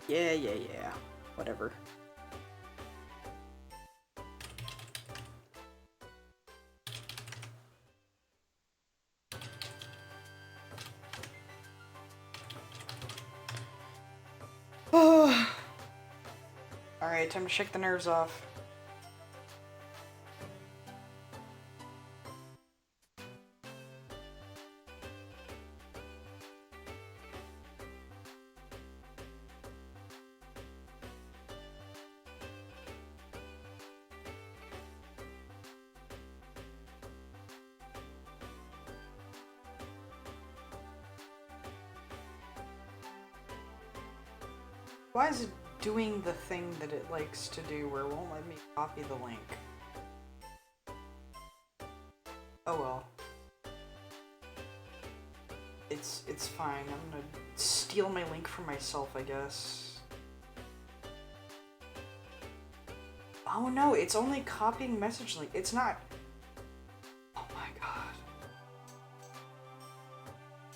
Yeah. Whatever. Alright, time to shake the nerves off. Why is it doing the thing that it likes to do where it won't let me copy the link? Oh well. It's fine. I'm gonna steal my link for myself, I guess. Oh no, it's only copying message link. It's not... Oh my god.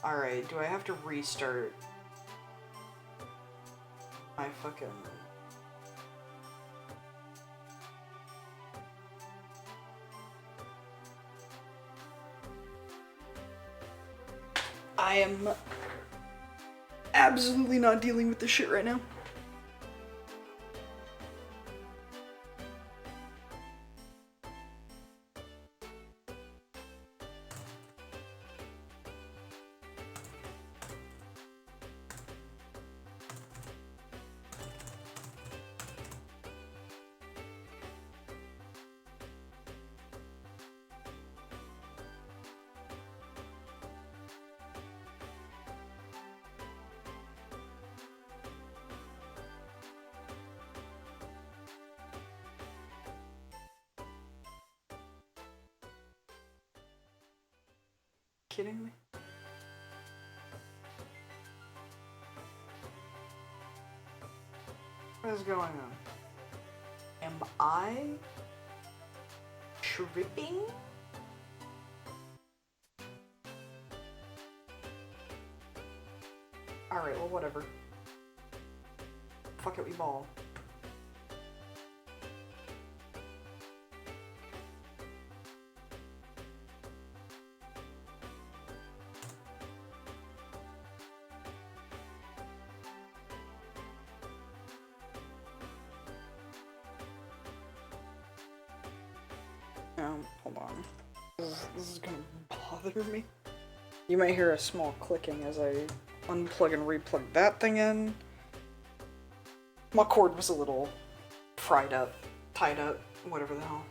Alright, do I have to restart my fucking... I am absolutely not dealing with this shit right now. Kidding me? What is going on? Am I tripping? Alright, well whatever. Fuck it, we ball. Hold on. This is gonna bother me. You might hear a small clicking as I unplug and replug that thing in. My cord was a little fried up, tied up, whatever the hell.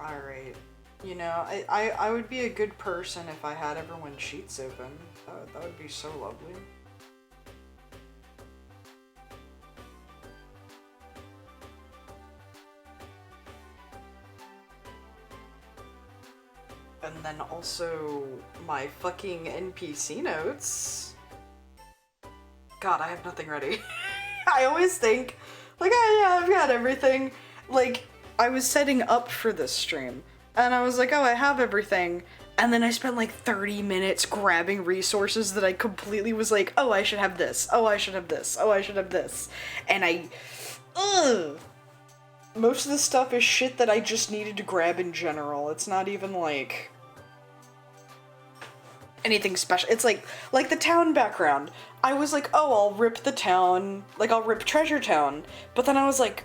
Alright. You know, I would be a good person if I had everyone's sheets open. That would be so lovely. And then also my fucking NPC notes. God, I have nothing ready. I always think, like, oh yeah, I've got everything. Like, I was setting up for this stream, and I was like, oh, I have everything, and then I spent like 30 minutes grabbing resources that I completely was like, oh, I should have this, oh, I should have this, oh, I should have this, and ugh! Most of the stuff is shit that I just needed to grab in general. It's not even like anything special. It's like the town background. I was like, oh, I'll rip the town, like I'll rip Treasure Town, but then I was like,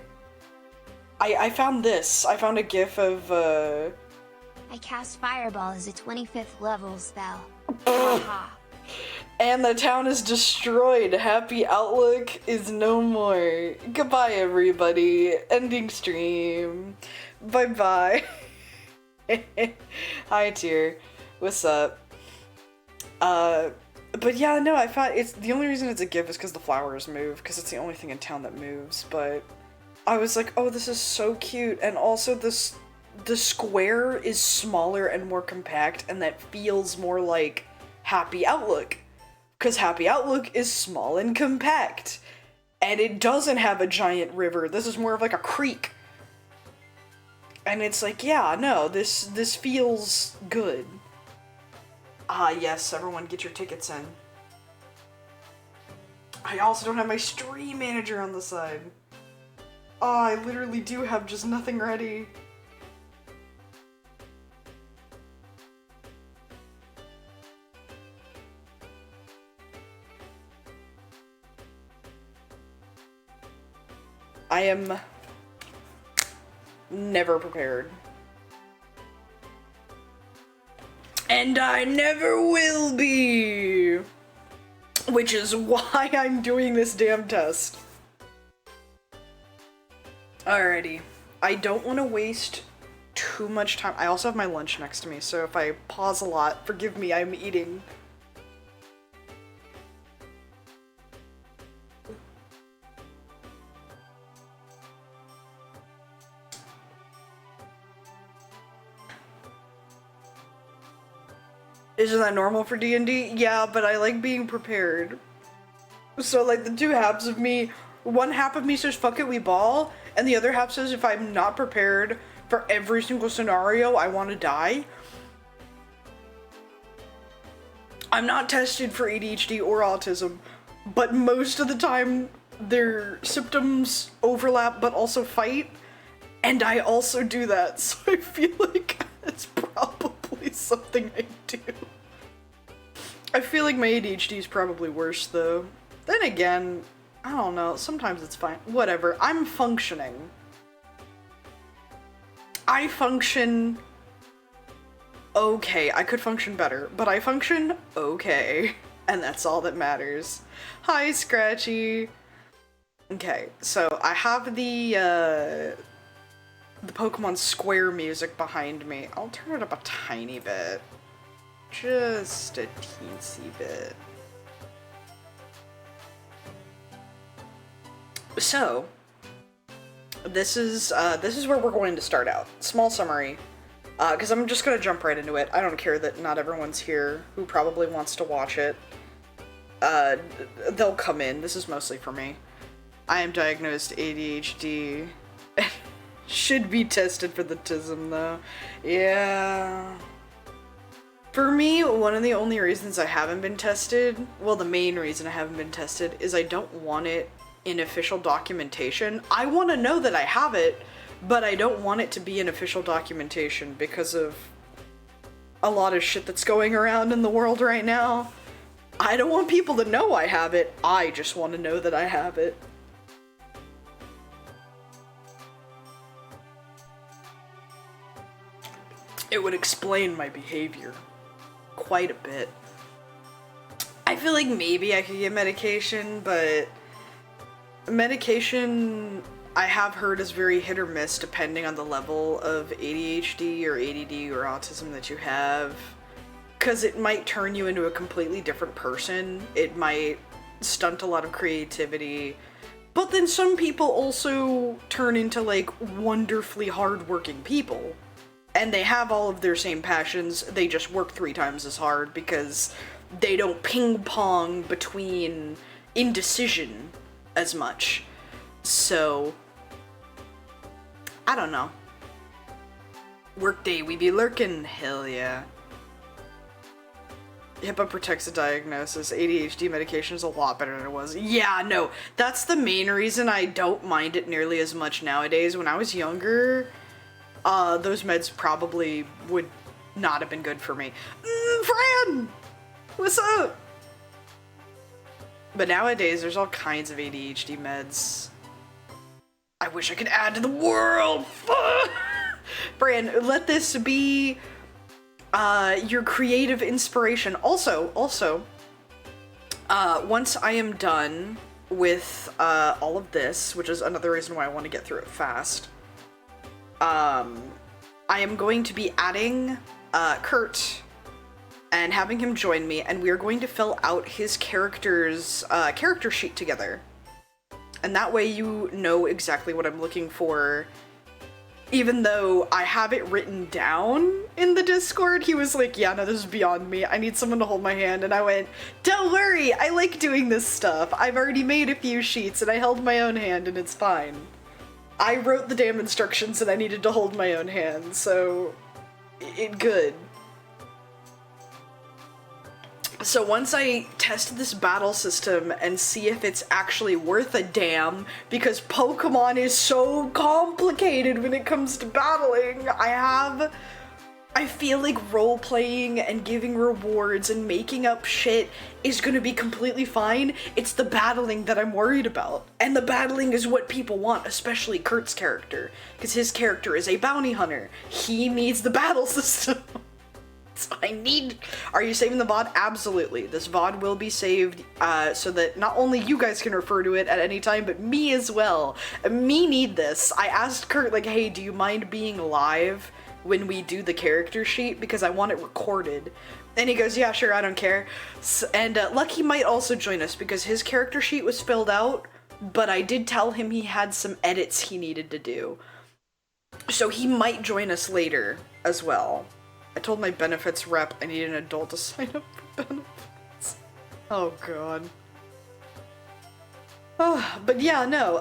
I found this. I found a gif of, I cast Fireball as a 25th level spell. And the town is destroyed. Happy Outlook is no more. Goodbye, everybody. Ending stream. Bye-bye. Hi, Tier. What's up? But yeah, no, I found it's the only reason it's a gif is because the flowers move, because it's the only thing in town that moves, but I was like, oh, this is so cute, and also the square is smaller and more compact, and that feels more like Happy Outlook, because Happy Outlook is small and compact, and it doesn't have a giant river. This is more of like a creek, and it's like, yeah, no, this feels good. Ah, yes, everyone get your tickets in. I also don't have my stream manager on the side. Oh, I literally do have just nothing ready. I am never prepared. And I never will be! Which is why I'm doing this damn test. Alrighty. I don't want to waste too much time. I also have my lunch next to me, so if I pause a lot, forgive me, I'm eating. Isn't that normal for D&D? Yeah, but I like being prepared. So like the two halves of me, one half of me says fuck it, we ball, and the other half says if I'm not prepared for every single scenario, I want to die. I'm not tested for ADHD or autism, but most of the time their symptoms overlap but also fight, and I also do that, so I feel like it's probably something I do. I feel like my ADHD is probably worse though. Then again, I don't know, sometimes it's fine. Whatever, I'm functioning. I function okay. I could function better, but I function okay. And that's all that matters. Hi, Scratchy. Okay, so I have the Pokemon Square music behind me. I'll turn it up a tiny bit. Just a teensy bit. So, this is where we're going to start out. Small summary, because I'm just gonna jump right into it. I don't care that not everyone's here who probably wants to watch it. They'll come in. This is mostly for me. I am diagnosed ADHD. Should be tested for the TISM though. Yeah. For me, one of the only reasons I haven't been tested, well, the main reason I haven't been tested, is I don't want it in official documentation. I want to know that I have it, but I don't want it to be in official documentation because of a lot of shit that's going around in the world right now. I don't want people to know I have it, I just want to know that I have it. It would explain my behavior quite a bit. I feel like maybe I could get medication, but medication I have heard is very hit or miss depending on the level of ADHD or ADD or autism that you have. Because it might turn you into a completely different person. It might stunt a lot of creativity. But then some people also turn into like wonderfully hardworking people. And they have all of their same passions, they just work 3 times as hard because they don't ping pong between indecision as much. So, I don't know. Workday, we be lurking. Hell yeah. HIPAA protects the diagnosis. ADHD medication is a lot better than it was. Yeah, no, that's the main reason I don't mind it nearly as much nowadays. When I was younger, those meds probably would not have been good for me. Fran! What's up? But nowadays, there's all kinds of ADHD meds. I wish I could add to the world! Fran, let this be your creative inspiration. Also, once I am done with all of this, which is another reason why I want to get through it fast, I am going to be adding Kurt and having him join me, and we are going to fill out his character's character sheet together. And that way you know exactly what I'm looking for. Even though I have it written down in the Discord, he was like, yeah, no, this is beyond me. I need someone to hold my hand. And I went, don't worry, I like doing this stuff. I've already made a few sheets and I held my own hand and it's fine. I wrote the damn instructions and I needed to hold my own hand, so it good. So once I test this battle system and see if it's actually worth a damn, because Pokemon is so complicated when it comes to battling, I feel like role-playing and giving rewards and making up shit is gonna be completely fine. It's the battling that I'm worried about. And the battling is what people want, especially Kurt's character, because his character is a bounty hunter. He needs the battle system. So are you saving the VOD? Absolutely. This VOD will be saved so that not only you guys can refer to it at any time, but me as well. Me need this. I asked Kurt, like, hey, do you mind being live when we do the character sheet? Because I want it recorded. And he goes, yeah, sure, I don't care. And Lucky might also join us because his character sheet was filled out, but I did tell him he had some edits he needed to do. So he might join us later as well. I told my benefits rep I need an adult to sign up for benefits. Oh god. Oh, but yeah, no,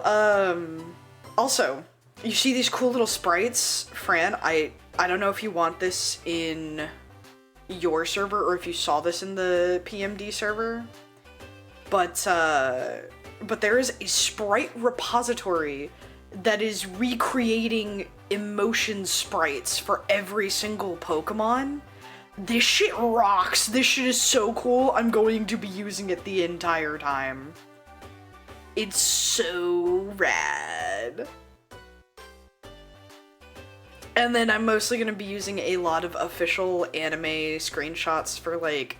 also, you see these cool little sprites? Fran, I don't know if you want this in your server or if you saw this in the PMD server, but there is a sprite repository that is recreating emotion sprites for every single Pokemon. This shit rocks. This shit is so cool. I'm going to be using it the entire time. It's so rad. And then I'm mostly going to be using a lot of official anime screenshots for like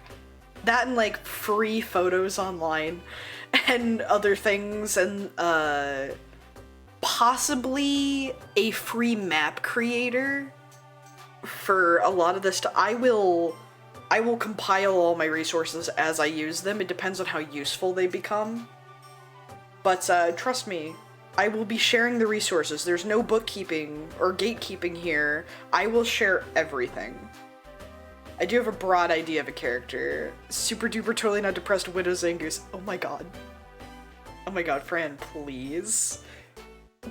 that and like free photos online and other things, and possibly a free map creator for a lot of this stuff. I will compile all my resources as I use them. It depends on how useful they become. But trust me, I will be sharing the resources. There's no bookkeeping or gatekeeping here. I will share everything. I do have a broad idea of a character. Super duper totally not depressed Widow Zangoose. Oh my god. Oh my god, Fran, please.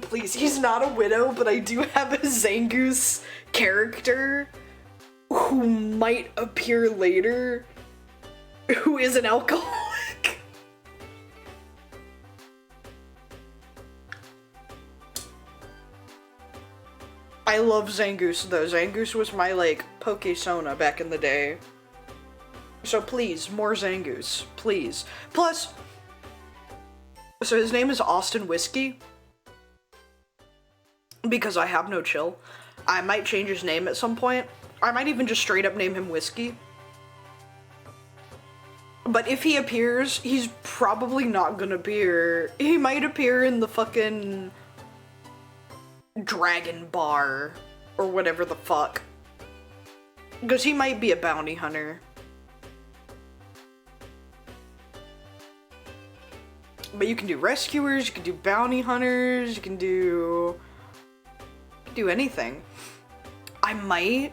Please, he's not a widow, but I do have a Zangoose character who might appear later who is an alcoholic. I love Zangoose though. Zangoose was my like Poke-sona back in the day. So please, more Zangoose, please. Plus, so his name is Austin Whiskey. Because I have no chill. I might change his name at some point. I might even just straight up name him Whiskey. But if he appears, he's probably not gonna appear. He might appear in the fucking Dragon Bar or whatever the fuck. Because he might be a bounty hunter. But you can do rescuers, you can do bounty hunters, you can do anything. I might,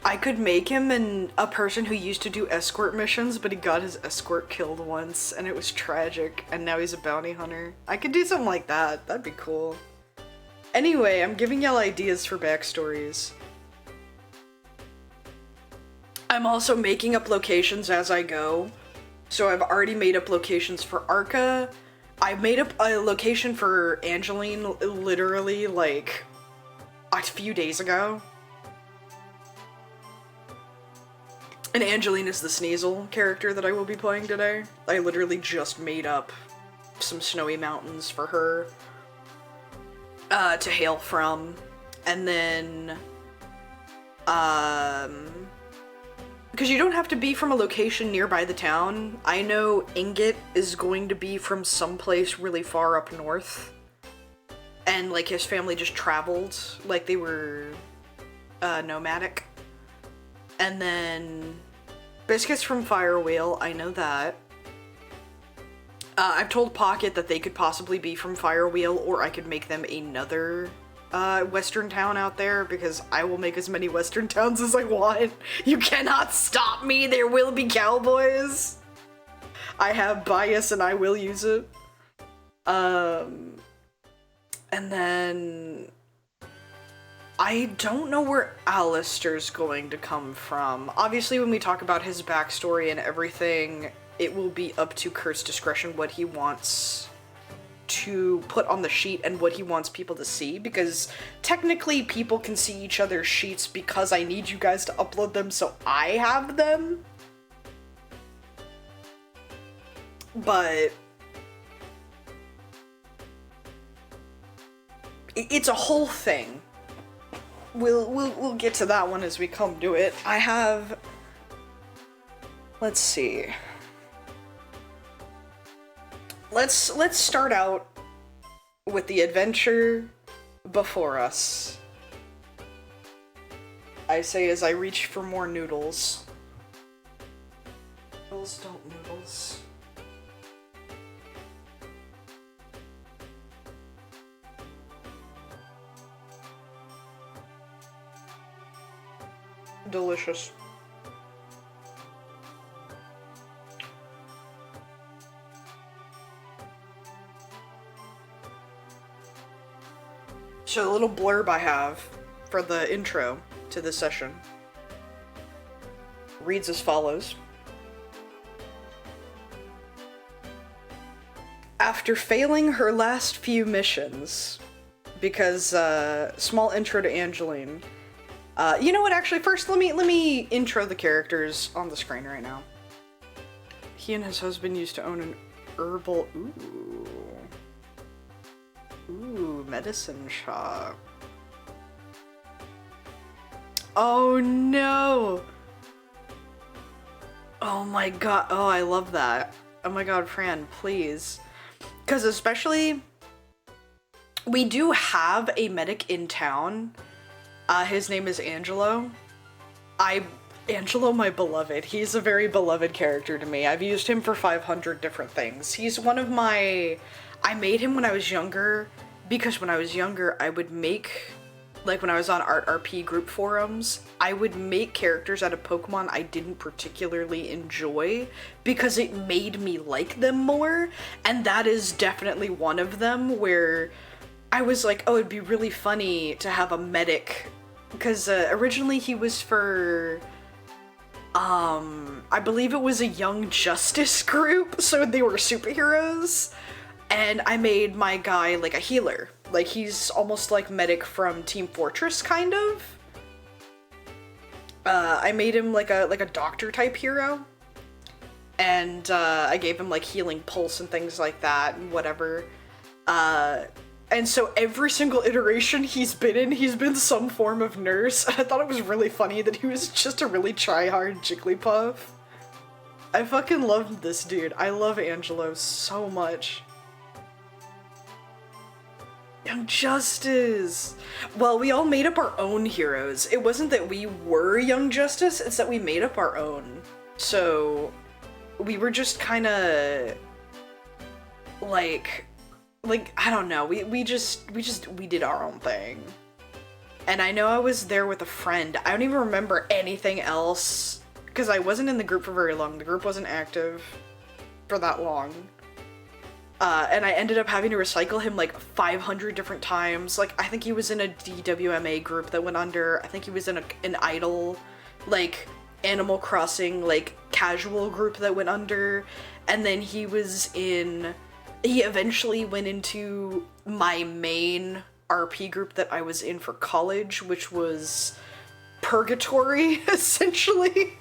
I could make him a person who used to do escort missions, but he got his escort killed once, and it was tragic, and now he's a bounty hunter. I could do something like that. That'd be cool. Anyway, I'm giving y'all ideas for backstories. I'm also making up locations as I go. So I've already made up locations for Arca. I made up a location for Angeline literally like a few days ago. And Angeline is the Sneasel character that I will be playing today. I literally just made up some snowy mountains for her to hail from. And then, because you don't have to be from a location nearby the town. I know Ingot is going to be from someplace really far up north. And, like, his family just traveled, like they were, nomadic. And then Biscuits from Firewheel, I know that. I've told Pocket that they could possibly be from Firewheel, or I could make them another western town out there, because I will make as many western towns as I want. You cannot stop me, there will be cowboys! I have bias and I will use it. And then I don't know where Alistair's going to come from. Obviously, when we talk about his backstory and everything, it will be up to Kurt's discretion what he wants to put on the sheet and what he wants people to see, because technically people can see each other's sheets because I need you guys to upload them so I have them. But it's a whole thing. We'll get to that one as we come to it. I have, let's see. Let's start out with the adventure before us. I say as I reach for more noodles. Noodles don't noodles. Delicious. So the little blurb I have for the intro to this session reads as follows. After failing her last few missions, because, small intro to Angeline. You know what, actually, first let me intro the characters on the screen right now. He and his husband used to own an herbal... Ooh, medicine shop. Oh no! Oh my god, oh I love that. Oh my god, Fran, please. Because especially, we do have a medic in town. His name is Angelo. Angelo, my beloved. He's a very beloved character to me. I've used him for 500 different things. He's one of my... I made him when I was younger, because when I was younger, I would make... Like, when I was on Art RP group forums, I would make characters out of Pokemon I didn't particularly enjoy, because it made me like them more, and that is definitely one of them, where I was like, oh, it'd be really funny to have a medic, because originally he was for... I believe it was a Young Justice group, so they were superheroes, and I made my guy like a healer. Like, he's almost like Medic from Team Fortress, kind of. I made him like a doctor type hero, and I gave him like healing pulse and things like that, and whatever. And so every single iteration he's been some form of nurse. I thought it was really funny that he was just a really try-hard Jigglypuff. I fucking love this dude. I love Angelo so much. Young Justice! Well, we all made up our own heroes. It wasn't that we were Young Justice, it's that we made up our own. So, we were just kinda... like, I don't know, we did our own thing. And I know I was there with a friend. I don't even remember anything else, because I wasn't in the group for very long. The group wasn't active for that long. And I ended up having to recycle him like 500 different times. Like, I think he was in a DWMA group that went under. I think he was in an idle, like, Animal Crossing, like, casual group that went under. And then he eventually went into my main RP group that I was in for college, which was Purgatory, essentially.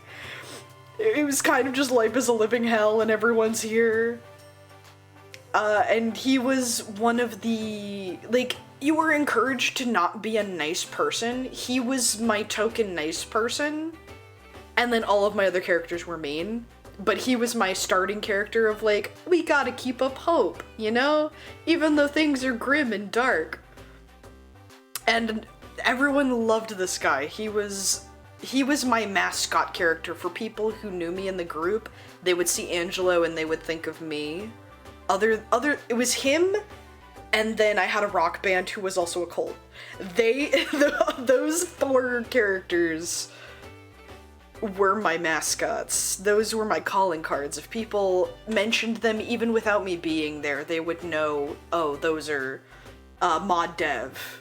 It was kind of just life is a living hell and everyone's here. And he was one of the, like, you were encouraged to not be a nice person. He was my token nice person. And then all of my other characters were mean. But he was my starting character of, like, we gotta keep up hope, you know? Even though things are grim and dark. And everyone loved this guy. He was my mascot character. For people who knew me in the group, they would see Angelo and they would think of me. It was him, and then I had a rock band who was also a cult. Those four characters were my mascots. Those were my calling cards. If people mentioned them even without me being there, they would know, oh, those are mod dev.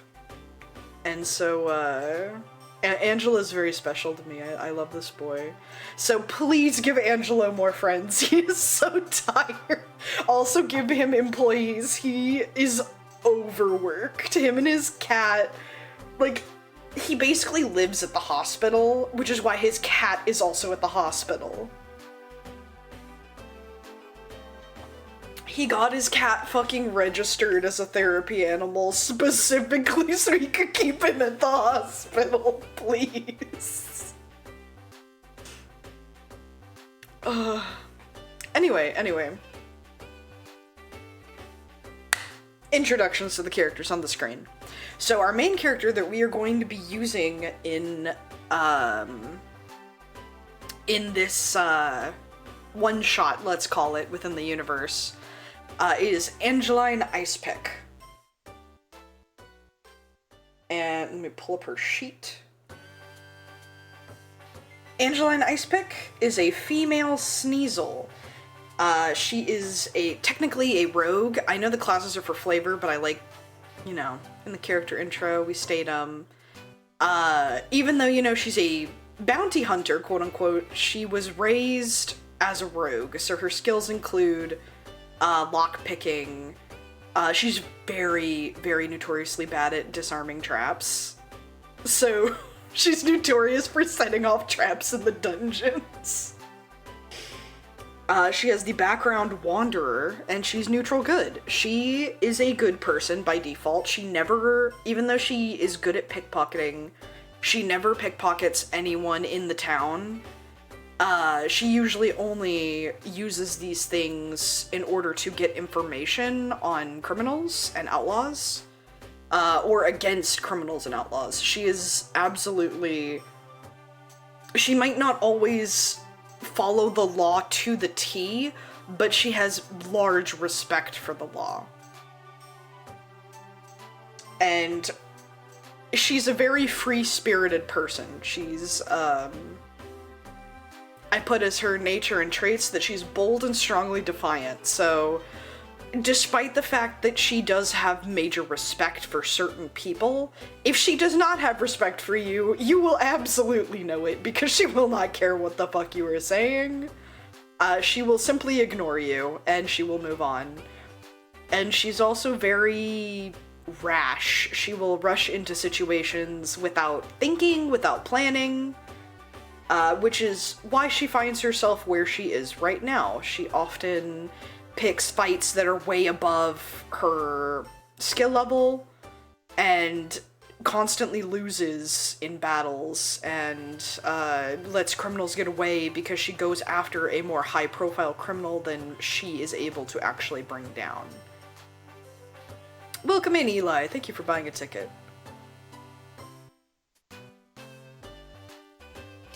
And so, Angela's very special to me. I love this boy. So please give Angelo more friends. He is so tired. Also give him employees. He is overworked. Him and his cat, like, he basically lives at the hospital, which is why his cat is also at the hospital. He got his cat fucking registered as a therapy animal specifically so he could keep him at the hospital, please. Anyway. Introductions to the characters on the screen. So our main character that we are going to be using in this one shot, let's call it, within the universe, is Angeline Icepick. And let me pull up her sheet. Angeline Icepick is a female Sneasel. She is technically a rogue. I know the classes are for flavor, but I like, you know, in the character intro, we state, even though, you know, she's a bounty hunter, quote unquote, she was raised as a rogue. So her skills include lockpicking. She's very, very notoriously bad at disarming traps. So she's notorious for setting off traps in the dungeons. She has the background Wanderer, and she's neutral good. She is a good person by default. She never, even though she is good at pickpocketing, she never pickpockets anyone in the town. She usually only uses these things in order to get information on criminals and outlaws, or against criminals and outlaws. She is absolutely... She might not always follow the law to the T, but she has large respect for the law. And she's a very free-spirited person. She's, I put as her nature and traits that she's bold and strongly defiant, so despite the fact that she does have major respect for certain people, if she does not have respect for you, you will absolutely know it, because she will not care what the fuck you are saying. She will simply ignore you, and she will move on. And she's also very rash. She will rush into situations without thinking, without planning, which is why she finds herself where she is right now. She often picks fights that are way above her skill level and constantly loses in battles and lets criminals get away because she goes after a more high-profile criminal than she is able to actually bring down. Welcome in, Eli. Thank you for buying a ticket.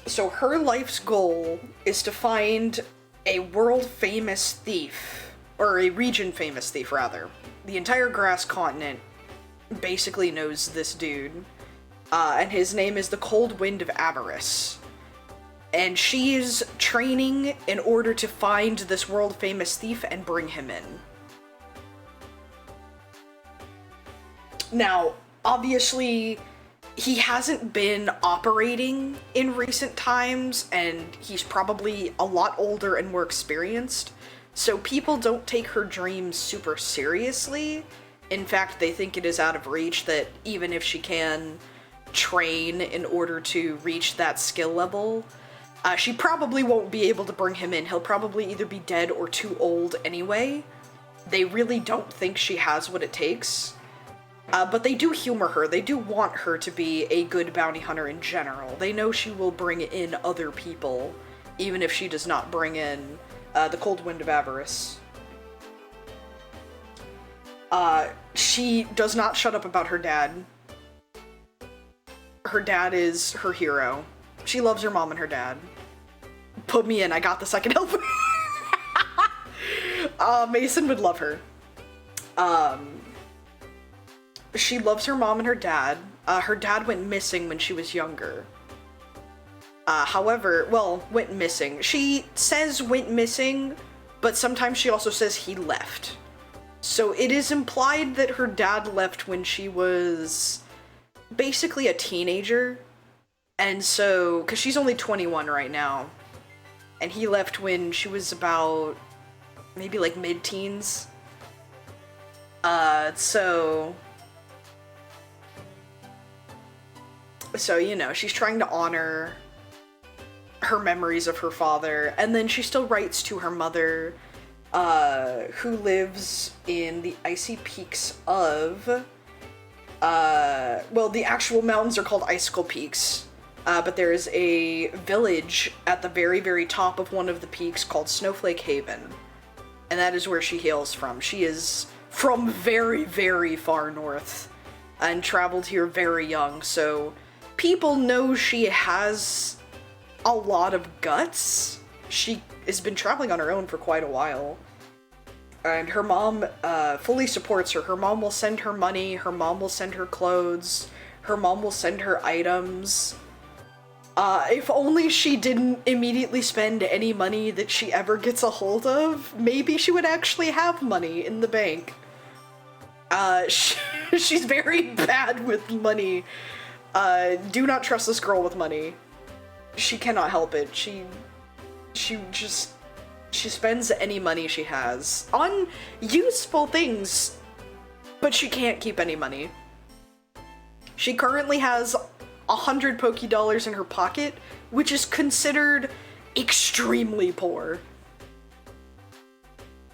So her life's goal is to find a world-famous thief, or a region-famous thief, rather. The entire grass continent basically knows this dude, and his name is the Cold Wind of Avarice. And she is training in order to find this world-famous thief and bring him in. Now, obviously, he hasn't been operating in recent times, and he's probably a lot older and more experienced, so people don't take her dreams super seriously. In fact, they think it is out of reach, that even if she can train in order to reach that skill level, she probably won't be able to bring him in. He'll probably either be dead or too old anyway. They really don't think she has what it takes. But they do humor her. They do want her to be a good bounty hunter in general. They know she will bring in other people, even if she does not bring in the Cold Wind of Avarice. She does not shut up about her dad. Her dad is her hero. She loves her mom and her dad. Put me in, I got this, I can help her. Mason would love her. She loves her mom and her dad. Her dad went missing when she was younger. However, well, went missing. She says went missing, but sometimes she also says he left. So it is implied that her dad left when she was basically a teenager. And so, because she's only 21 right now, and he left when she was about maybe like mid-teens. So, you know, she's trying to honor her memories of her father, and then she still writes to her mother, who lives in the icy peaks of, well, the actual mountains are called Icicle Peaks, but there is a village at the very, very top of one of the peaks called Snowflake Haven, and that is where she hails from. She is from very, very far north, and traveled here very young, so people know she has a lot of guts. She has been traveling on her own for quite a while. And her mom fully supports her. Her mom will send her money, her mom will send her clothes, her mom will send her items. If only she didn't immediately spend any money that she ever gets a hold of, maybe she would actually have money in the bank. She's very bad with money. Do not trust this girl with money. She cannot help it. She spends any money she has on useful things, but she can't keep any money. She currently has 100 Poké-Dollars in her pocket, which is considered extremely poor.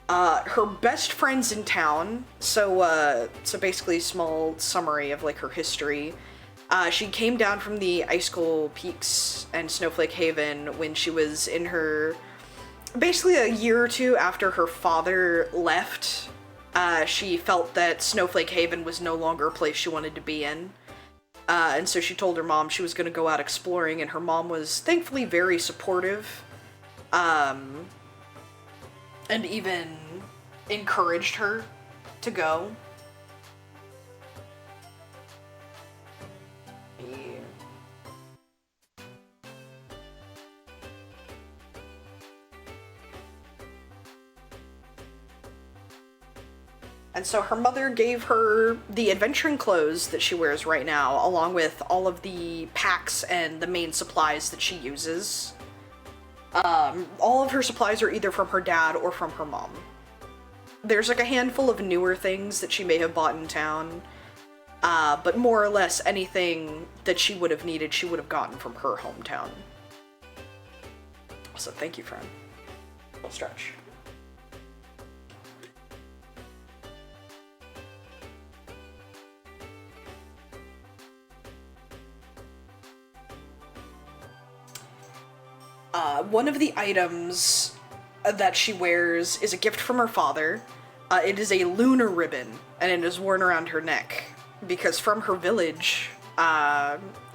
Her best friend's in town, so basically a small summary of, like, her history. She came down from the Icicle Peaks and Snowflake Haven when she was in her, basically a year or two after her father left. She felt that Snowflake Haven was no longer a place she wanted to be in. And so she told her mom she was going to go out exploring, and her mom was thankfully very supportive. And even encouraged her to go. And so her mother gave her the adventuring clothes that she wears right now, along with all of the packs and the main supplies that she uses. All of her supplies are either from her dad or from her mom. There's like a handful of newer things that she may have bought in town, but more or less anything that she would have needed, she would have gotten from her hometown. So thank you, friend. Full stretch. One of the items that she wears is a gift from her father. It is a lunar ribbon, and it is worn around her neck, because from her village,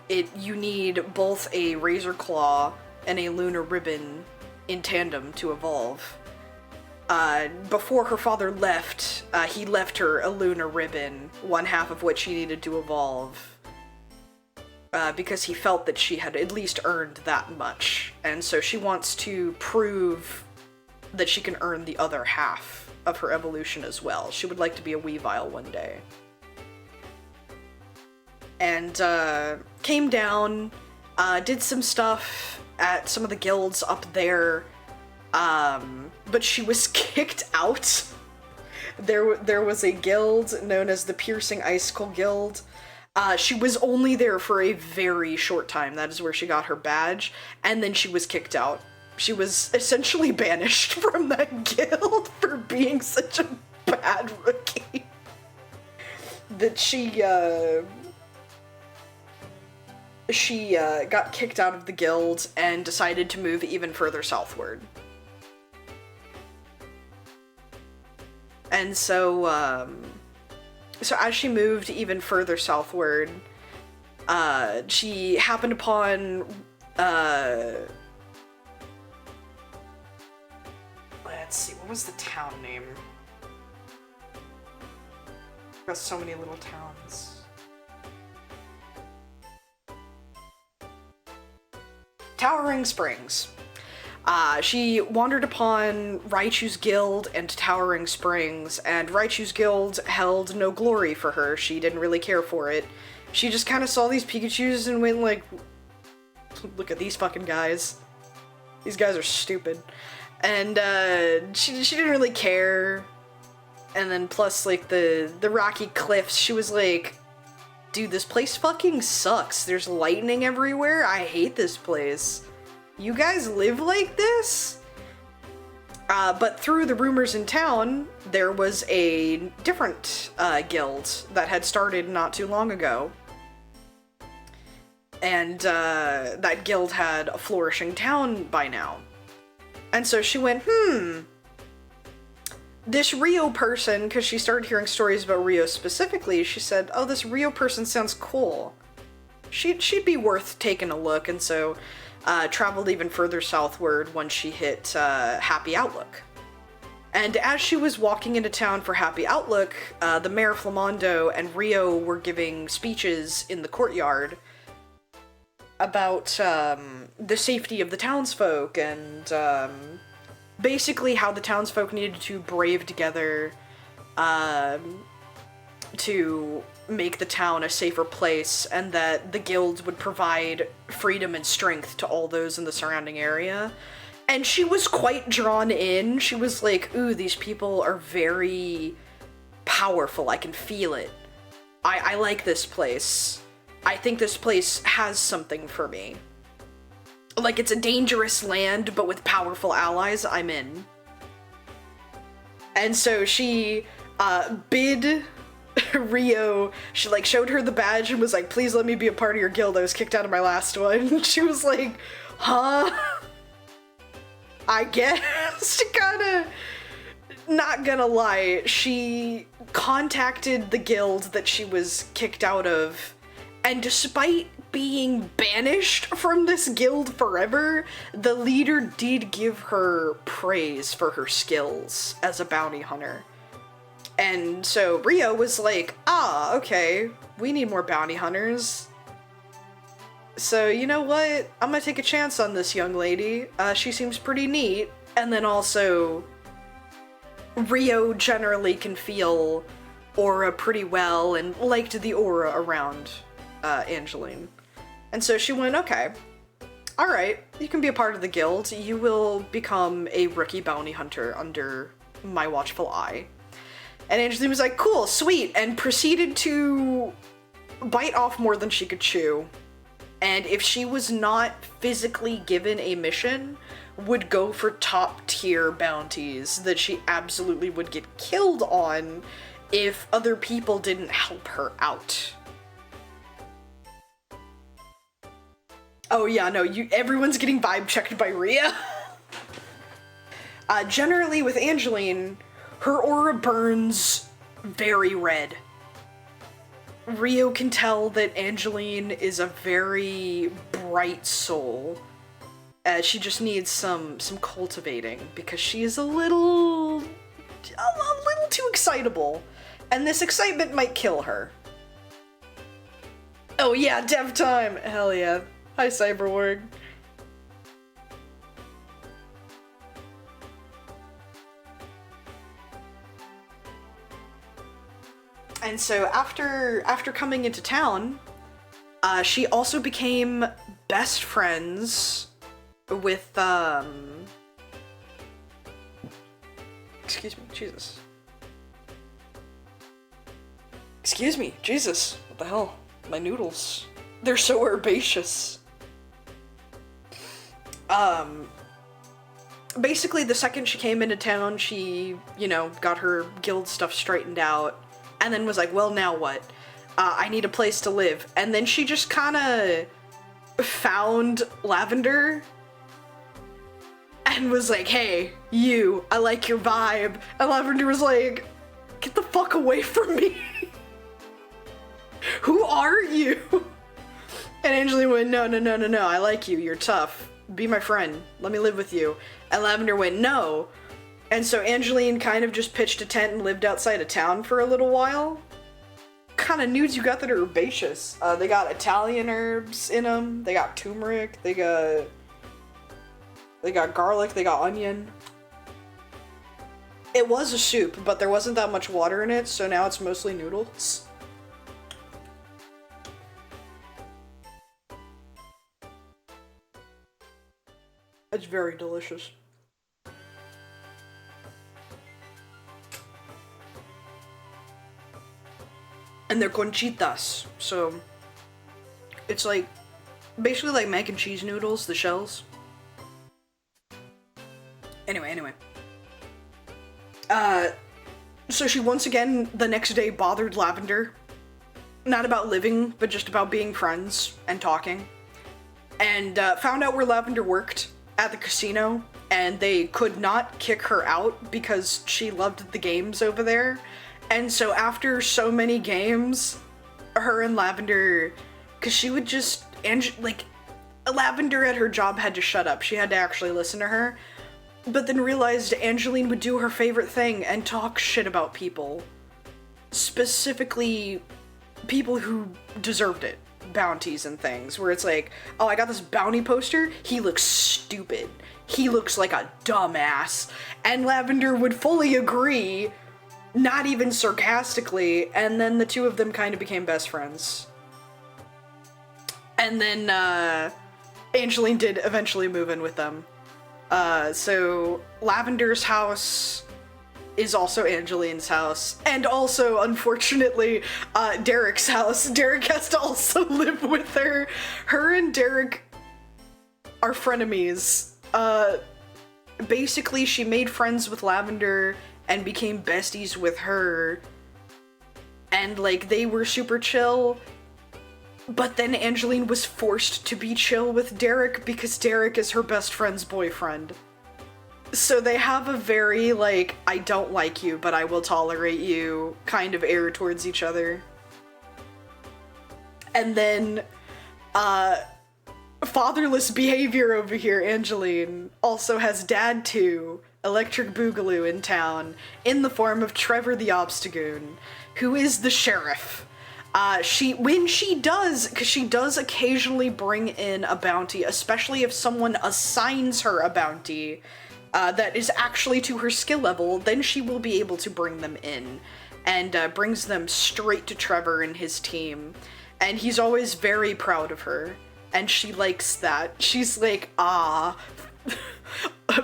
you need both a razor claw and a lunar ribbon in tandem to evolve. Before her father left, he left her a lunar ribbon, one half of which she needed to evolve. Because he felt that she had at least earned that much. And so she wants to prove that she can earn the other half of her evolution as well. She would like to be a Weavile one day. and came down, did some stuff at some of the guilds up there, but she was kicked out. There was a guild known as the Piercing Icicle Guild. She was only there for a very short time. That is where she got her badge, and then she was kicked out. She was essentially banished from that guild for being such a bad rookie. That she got kicked out of the guild and decided to move even further southward. And so as she moved even further southward, she happened upon, let's see, what was the town name? Got so many little towns. Towering Springs. She wandered upon Raichu's Guild and Towering Springs, and Raichu's Guild held no glory for her. She didn't really care for it. She just kind of saw these Pikachus and went like, look at these fucking guys. These guys are stupid. And she didn't really care. And then plus like the rocky cliffs, she was like, dude, this place fucking sucks. There's lightning everywhere. I hate this place. You guys live like this? But through the rumors in town, there was a different guild that had started not too long ago. And that guild had a flourishing town by now. And so she went, this Rio person, because she started hearing stories about Rio specifically, she said, oh, this Rio person sounds cool. She'd be worth taking a look, and so traveled even further southward when she hit Happy Outlook. And as she was walking into town for Happy Outlook, the Mayor Flamondo and Rio were giving speeches in the courtyard about the safety of the townsfolk and basically how the townsfolk needed to brave together to make the town a safer place, and that the guild would provide freedom and strength to all those in the surrounding area. And she was quite drawn in. She was like, ooh, these people are very powerful. I can feel it. I like this place. I think this place has something for me. Like, it's a dangerous land, but with powerful allies, I'm in. And so she bid Rio, she like showed her the badge and was like, please let me be a part of your guild. I was kicked out of my last one. And she was like, huh? I guess. Kinda. Not gonna lie, she contacted the guild that she was kicked out of, and despite being banished from this guild forever, the leader did give her praise for her skills as a bounty hunter. And so Rio was like, ah, okay, we need more bounty hunters. So you know what? I'm gonna take a chance on this young lady. She seems pretty neat. And then also, Rio generally can feel aura pretty well and liked the aura around Angeline. And so she went, okay, alright, you can be a part of the guild. You will become a rookie bounty hunter under my watchful eye. And Angeline was like, cool, sweet, and proceeded to bite off more than she could chew. And if she was not physically given a mission, would go for top tier bounties that she absolutely would get killed on if other people didn't help her out. Oh yeah, no, everyone's getting vibe checked by Rhea. Generally with Angeline, her aura burns very red. Rio can tell that Angeline is a very bright soul. She just needs some cultivating because she is a little too excitable, and this excitement might kill her. Oh yeah, dev time! Hell yeah. Hi, Cyberward. And so after coming into town, She also became best friends with, excuse me, Jesus. Excuse me, Jesus. What the hell? My noodles. They're so herbaceous. Basically, the second she came into town, she, you know, got her guild stuff straightened out, and then was like, well, now what? I need a place to live. And then she just kinda found Lavender and was like, hey, you, I like your vibe. And Lavender was like, get the fuck away from me. Who are you? And Angeline went, no, I like you, you're tough. Be my friend, let me live with you. And Lavender went, no. And so Angeline kind of just pitched a tent and lived outside of town for a little while. What kind of nudes you got that are herbaceous? They got Italian herbs in them, they got turmeric, they got garlic, they got onion. It was a soup, but there wasn't that much water in it, so now it's mostly noodles. It's very delicious. And they're conchitas, so it's like basically like mac and cheese noodles, the shells. Anyway. So she once again the next day bothered Lavender. Not about living, but just about being friends and talking. And found out where Lavender worked at the casino, and they could not kick her out because she loved the games over there. And so after so many games, her and Lavender, because she would just, like, Lavender at her job had to shut up. She had to actually listen to her. But then realized Angeline would do her favorite thing and talk shit about people. Specifically, people who deserved it. Bounties and things, where it's like, oh, I got this bounty poster, he looks stupid. He looks like a dumbass. And Lavender would fully agree, not even sarcastically, and then the two of them kind of became best friends. And then, Angeline did eventually move in with them. So Lavender's house is also Angeline's house, and also, unfortunately, Derek's house. Derek has to also live with her. Her and Derek are frenemies. Basically, she made friends with Lavender and became besties with her, and, like, they were super chill, but then Angeline was forced to be chill with Derek because Derek is her best friend's boyfriend. So they have a very, like, I don't like you, but I will tolerate you kind of air towards each other. And then, fatherless behavior over here, Angeline, also has Dad 2, Electric Boogaloo, in town, in the form of Trevor the Obstagoon, who is the sheriff. When she does, because she does occasionally bring in a bounty, especially if someone assigns her a bounty, that is actually to her skill level, then she will be able to bring them in, and brings them straight to Trevor and his team. And he's always very proud of her, and she likes that. She's like, ah,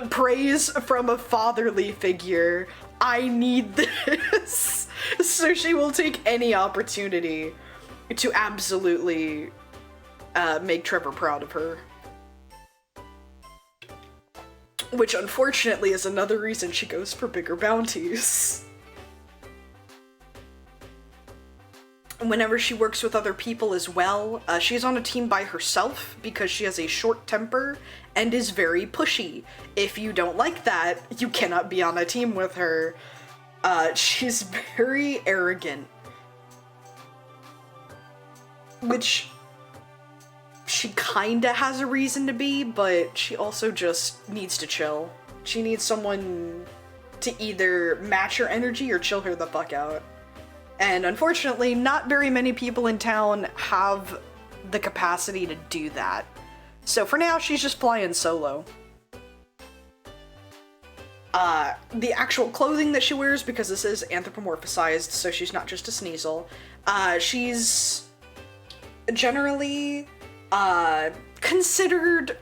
praise from a fatherly figure. I need this. So she will take any opportunity to absolutely make Trevor proud of her. Which, unfortunately, is another reason she goes for bigger bounties. Whenever she works with other people as well, she's on a team by herself because she has a short temper and is very pushy. If you don't like that, you cannot be on a team with her. She's very arrogant. Which she kinda has a reason to be, but she also just needs to chill. She needs someone to either match her energy or chill her the fuck out. And unfortunately, not very many people in town have the capacity to do that. So for now, she's just flying solo. The actual clothing that she wears, because this is anthropomorphized, so she's not just a Sneasel, she's generally considered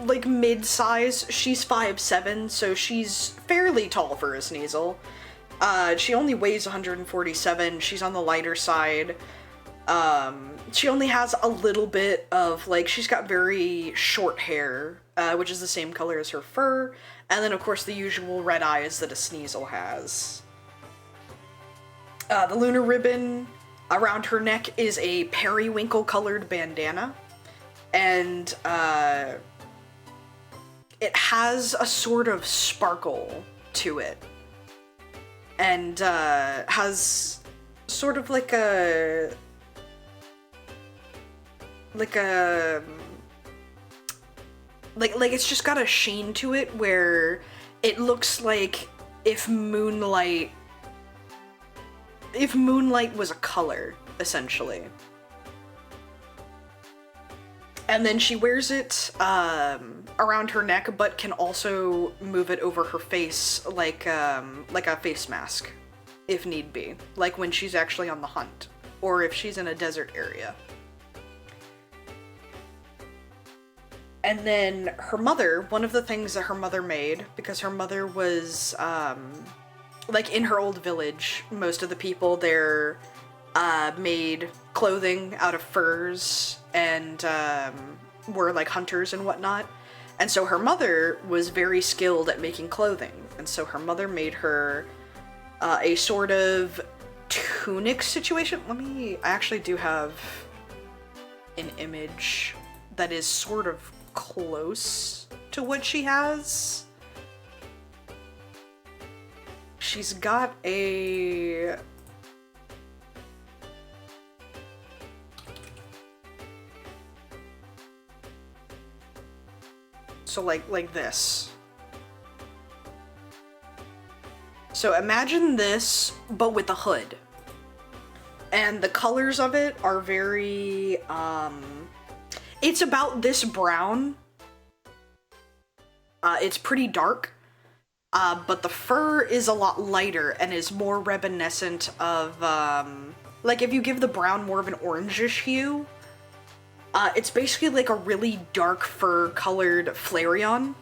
like mid-size. She's 5'7", so she's fairly tall for a Sneasel. She only weighs 147, she's on the lighter side. She only has a little bit of, like, she's got very short hair, which is the same color as her fur, and then of course the usual red eyes that a Sneasel has. The lunar ribbon around her neck is a periwinkle colored bandana, and it has a sort of sparkle to it, and has sort of like it's just got a sheen to it where it looks like if moonlight was a color, essentially. And then she wears it around her neck, but can also move it over her face like a face mask, if need be. Like when she's actually on the hunt, or if she's in a desert area. And then her mother, one of the things that her mother made, because her mother was, like in her old village, most of the people there made clothing out of furs and were like hunters and whatnot. And so her mother was very skilled at making clothing. And so her mother made her a sort of tunic situation. I actually do have an image that is sort of close to what she has. She's got a... So like this. So imagine this, but with a hood. And the colors of it are very, it's about this brown. It's pretty dark. But the fur is a lot lighter and is more reminiscent of, like if you give the brown more of an orangish hue, it's basically like a really dark fur colored Flareon.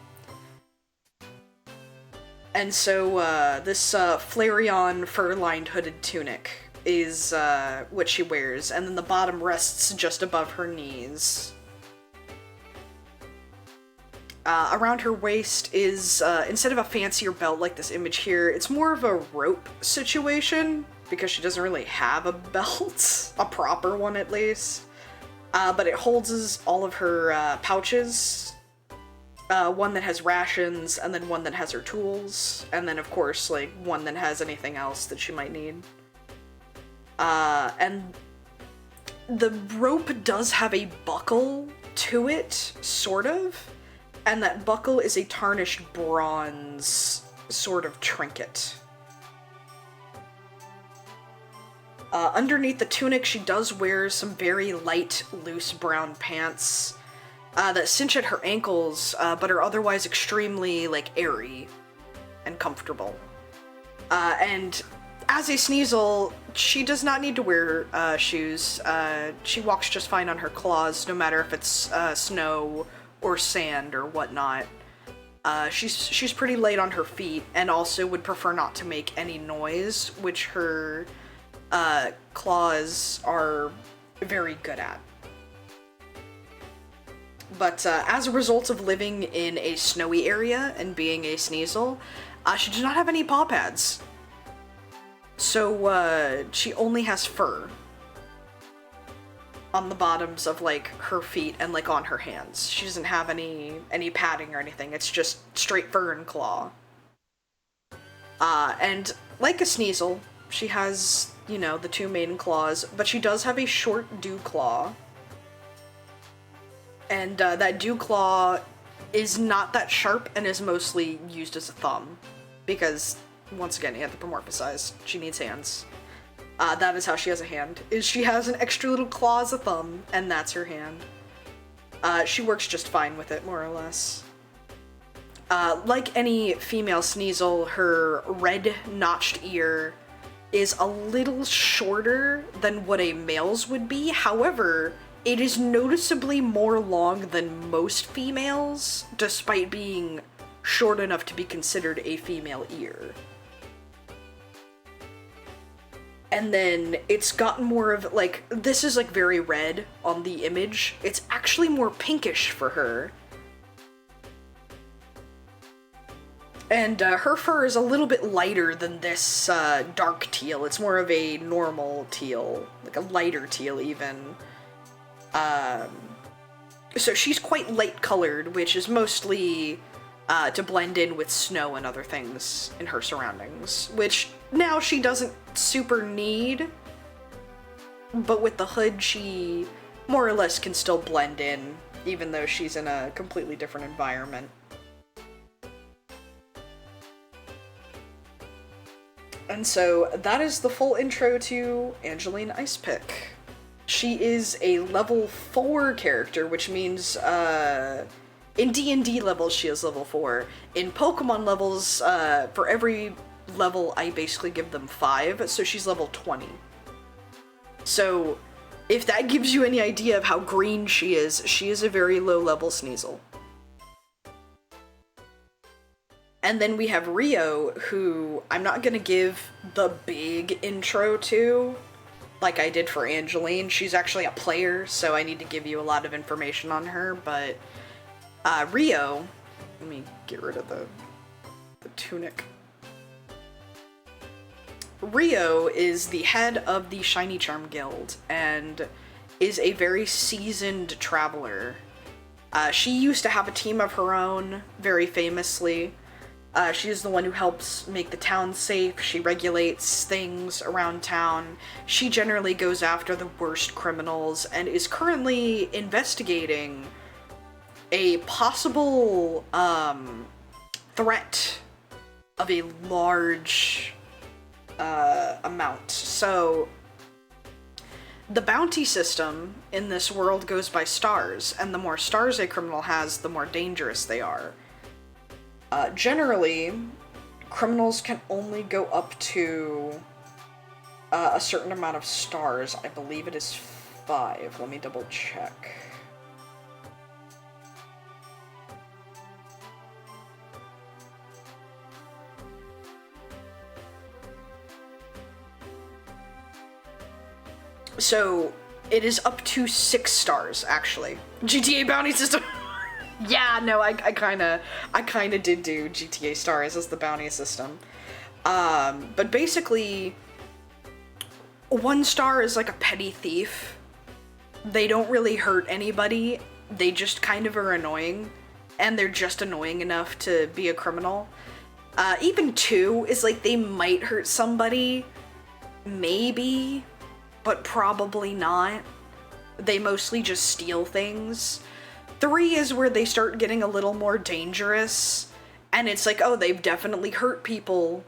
And so, this, Flareon fur-lined hooded tunic is, what she wears, and then the bottom rests just above her knees. Around her waist is, instead of a fancier belt like this image here, it's more of a rope situation, because she doesn't really have a belt, a proper one at least. But it holds all of her pouches, one that has rations, and then one that has her tools, and then of course, like, one that has anything else that she might need. And the rope does have a buckle to it, sort of. And that buckle is a tarnished bronze sort of trinket. Underneath the tunic, she does wear some very light, loose brown pants that cinch at her ankles, but are otherwise extremely, like, airy and comfortable. And as a Sneasel, she does not need to wear shoes. She walks just fine on her claws, no matter if it's snow or sand or whatnot. She's pretty light on her feet, and also would prefer not to make any noise, which her claws are very good at. But as a result of living in a snowy area and being a Sneasel, she does not have any paw pads. So she only has fur on the bottoms of, like, her feet and, like, on her hands. She doesn't have any padding or anything. It's just straight fur and claw. And like a Sneasel, she has, you know, the two main claws, but she does have a short dew claw. And that dew claw is not that sharp and is mostly used as a thumb. Because, once again, anthropomorphized. She needs hands. That is how she has a hand, is she has an extra little claw as a thumb, and that's her hand. She works just fine with it, more or less. Like any female Sneasel, her red notched ear is a little shorter than what a male's would be. However, it is noticeably more long than most females, despite being short enough to be considered a female ear. And then it's gotten more of, like, this is like very red on the image. It's actually more pinkish for her. And her fur is a little bit lighter than this dark teal. It's more of a normal teal, like a lighter teal even. So she's quite light colored, which is mostly to blend in with snow and other things in her surroundings, which now she doesn't super need, but with the hood she more or less can still blend in, even though she's in a completely different environment. And so that is the full intro to Angeline Icepick. She is a level 4 character, which means in D&D levels she is level 4. In Pokemon levels, for every level I basically give them 5, so she's level 20. So if that gives you any idea of how green she is a very low level Sneasel. And then we have Rio, who I'm not gonna give the big intro to, like I did for Angeline. She's actually a player, so I need to give you a lot of information on her, but Rio, let me get rid of the tunic. Rio is the head of the Shiny Charm Guild, and is a very seasoned traveler. She used to have a team of her own, very famously. She is the one who helps make the town safe. She regulates things around town. She generally goes after the worst criminals and is currently investigating a possible threat of a large amount. So the bounty system in this world goes by stars, and the more stars a criminal has, the more dangerous they are. Generally, criminals can only go up to a certain amount of stars. I believe it is 5. Let me double check. So, it is up to 6 stars, actually. GTA bounty system. Yeah, no, I kinda did do GTA stars as the bounty system. But basically, 1 star is like a petty thief. They don't really hurt anybody. They just kind of are annoying. And they're just annoying enough to be a criminal. Even 2 is like they might hurt somebody. Maybe. But probably not. They mostly just steal things. 3 is where they start getting a little more dangerous, and it's like, oh, they've definitely hurt people,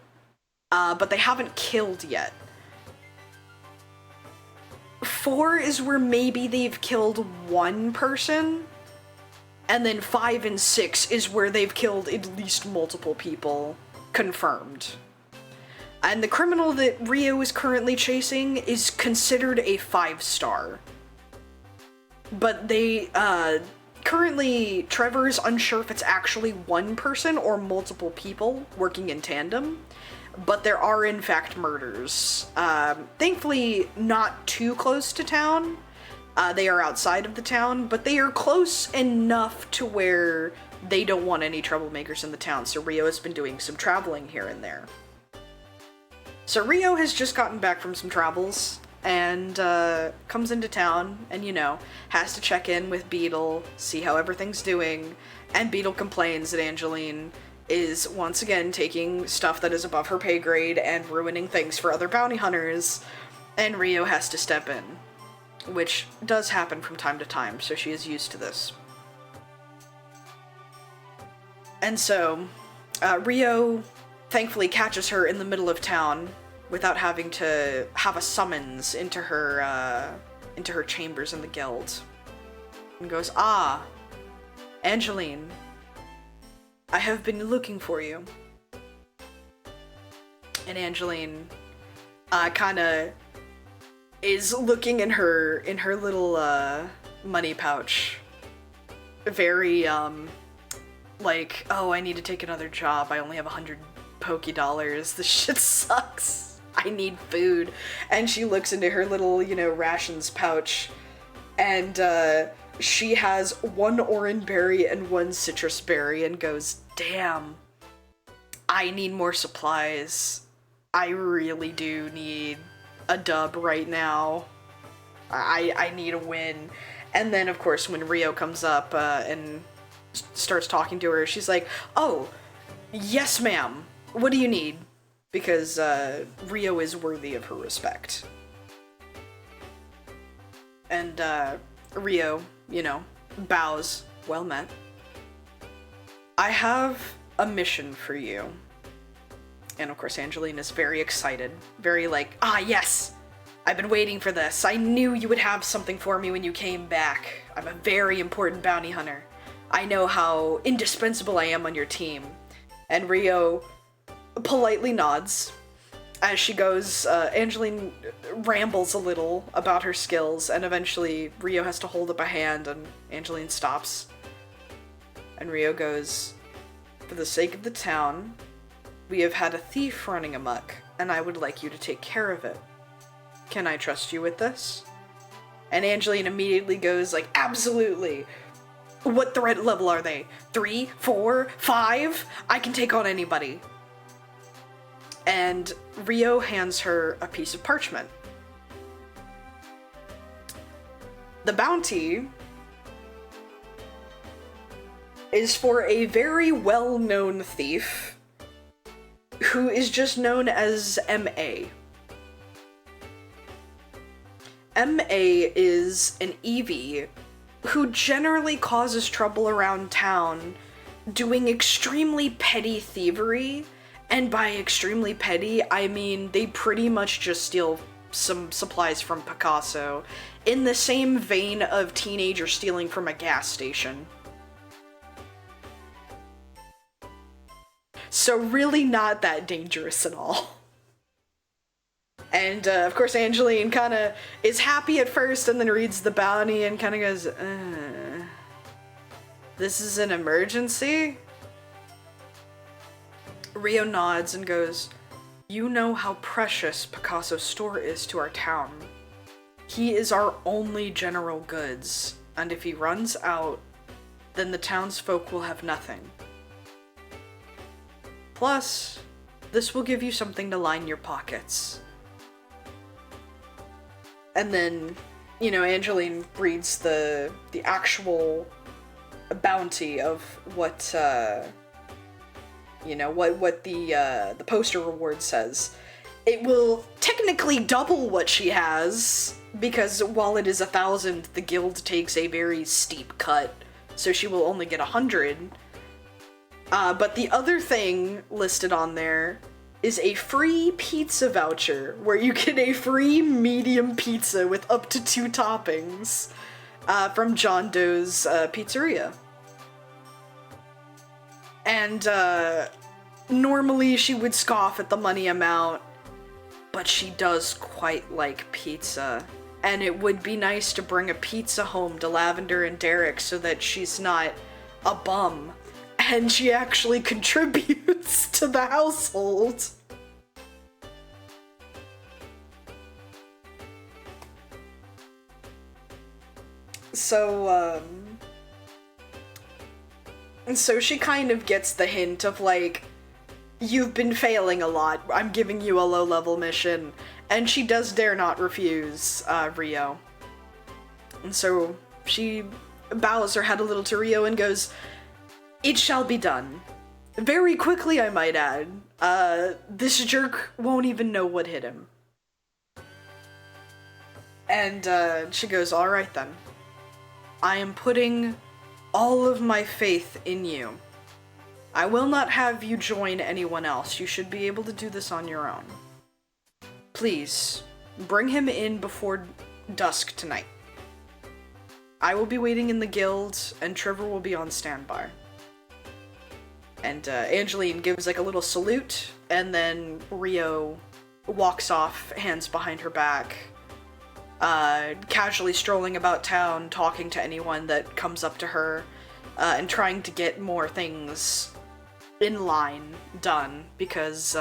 but they haven't killed yet. 4 is where maybe they've killed 1 person, and then 5 and 6 is where they've killed at least multiple people, confirmed. And the criminal that Rio is currently chasing is considered a 5-star. But they, currently, Trevor's unsure if it's actually 1 person or multiple people working in tandem, but there are in fact murders. Thankfully not too close to town. They are outside of the town, but they are close enough to where they don't want any troublemakers in the town, so Rio has been doing some traveling here and there. So Rio has just gotten back from some travels, and comes into town and, you know, has to check in with Beetle, see how everything's doing, and Beetle complains that Angeline is once again taking stuff that is above her pay grade and ruining things for other bounty hunters, and Rio has to step in, which does happen from time to time, so she is used to this. And so, Rio thankfully catches her in the middle of town without having to have a summons into her chambers in the guild. And goes, "Ah, Angeline, I have been looking for you." And Angeline kind of is looking in her little money pouch, very like, oh, I need to take another job. I only have 100 Poké Dollars. This shit sucks. I need food. And she looks into her little, you know, rations pouch, and she has 1 orange berry and 1 citrus berry, and goes, damn, I need more supplies. I really do need a dub right now. I need a win. And then, of course, when Rio comes up and starts talking to her, she's like, oh, yes, ma'am. What do you need? Because Rio is worthy of her respect. And Rio, you know, bows. Well met. I have a mission for you. And of course, Angeline is very excited. Very like, ah, yes! I've been waiting for this. I knew you would have something for me when you came back. I'm a very important bounty hunter. I know how indispensable I am on your team. And Rio politely nods. As she goes, Angeline rambles a little about her skills, and eventually Rio has to hold up a hand, and Angeline stops. And Rio goes, for the sake of the town, we have had a thief running amok, and I would like you to take care of it. Can I trust you with this? And Angeline immediately goes like, absolutely! What threat level are they? 3? 4? 5? I can take on anybody. And Rio hands her a piece of parchment. The bounty is for a very well-known thief who is just known as M.A. M.A. is an Eevee who generally causes trouble around town doing extremely petty thievery, and by extremely petty, I mean they pretty much just steal some supplies from Picasso, in the same vein of teenagers stealing from a gas station. So really not that dangerous at all. And of course Angeline kind of is happy at first and then reads the bounty and kind of goes, this is an emergency? Rio nods and goes, you know how precious Picasso's store is to our town. He is our only general goods, and if he runs out, then the townsfolk will have nothing. Plus, this will give you something to line your pockets. And then, you know, Angeline reads the actual bounty of what, you know, what the poster reward says. It will technically double what she has, because while it is 1,000, the guild takes a very steep cut, so she will only get 100. But the other thing listed on there is a free pizza voucher, where you get a free medium pizza with up to 2 toppings from John Doe's Pizzeria. And normally she would scoff at the money amount, but she does quite like pizza. And it would be nice to bring a pizza home to Lavender and Derek so that she's not a bum. And she actually contributes to the household. So, so she kind of gets the hint of like, you've been failing a lot, I'm giving you a low-level mission, and she does dare not refuse Rio. And so she bows her head a little to Rio and goes, it shall be done. Very quickly, I might add. This jerk won't even know what hit him. And she goes, all right then. I am putting all of my faith in you. I will not have you join anyone else. You should be able to do this on your own. Please, bring him in before dusk tonight. I will be waiting in the guild, and Trevor will be on standby. And Angeline gives like a little salute, and then Rio walks off, hands behind her back, casually strolling about town, talking to anyone that comes up to her, and trying to get more things in line done, because,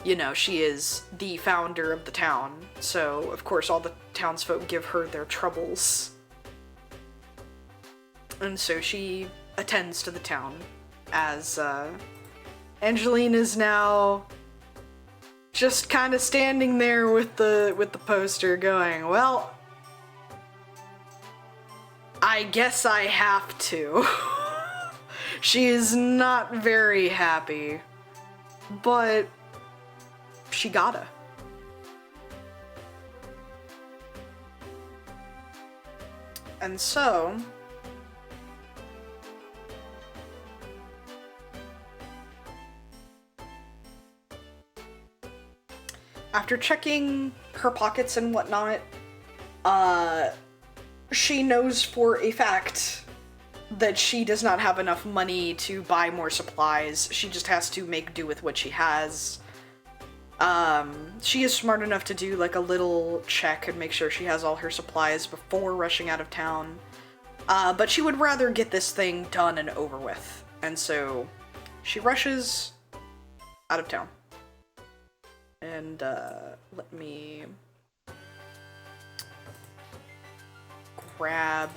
you know, she is the founder of the town, so of course all the townsfolk give her their troubles. And so she attends to the town, as, Angeline is now just kind of standing there with the poster going, well, I guess I have to. She is not very happy, but she gotta. And so, after checking her pockets and whatnot, she knows for a fact that she does not have enough money to buy more supplies. She just has to make do with what she has. She is smart enough to do like a little check and make sure she has all her supplies before rushing out of town. But she would rather get this thing done and over with. And so she rushes out of town. And, let me grab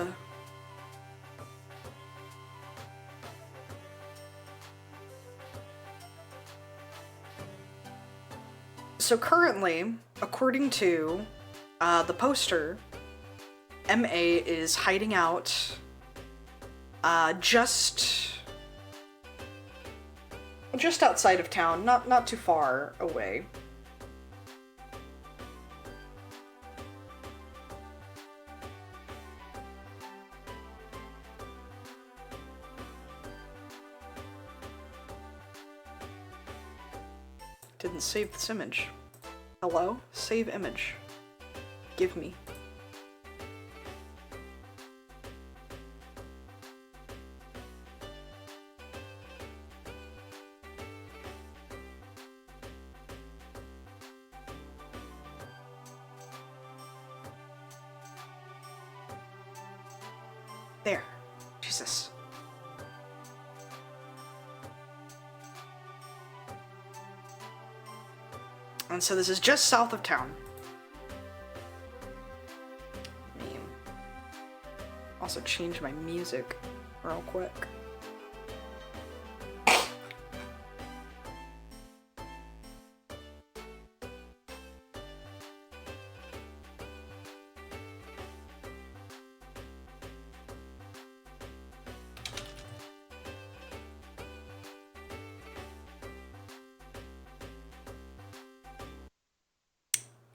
so currently, according to the poster, MA is hiding out just outside of town, not too far away. Didn't save this image. Hello? Save image. Give me. There. Jesus. And so this is just south of town. Let me also change my music real quick.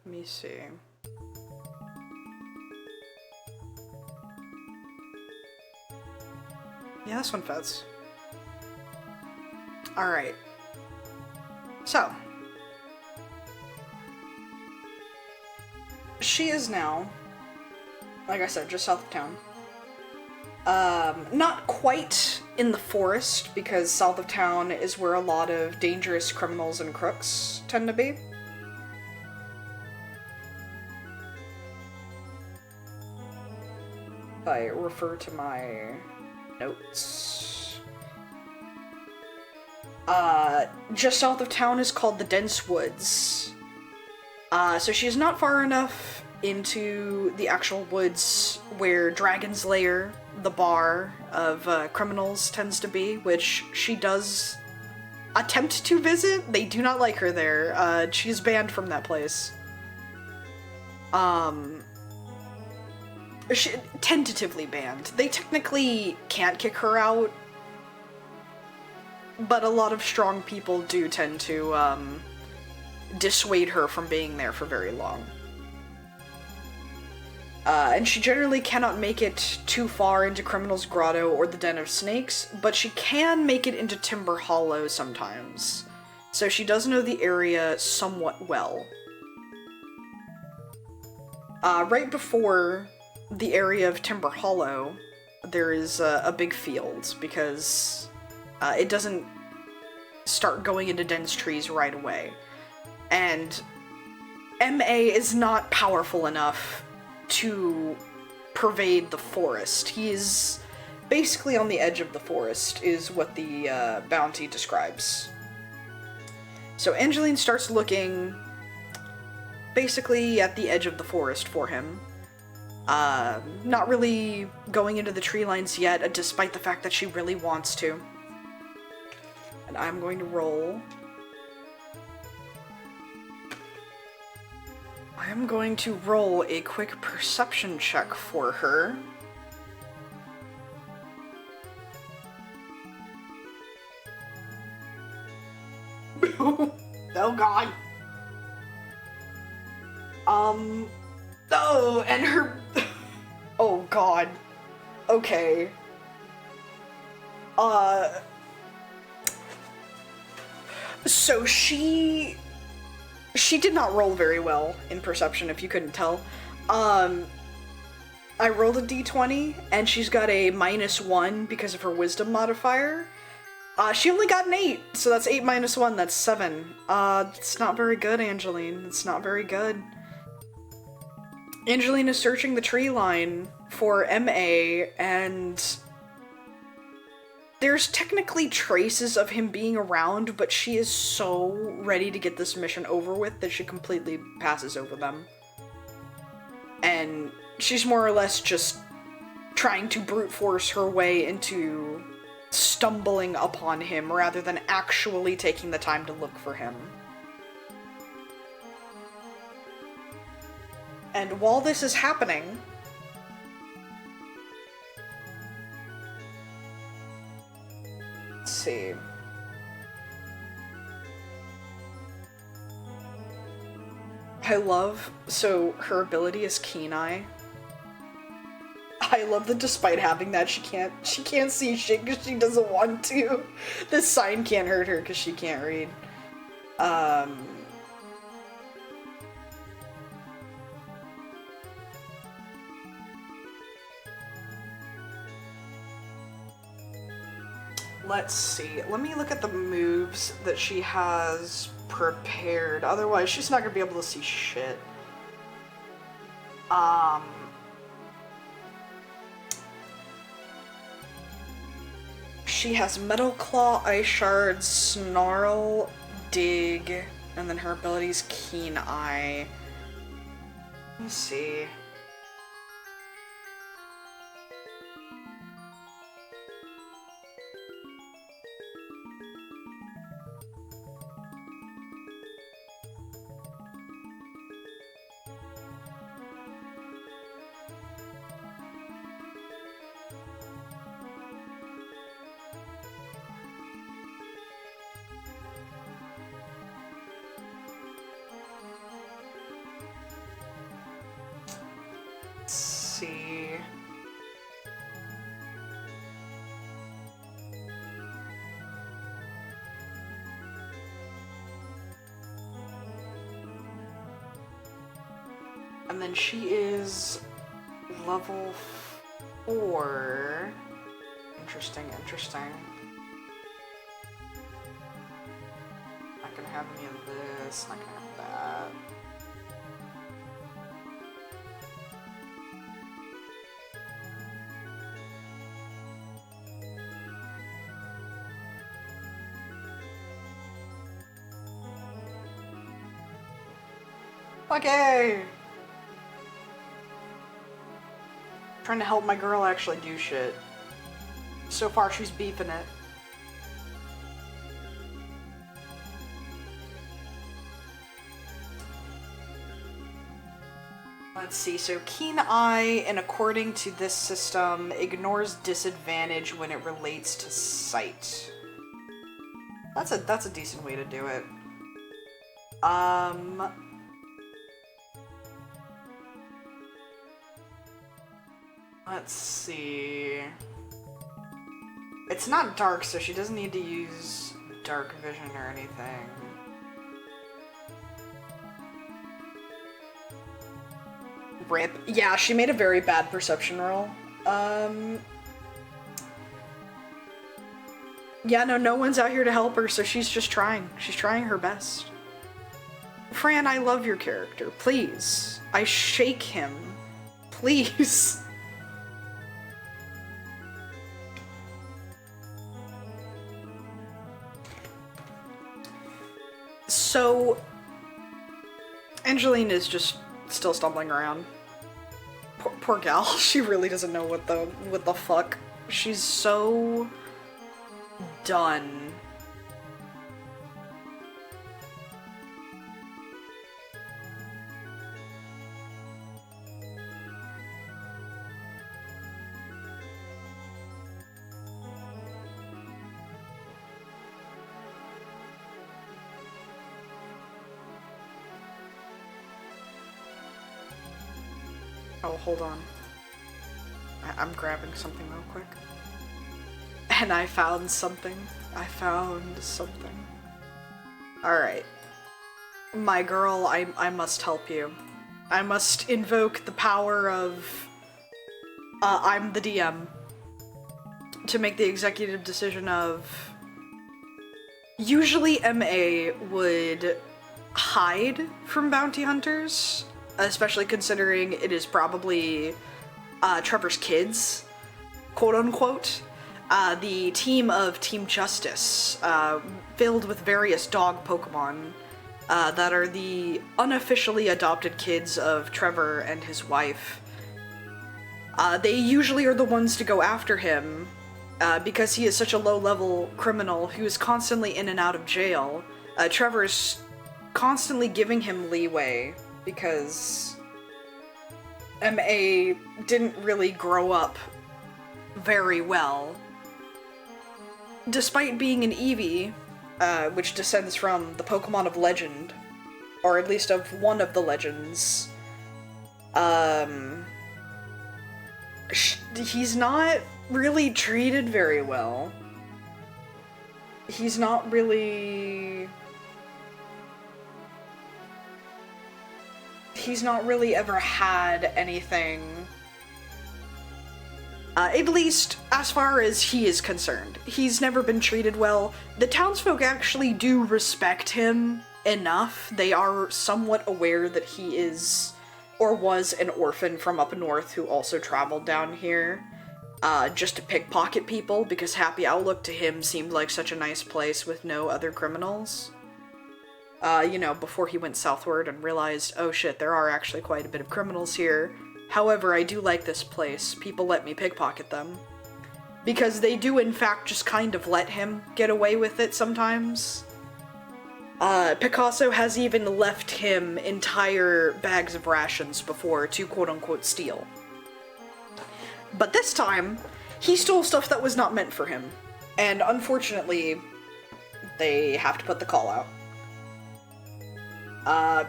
Let me see. Yeah, this one fits. Alright. So. She is now, like I said, just south of town. Not quite in the forest, because south of town is where a lot of dangerous criminals and crooks tend to be. I refer to my notes. Just south of town is called the Dense Woods. So she's not far enough into the actual woods where Dragon's Lair, the bar of criminals, tends to be, which she does attempt to visit. They do not like her there. She's banned from that place. Tentatively banned. They technically can't kick her out, but a lot of strong people do tend to dissuade her from being there for very long. And she generally cannot make it too far into Criminal's Grotto or the Den of Snakes, but she can make it into Timber Hollow sometimes. So she does know the area somewhat well. Right before the area of Timber Hollow, there is a big field, because it doesn't start going into dense trees right away. And MA is not powerful enough to pervade the forest. He is basically on the edge of the forest, is what the bounty describes. So Angeline starts looking basically at the edge of the forest for him. Not really going into the tree lines yet, despite the fact that she really wants to. And I'm going to roll. I am going to roll a quick perception check for her. Oh god. Oh, and her... Oh god. Okay. So she did not roll very well in perception, if you couldn't tell. I rolled a d20, and she's got a -1 because of her wisdom modifier. She only got an 8, so that's 8 minus 1, that's 7. It's not very good, Angeline. It's not very good. Angeline is searching the tree line for MA, and there's technically traces of him being around, but she is so ready to get this mission over with that she completely passes over them. And she's more or less just trying to brute force her way into stumbling upon him rather than actually taking the time to look for him. And while this is happening, let's see. So her ability is Keen Eye. I love that despite having that, she can't see shit because she doesn't want to. This sign can't hurt her because she can't read. Let's see. Let me look at the moves that she has prepared. Otherwise, she's not gonna be able to see shit. She has Metal Claw, Ice Shard, Snarl, Dig, and then her ability is Keen Eye. Let me see. And then she is level 4. Interesting. Not gonna have any of this, not gonna have that. Okay! Trying to help my girl actually do shit. So far, she's beefing it. Let's see, so Keen Eye, and according to this system, ignores disadvantage when it relates to sight. That's a decent way to do it. Let's see. It's not dark, so she doesn't need to use dark vision or anything. Rip. Yeah, she made a very bad perception roll. Yeah, no one's out here to help her, so she's just trying. She's trying her best. Fran, I love your character. Please. I shake him. Please. So, Angeline is just still stumbling around. Poor gal. She really doesn't know what the fuck. She's so done. Oh, hold on. I'm grabbing something real quick. And I found something. I found something. Alright. My girl, I must help you. I must invoke the power of... I'm the DM. To make the executive decision of... Usually MA would hide from bounty hunters, especially considering it is probably Trevor's kids, quote unquote. The team of Team Justice, filled with various dog Pokemon that are the unofficially adopted kids of Trevor and his wife. They usually are the ones to go after him because he is such a low-level criminal who is constantly in and out of jail. Trevor's constantly giving him leeway because MA didn't really grow up very well. Despite being an Eevee, which descends from the Pokemon of Legend, or at least of one of the legends, he's not really treated very well. He's not really ever had anything, at least as far as he is concerned. He's never been treated well. The townsfolk actually do respect him enough. They are somewhat aware that he is, or was, an orphan from up north who also traveled down here, just to pickpocket people, because Happy Outlook to him seemed like such a nice place with no other criminals. You know, before he went southward and realized, oh shit, there are actually quite a bit of criminals here. However, I do like this place. People let me pickpocket them. Because they do, in fact, just kind of let him get away with it sometimes. Picasso has even left him entire bags of rations before to quote-unquote steal. But this time, he stole stuff that was not meant for him. And unfortunately, they have to put the call out.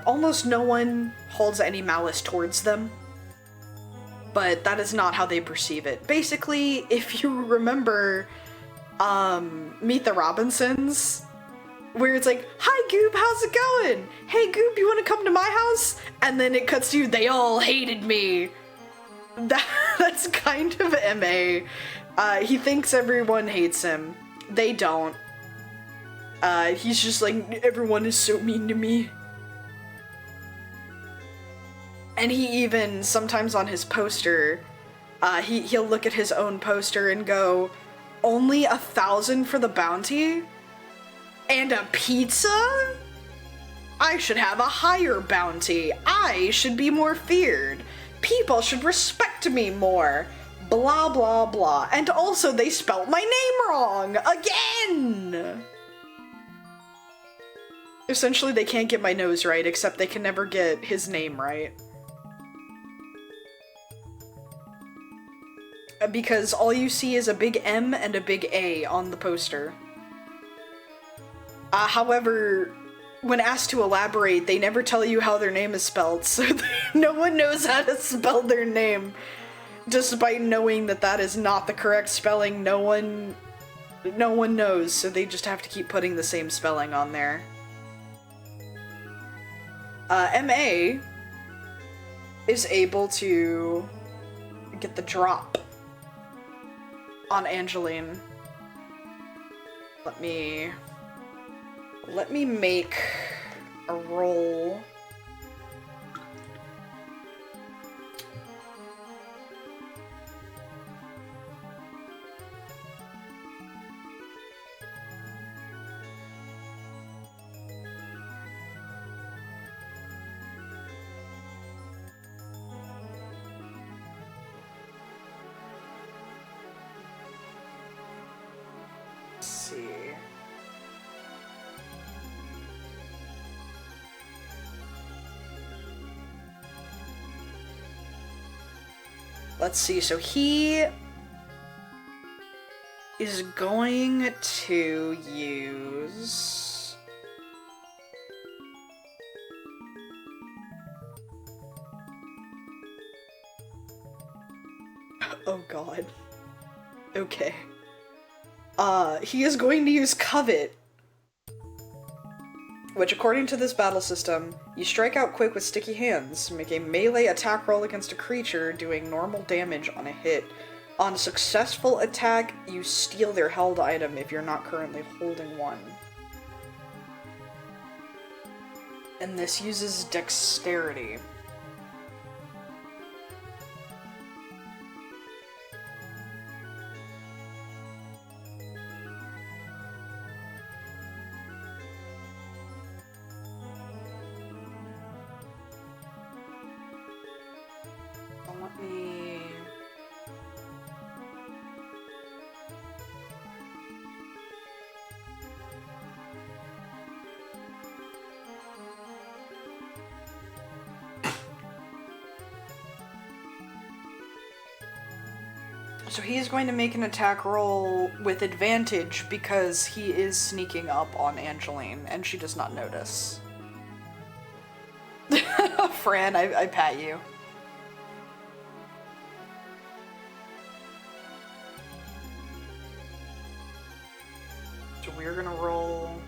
Almost no one holds any malice towards them, but that is not how they perceive it. Basically, if you remember, Meet the Robinsons, where it's like, hi Goop, how's it going? Hey Goop, you wanna come to my house? And then it cuts to you, they all hated me. That's kind of MA. He thinks everyone hates him. They don't. He's just like, everyone is so mean to me. And he even, sometimes on his poster, he'll look at his own poster and go, only 1,000 for the bounty? And a pizza? I should have a higher bounty. I should be more feared. People should respect me more. Blah, blah, blah. And also they spelt my name wrong! Again! Essentially, they can't get my nose right, except they can never get his name right. Because all you see is a big M and a big A on the poster. However, when asked to elaborate, they never tell you how their name is spelled, so no one knows how to spell their name. Despite knowing that that is not the correct spelling, no one knows, so they just have to keep putting the same spelling on there. MA is able to get the drop on Angeline. Let me make a roll. See. Let's see, so he is going to use... Oh god. Okay. He is going to use Covet, which according to this battle system, you strike out quick with sticky hands, make a melee attack roll against a creature doing normal damage on a hit. On successful attack, you steal their held item if you're not currently holding one. And this uses dexterity. Let me... So he is going to make an attack roll with advantage because he is sneaking up on Angeline, and she does not notice. Fran, I pat you. So we're gonna roll...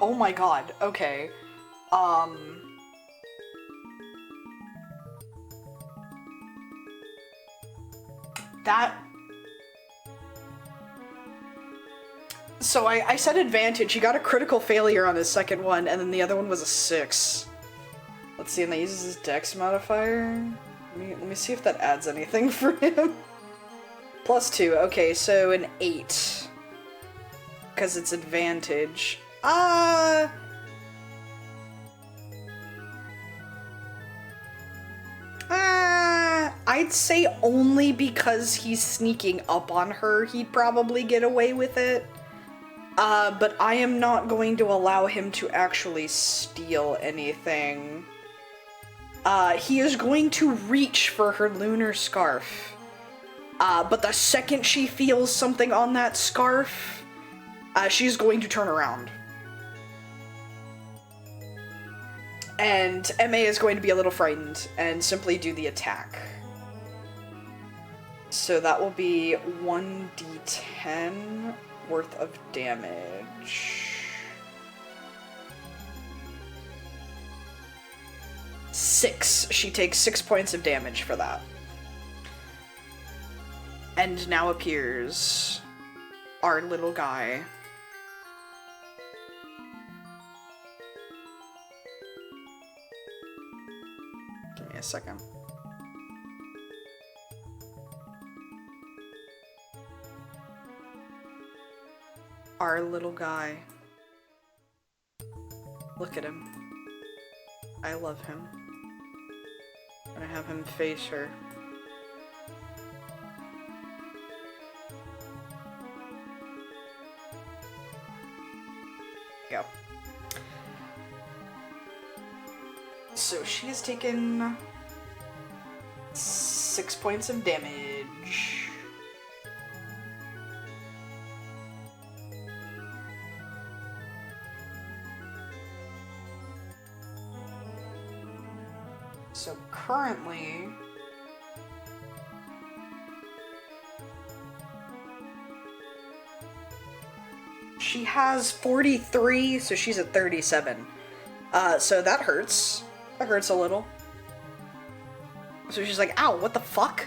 Oh my god, okay. That... So I said advantage, he got a critical failure on his second one, and then the other one was a 6. Let's see, and that uses his dex modifier. Let me see if that adds anything for him. +2, okay, so an 8. Because it's advantage. I'd say only because he's sneaking up on her, he'd probably get away with it. But I am not going to allow him to actually steal anything. He is going to reach for her lunar scarf. But the second she feels something on that scarf, she's going to turn around. And MA is going to be a little frightened and simply do the attack. So that will be 1d10 worth of damage. 6. She takes 6 points of damage for that. And now appears our little guy. Give me a second. Our little guy. Look at him. I love him. I'm gonna have him face her. Go. So she has taken 6 points of damage. So currently, she has 43, so she's at 37. So that hurts. That hurts a little. So she's like, ow, what the fuck?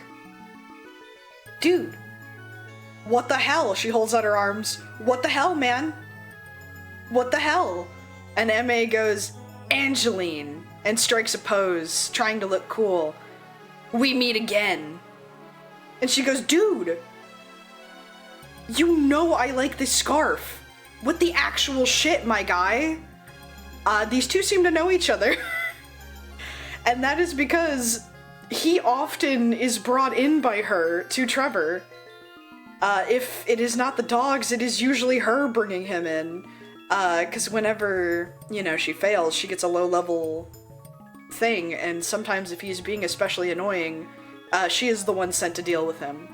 dude, what the hell? She holds out her arms. What the hell, man? What the hell? And MA goes, Angeline, and strikes a pose, trying to look cool. We meet again. And she goes, dude, you know I like this scarf. What the actual shit, my guy? These two seem to know each other. And that is because he often is brought in by her to Trevor. If it is not the dogs, it is usually her bringing him in. Because whenever, you know, she fails, she gets a low-level thing, and sometimes if he's being especially annoying, she is the one sent to deal with him.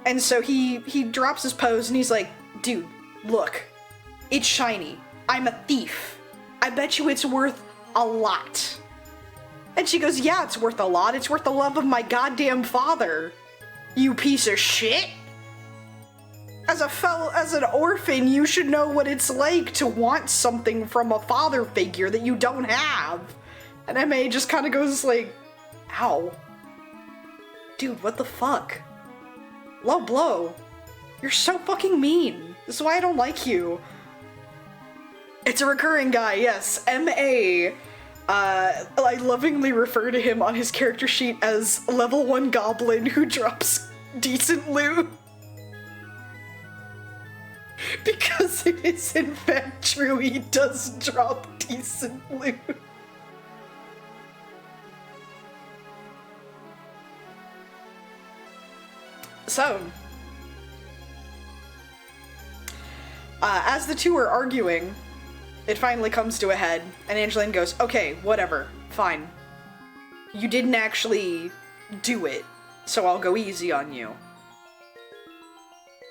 And so he drops his pose, and he's like, dude, look, it's shiny. I'm a thief. I bet you it's worth a lot. And she goes, yeah, it's worth a lot. It's worth the love of my goddamn father. You piece of shit. As an orphan, you should know what it's like to want something from a father figure that you don't have. And MA just kind of goes like, ow. Dude, what the fuck? Low blow. You're so fucking mean. This is why I don't like you. It's a recurring guy, yes. MA. I lovingly refer to him on his character sheet as level 1 goblin who drops decent loot. Because it is in fact true, he does drop decent loot. So, as the two are arguing, it finally comes to a head, and Angeline goes, okay, whatever, fine. You didn't actually do it, so I'll go easy on you.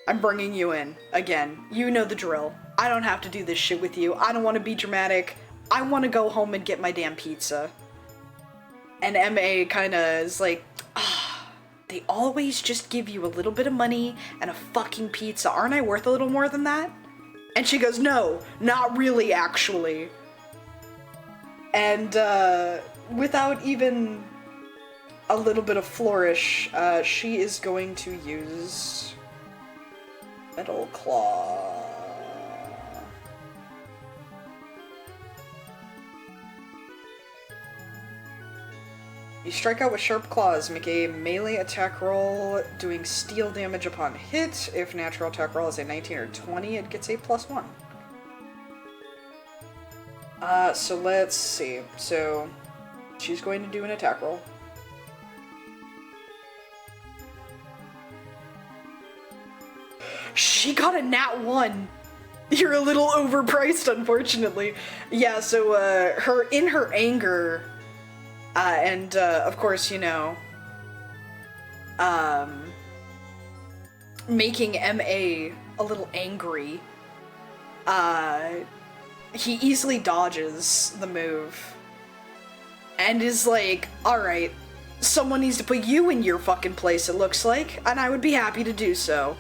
I'm bringing you in, again. You know the drill. I don't have to do this shit with you. I don't want to be dramatic. I want to go home and get my damn pizza. And MA kinda is like, they always just give you a little bit of money and a fucking pizza. Aren't I worth a little more than that? And she goes, no, not really, actually. And, without even a little bit of flourish, she is going to use Metal Claw. You strike out with Sharp Claws, make a melee attack roll doing steel damage upon hit. If natural attack roll is a 19 or 20, it gets a +1. So let's see. So, she's going to do an attack roll. She got a nat 1! You're a little overpriced, unfortunately. Yeah, so, in her anger, and, of course, you know, making MA a little angry, he easily dodges the move, and is like, alright, someone needs to put you in your fucking place, it looks like, and I would be happy to do so.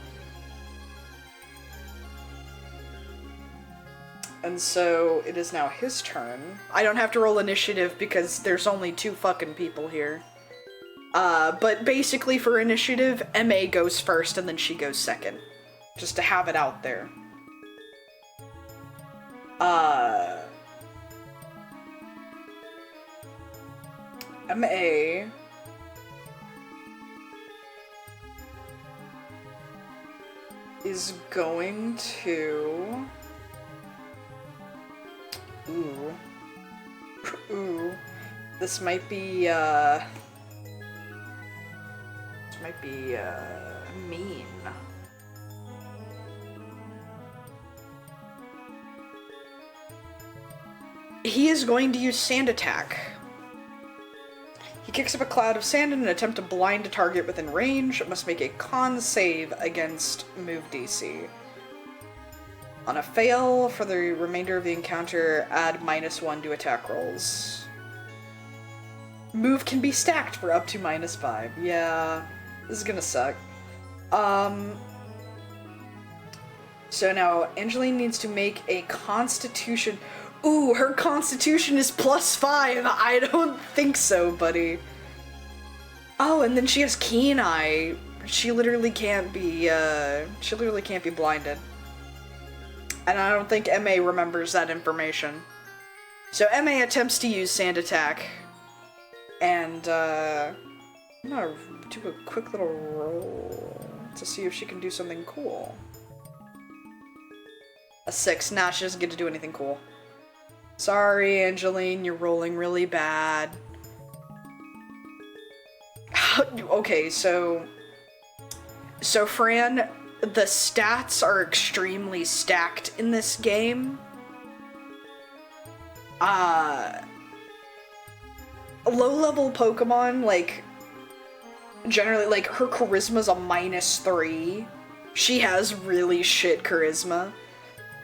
And so, it is now his turn. I don't have to roll initiative because there's only 2 fucking people here. But basically for initiative, MA goes first and then she goes second. Just to have it out there. MA... is going to... Ooh. This might be, mean. He is going to use Sand Attack. He kicks up a cloud of sand in an attempt to blind a target within range. It must make a con save against move DC. On a fail, for the remainder of the encounter, add -1 to attack rolls. Move can be stacked for up to -5. Yeah, this is gonna suck. So now, Angeline needs to make a constitution... Ooh, her constitution is +5! I don't think so, buddy. Oh, and then she has keen eye. She literally can't be blinded. And I don't think MA remembers that information. So MA attempts to use Sand Attack. And, I'm gonna do a quick little roll to see if she can do something cool. A 6. Nah, she doesn't get to do anything cool. Sorry, Angeline, you're rolling really bad. Okay, so Fran, the stats are extremely stacked in this game. Low-level Pokemon, like, generally, like, her charisma's a -3. She has really shit charisma.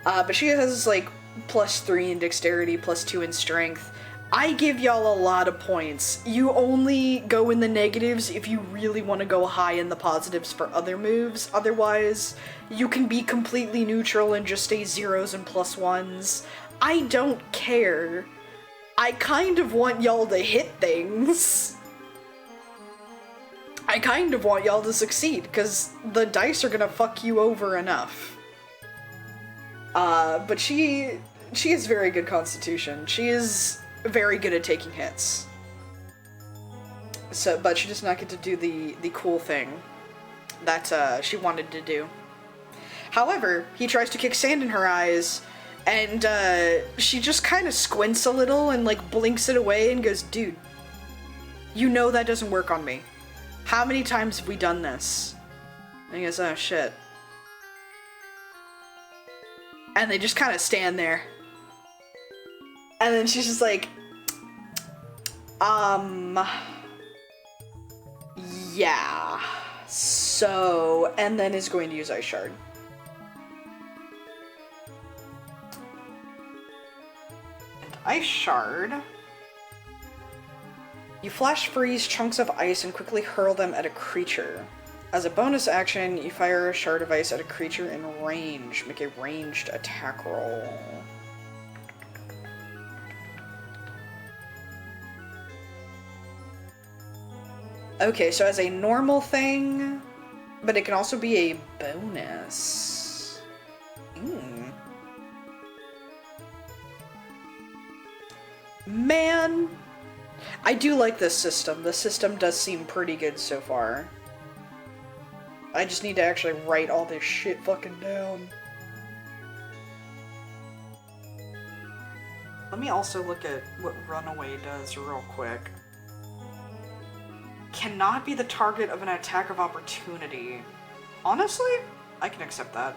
But she has, like, +3 in dexterity, +2 in strength. I give y'all a lot of points. You only go in the negatives if you really want to go high in the positives for other moves. Otherwise, you can be completely neutral and just stay 0s and +1s. I don't care. I kind of want y'all to hit things. I kind of want y'all to succeed, because the dice are gonna fuck you over enough. But she has very good constitution. She is very good at taking hits. So, but she does not get to do the cool thing that she wanted to do. However, he tries to kick sand in her eyes, and she just kind of squints a little and like blinks it away and goes, "Dude, you know that doesn't work on me. How many times have we done this?" And he goes, "Oh shit." And they just kind of stand there. And then she's just like, yeah. So, and then is going to use Ice Shard. And Ice Shard, you flash freeze chunks of ice and quickly hurl them at a creature. As a bonus action, you fire a shard of ice at a creature in range. Make a ranged attack roll. Okay, so as a normal thing, but it can also be a bonus. Man, I do like this system. The system does seem pretty good so far. I just need to actually write all this shit fucking down. Let me also look at what Runaway does real quick. Cannot be the target of an attack of opportunity. Honestly, I can accept that.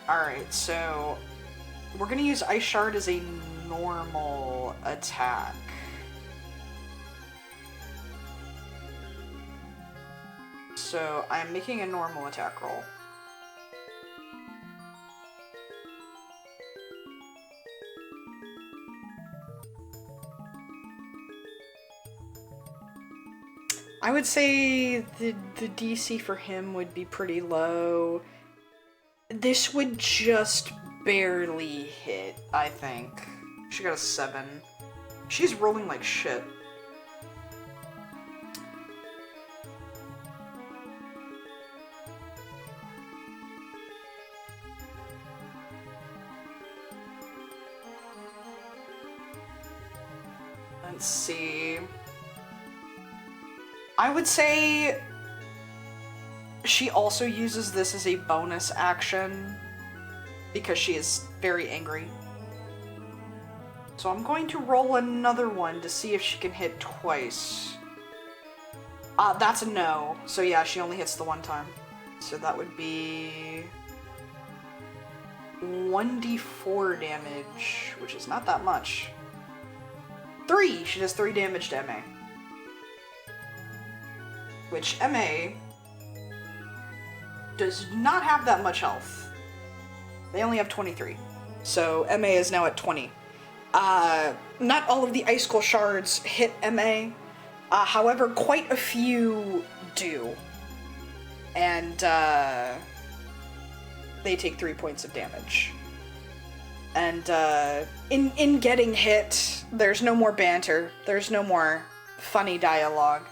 Alright, so we're gonna use Ice Shard as a normal attack. So I'm making a normal attack roll. I would say the DC for him would be pretty low. This would just barely hit, I think. She got a 7. She's rolling like shit. Let's see. I would say she also uses this as a bonus action because she is very angry. So I'm going to roll another one to see if she can hit twice. That's a no. So yeah, she only hits the one time. So that would be 1d4 damage, which is not that much. 3! She does 3 damage to MA. Which MA does not have that much health. They only have 23. So MA is now at 20. Not all of the Icicle Shards hit MA. However, quite a few do. And they take 3 points of damage. And in getting hit, there's no more banter. There's no more funny dialogue.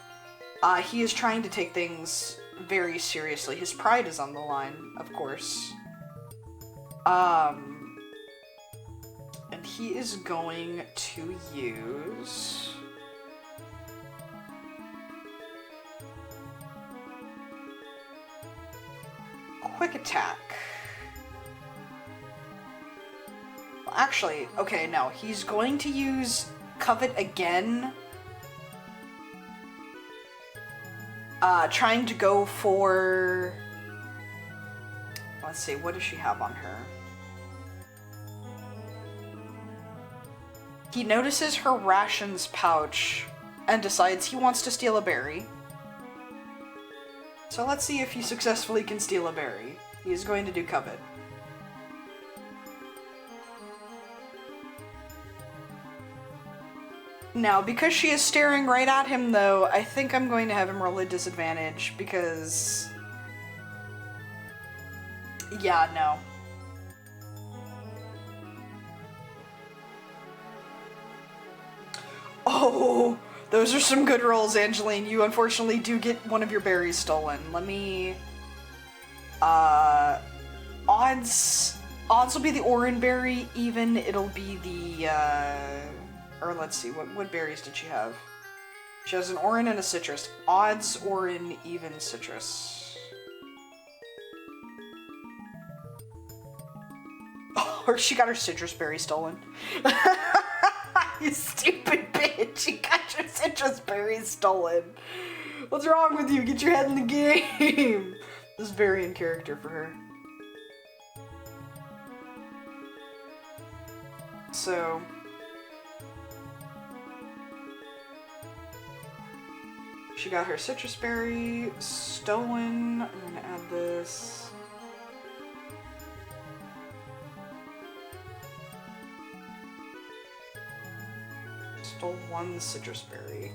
He is trying to take things very seriously. His pride is on the line, of course. And he is going to use... Quick attack. Well, actually, okay, no. He's going to use Covet again. Trying to go for... Let's see, what does she have on her? He notices her rations pouch and decides he wants to steal a berry. So let's see if he successfully can steal a berry. He is going to do Covet. Now, because she is staring right at him, though, I think I'm going to have him roll a disadvantage, because... Yeah, no. Oh, those are some good rolls, Angeline. You unfortunately do get one of your berries stolen. Let me... Odds will be the Oran berry, even it'll be the, or let's see, what berries did she have? She has an Oran and a citrus. Odds, Oran, even citrus. Oh, or she got her citrus berry stolen. You stupid bitch, you got your citrus berries stolen. What's wrong with you? Get your head in the game. This is very in character for her. So... She got her citrus berry stolen. I'm gonna add this. Stole one citrus berry.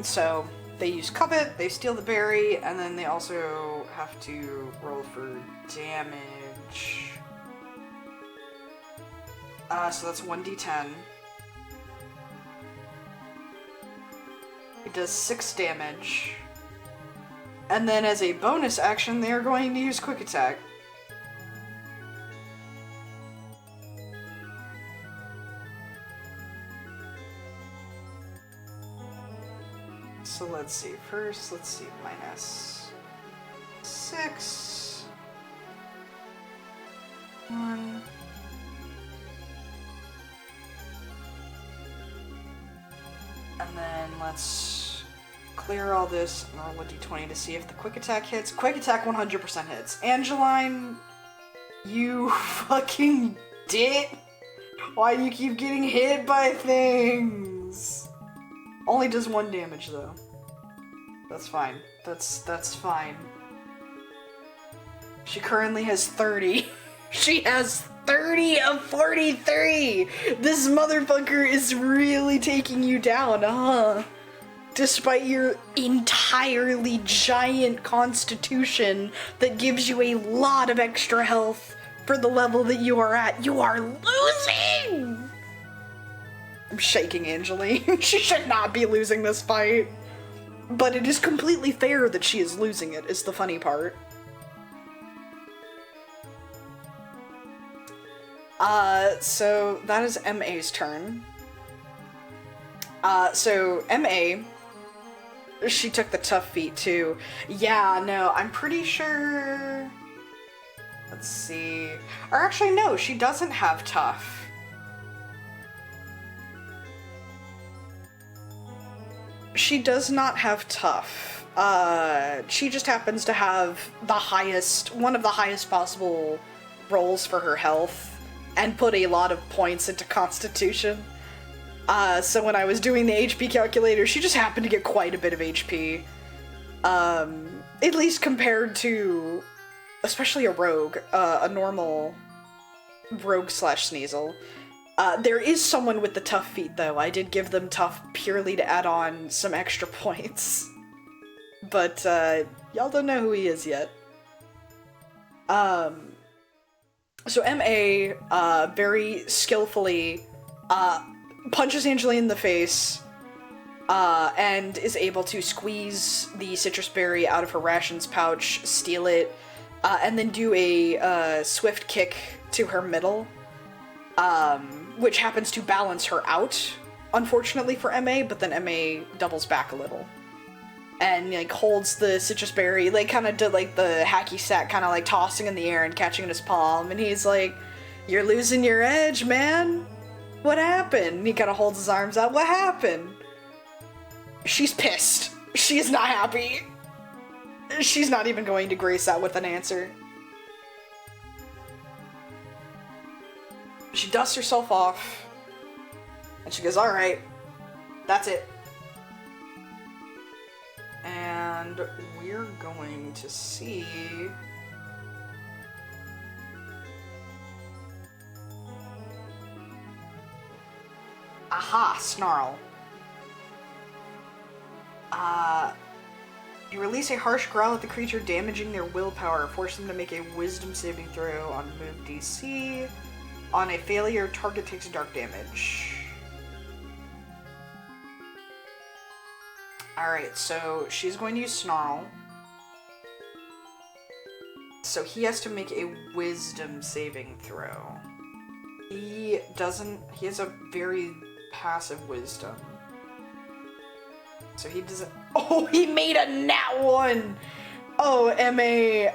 So they use Covet, they steal the berry, and then they also have to roll for damage. So that's 1d10. It does 6 damage. And then as a bonus action, they are going to use Quick Attack. So let's see. First, let's see. Minus 6. 1. And then let's clear all this and roll a d20 to see if the quick attack hits. Quick attack 100% hits. Angeline, you fucking dit. Why do you keep getting hit by things? Only does 1 damage though. That's fine. That's fine. She currently has 30. She has 30 of 43! This motherfucker is really taking you down, huh? Despite your entirely giant constitution that gives you a lot of extra health for the level that you are at, you are losing! I'm shaking Angeline. She should not be losing this fight. But it is completely fair that she is losing it, is the funny part. So that is MA's turn. So MA, she took the tough feat too. Yeah, no, I'm pretty sure... Let's see... Or actually, no, she doesn't have tough. She does not have tough. She just happens to have the highest, one of the highest possible rolls for her health, and put a lot of points into Constitution. So when I was doing the HP calculator, she just happened to get quite a bit of HP. At least compared to, especially a rogue, a normal rogue slash Sneasel. There is someone with the tough feat, though. I did give them tough purely to add on some extra points. But, y'all don't know who he is yet. So MA, very skillfully, punches Angeline in the face, and is able to squeeze the citrus berry out of her rations pouch, steal it, and then do a swift kick to her middle, which happens to balance her out, unfortunately for MA, but then MA doubles back a little. And, like, holds the citrus berry, like, kind of did, like, the hacky sack, kind of, like, tossing in the air and catching in his palm, and he's like, "You're losing your edge, man. What happened?" And he kind of holds his arms out. "What happened?" She's pissed. She is not happy. She's not even going to grace that with an answer. She dusts herself off, and she goes, "Alright, that's it." And we're going to see... Aha, Snarl. You release a harsh growl at the creature, damaging their willpower. Force them to make a wisdom saving throw on move DC. On a failure, target takes dark damage. Alright, so she's going to use Snarl. So he has to make a wisdom saving throw. He has a very passive wisdom. So he doesn't... Oh, he made a nat 1! Oh, MA,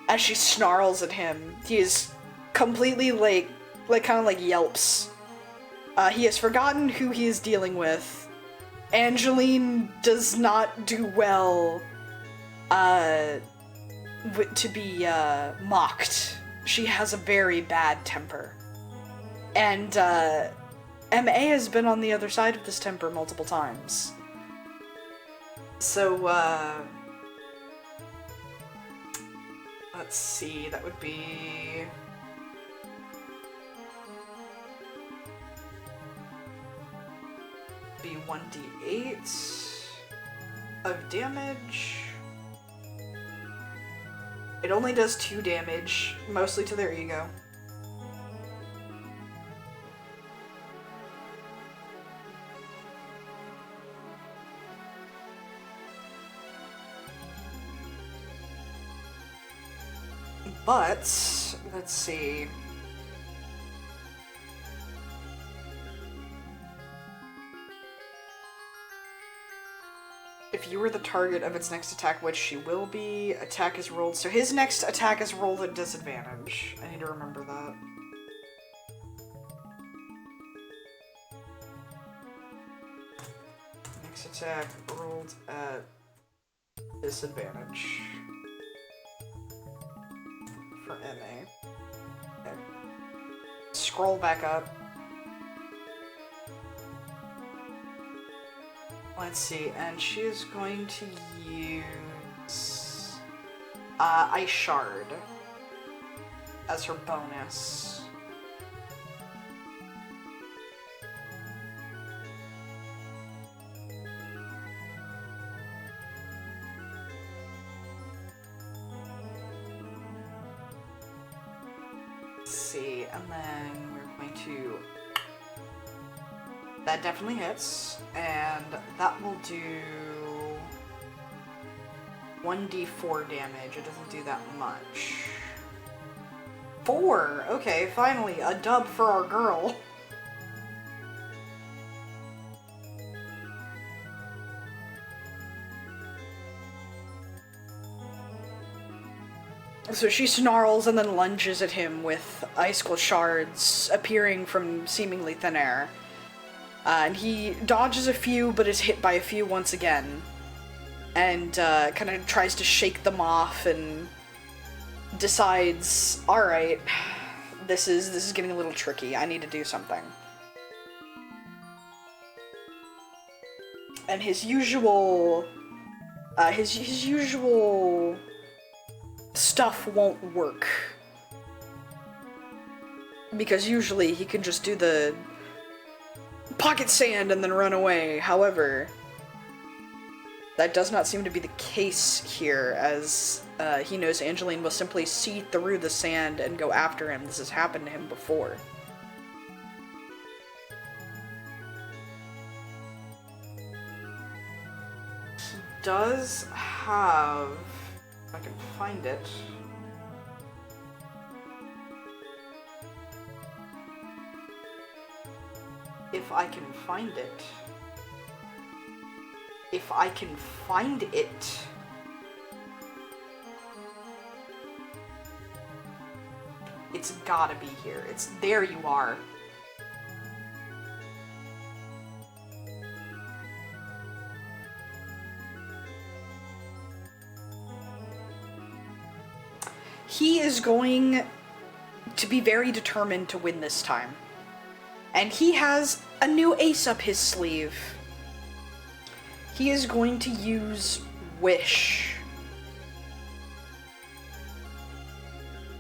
as she snarls at him, he is completely, like kind of like yelps. He has forgotten who he is dealing with. Angeline does not do well, to be, mocked. She has a very bad temper. And, MA has been on the other side of this temper multiple times. So, let's see, that would be... be 1d8 of damage. It only does 2 damage, mostly to their ego. But, let's see. If you were the target of its next attack, which she will be, attack is rolled. So his next attack is rolled at disadvantage. I need to remember that. Next attack rolled at disadvantage. For MA. Okay. Scroll back up. Let's see, and she is going to use Ice Shard as her bonus. Let's see, and then we're going to... That definitely hits, and that will do 1d4 damage. It doesn't do that much. 4! Okay, finally, a dub for our girl. So she snarls and then lunges at him with icicle shards appearing from seemingly thin air. And he dodges a few, but is hit by a few once again. And kind of tries to shake them off and decides, alright, this is getting a little tricky. I need to do something. And his usual stuff won't work. Because usually he can just do the pocket sand and then run away. However, That does not seem to be the case here, as he knows Angeline will simply see through the sand and go after him. This has happened to him before. He does have... if I can find it... If I can find it... If I can find it. It's gotta be here. It's there you are. He is going to be very determined to win this time. And he has a new ace up his sleeve. He is going to use Wish.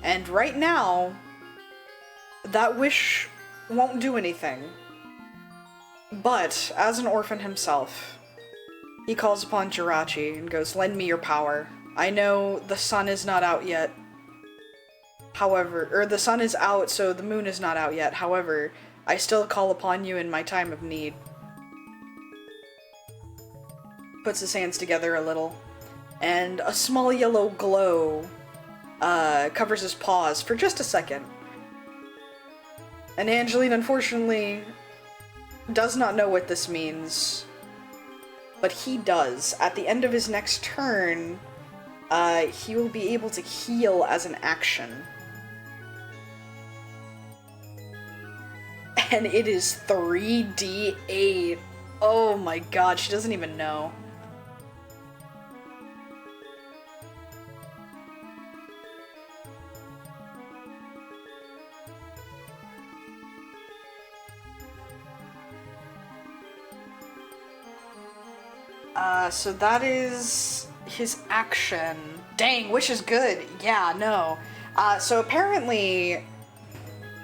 And right now, that wish won't do anything. But, as an orphan himself, he calls upon Jirachi and goes, "Lend me your power. I know the sun is not out yet. However, or the sun is out, so the moon is not out yet. However, I still call upon you in my time of need." Puts his hands together a little, and a small yellow glow covers his paws for just a second. And Angeline, unfortunately, does not know what this means, but he does. At the end of his next turn, he will be able to heal as an action. And it is 3d8. Oh my god, she doesn't even know. So that is his action. Dang, Wish is good. Yeah, no. So apparently,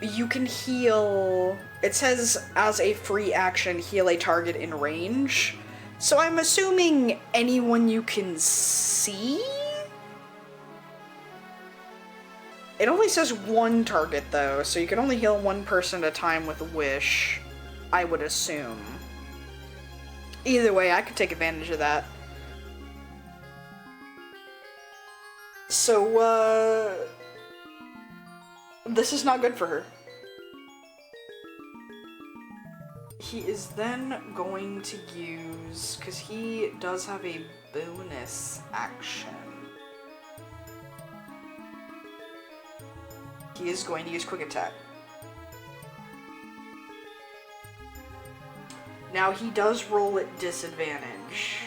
you can heal... It says, as a free action, heal a target in range. So I'm assuming anyone you can see? It only says one target, though, so you can only heal one person at a time with a Wish, I would assume. Either way, I could take advantage of that. So, this is not good for her. He is then going to use, because he does have a bonus action. He is going to use Quick Attack. Now he does roll at disadvantage.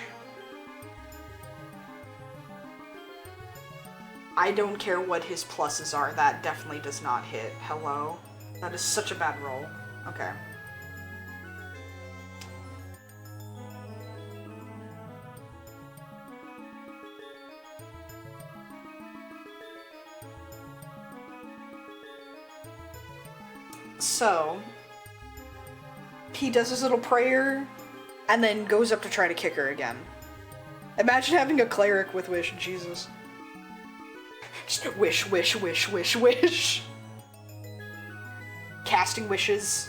I don't care what his pluses are, that definitely does not hit. Hello? That is such a bad roll. Okay. So, he does his little prayer, and then goes up to try to kick her again. Imagine having a cleric with Wish, Jesus. Just wish, wish, wish, wish, wish. Casting wishes.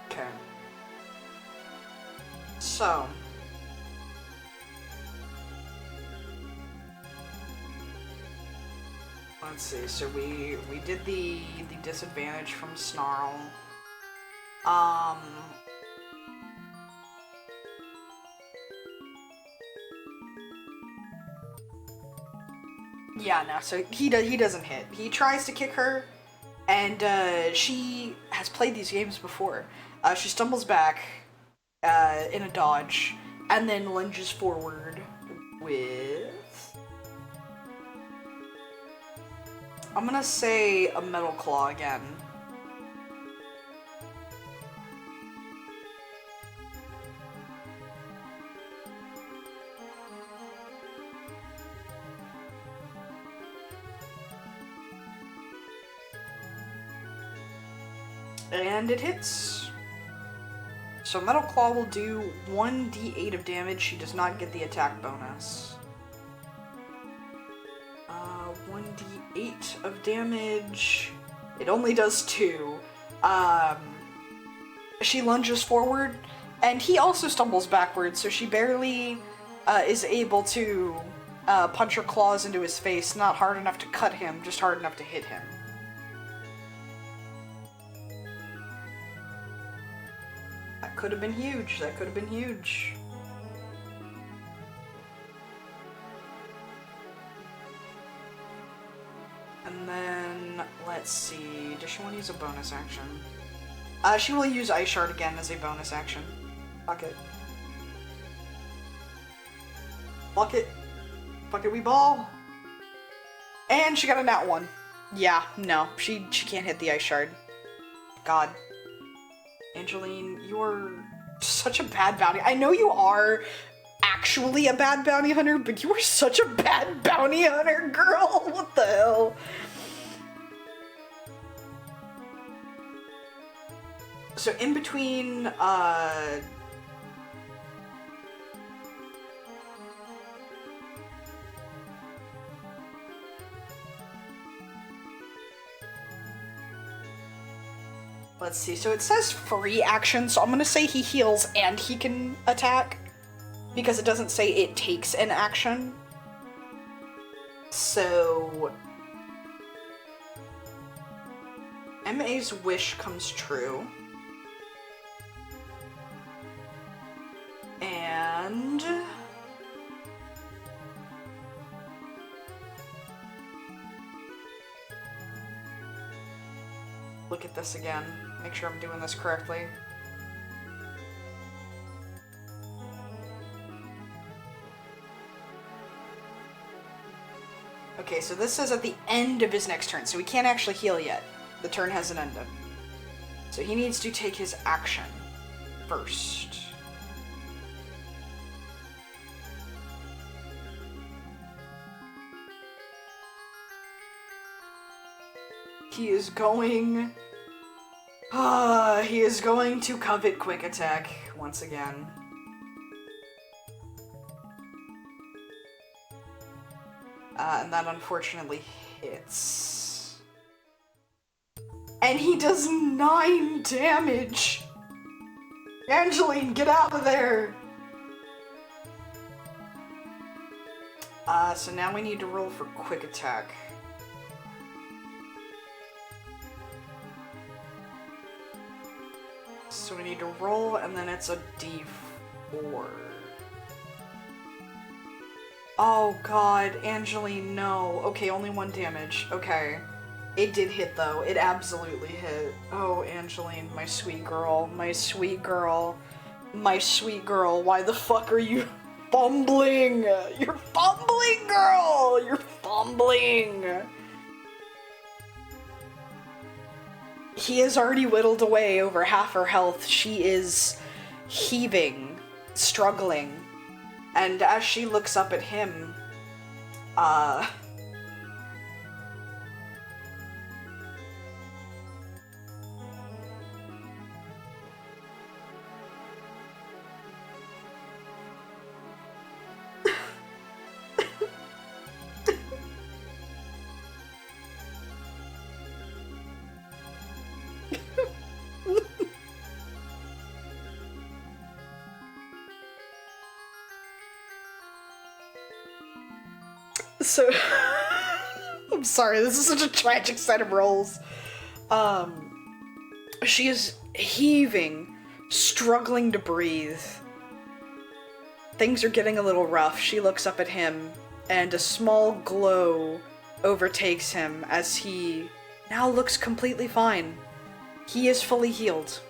Okay. So... let's see, so we did the disadvantage from Snarl. Yeah, no, so he doesn't hit. He tries to kick her, and she has played these games before. She stumbles back in a dodge, and then lunges forward with... I'm gonna say a Metal Claw again. And it hits. So Metal Claw will do 1d8 of damage. She does not get the attack bonus. 1d8 of damage. It only does 2. She lunges forward, and he also stumbles backwards, so she barely is able to punch her claws into his face. Not hard enough to cut him, just hard enough to hit him. That could have been huge. That could have been huge. And then, let's see, does she want to use a bonus action? She will use Ice Shard again as a bonus action. Fuck it. Fuck it. Fuck it, we ball. And she got a nat 1. Yeah, no, she can't hit the Ice Shard. God. Angeline, you're such a bad bounty. I know you are actually a bad bounty hunter, but you are such a bad bounty hunter, girl. What the hell? So in between, let's see, so it says free action, so I'm gonna say he heals and he can attack, because it doesn't say it takes an action. So MA's wish comes true. And look at this again. Make sure I'm doing this correctly. Okay, so this says at the end of his next turn, so he can't actually heal yet. The turn hasn't ended. So he needs to take his action first. He is going to covet Quick Attack once again. And that unfortunately hits. And he does 9 damage! Angeline, get out of there! So now we need to roll for Quick Attack. So we need to roll, and then it's a d4. Oh god, Angeline, no. Okay, only 1 damage. Okay. It did hit, though. It absolutely hit. Oh, Angeline, my sweet girl. My sweet girl. My sweet girl. Why the fuck are you fumbling? You're fumbling, girl! You're fumbling! He has already whittled away over half her health. She is heaving, struggling. And as she looks up at him, so, I'm sorry, this is such a tragic set of rolls. She is heaving, struggling to breathe. Things are getting a little rough. She looks up at him, and a small glow overtakes him as he now looks completely fine. He is fully healed.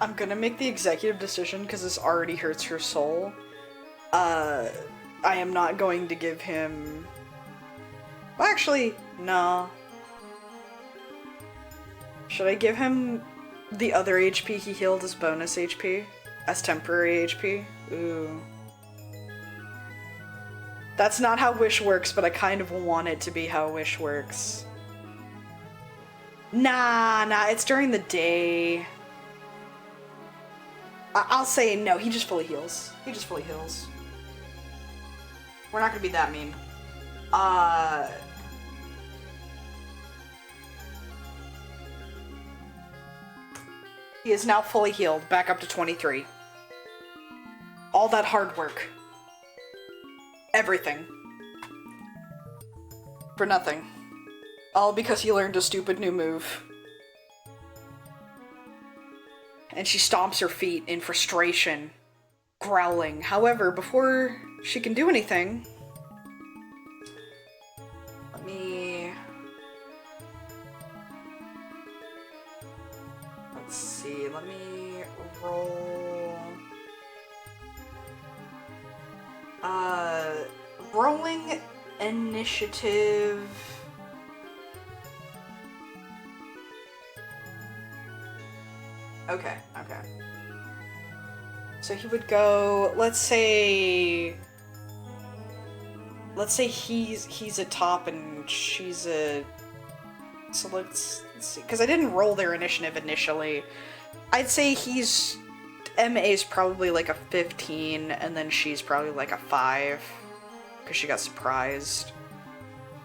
I'm gonna make the executive decision because this already hurts her soul. I am not going to give him... Well, actually, no. Should I give him the other HP he healed as bonus HP? As temporary HP? Ooh. That's not how Wish works, but I kind of want it to be how Wish works. Nah, it's during the day. I'll say no, he just fully heals. He just fully heals. We're not gonna be that mean. He is now fully healed, back up to 23. All that hard work. Everything. For nothing. All because he learned a stupid new move. And she stomps her feet in frustration, growling. However, before she can do anything, let's see, let me roll. Rolling initiative. Okay. So he would go, let's say he's a top and she's a, so let's see, because I didn't roll their initiative initially. I'd say MA's probably like a 15 and then she's probably like a 5 because she got surprised.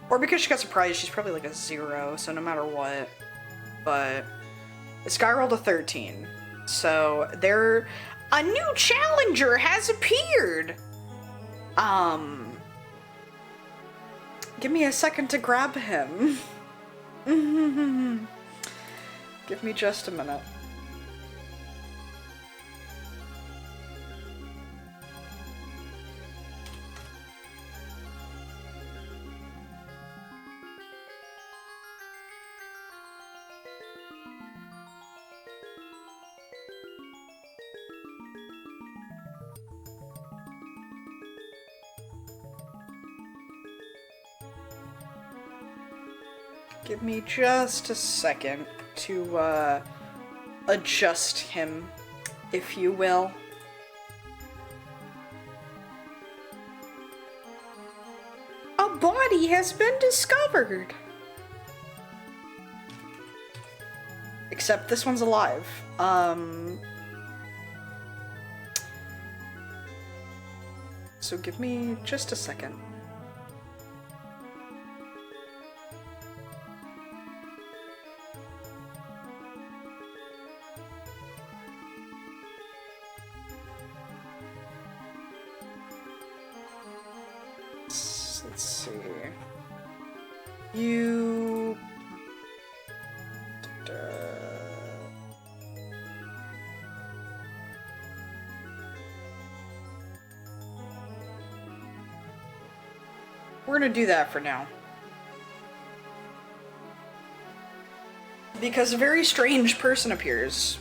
Or because she got surprised, she's probably like a 0, so no matter what. But this guy rolled a 13. So a new challenger has appeared! Give me a second to grab him. Give me just a minute. Give me just a second to adjust him, if you will. A body has been discovered! Except this one's alive. So give me just a second. Let's see. You... We're gonna do that for now. Because a very strange person appears.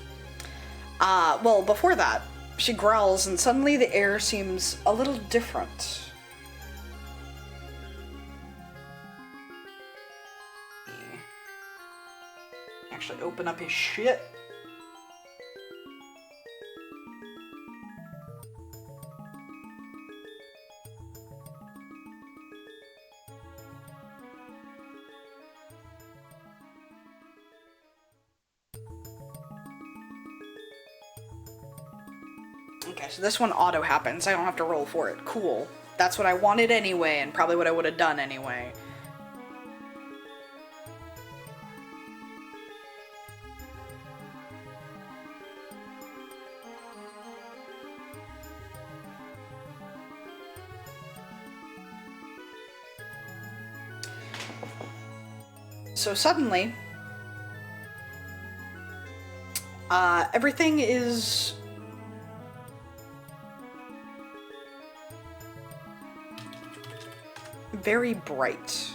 Well, before that, she growls and suddenly the air seems a little different. Actually open up his shit. Okay, so this one auto happens. I don't have to roll for it. Cool. That's what I wanted anyway, and probably what I would have done anyway. So suddenly, everything is very bright.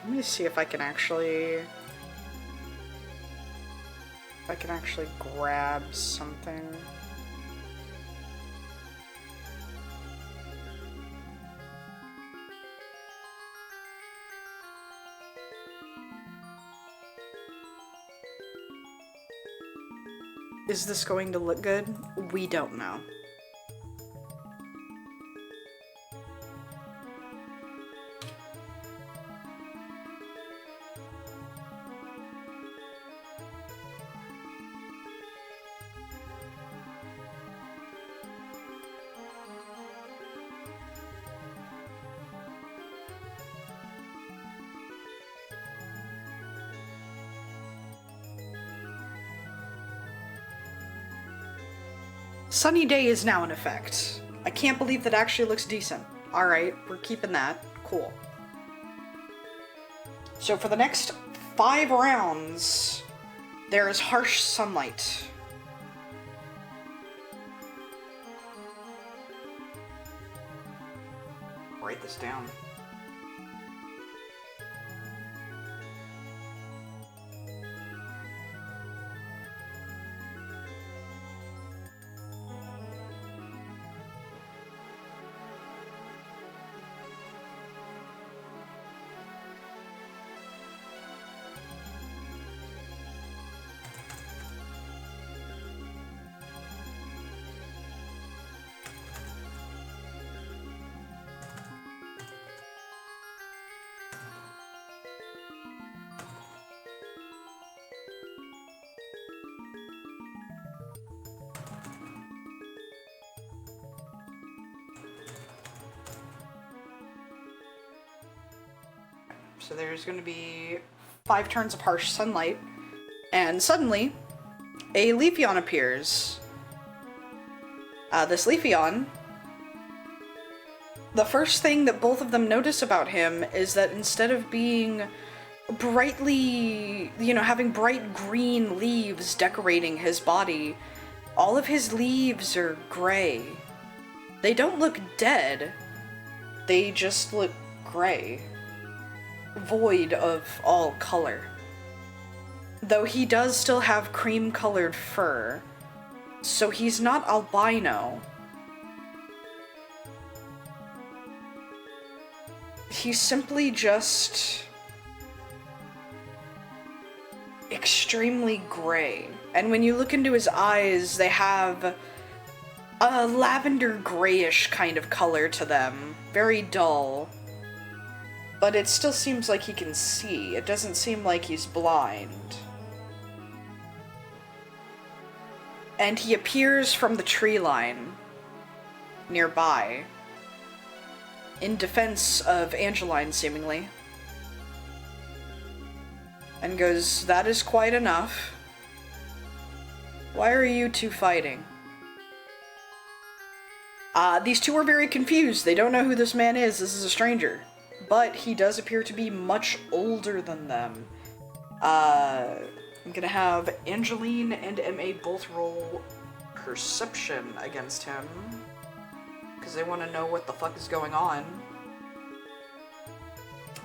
Let me see if I can actually... grab something. Is this going to look good? We don't know. Sunny day is now in effect. I can't believe that actually looks decent. Alright, we're keeping that. Cool. So for the next 5 rounds, there is harsh sunlight. Write this down. So there's going to be 5 turns of harsh sunlight, and suddenly, a Leafeon appears. This Leafeon, the first thing that both of them notice about him is that instead of being brightly, having bright green leaves decorating his body, all of his leaves are gray. They don't look dead, they just look gray. Void of all color. Though he does still have cream-colored fur, so he's not albino. He's simply just extremely gray. And when you look into his eyes, they have a lavender grayish kind of color to them. Very dull. But it still seems like he can see. It doesn't seem like he's blind. And he appears from the tree line nearby, in defense of Angeline, seemingly, and goes, "That is quite enough. Why are you two fighting?" These two are very confused. They don't know who this man is. This is a stranger. But he does appear to be much older than them. I'm gonna have Angeline and MA both roll perception against him, because they want to know what the fuck is going on.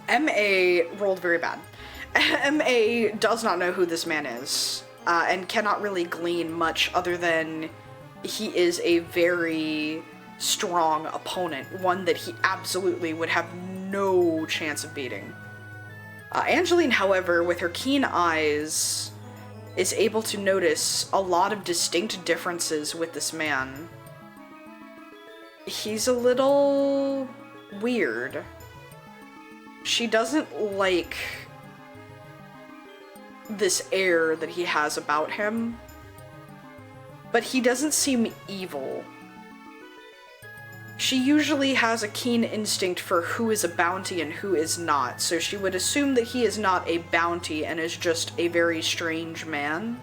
MA rolled very bad. MA does not know who this man is, and cannot really glean much other than he is a very strong opponent, one that he absolutely would have no chance of beating. Angeline, however, with her keen eyes, is able to notice a lot of distinct differences with this man. He's a little weird. She doesn't like this air that he has about him, but he doesn't seem evil. She usually has a keen instinct for who is a bounty and who is not, so she would assume that he is not a bounty and is just a very strange man.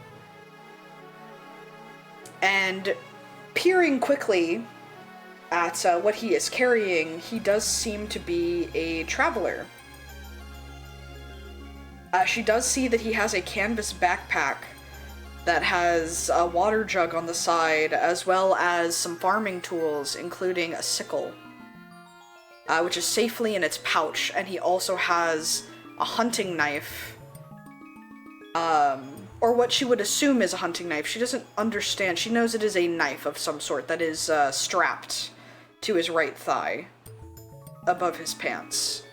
And peering quickly at what he is carrying, he does seem to be a traveler. She does see that he has a canvas backpack that has a water jug on the side, as well as some farming tools, including a sickle, which is safely in its pouch, and he also has a hunting knife. Or what she would assume is a hunting knife. She doesn't understand. She knows it is a knife of some sort that is strapped to his right thigh above his pants.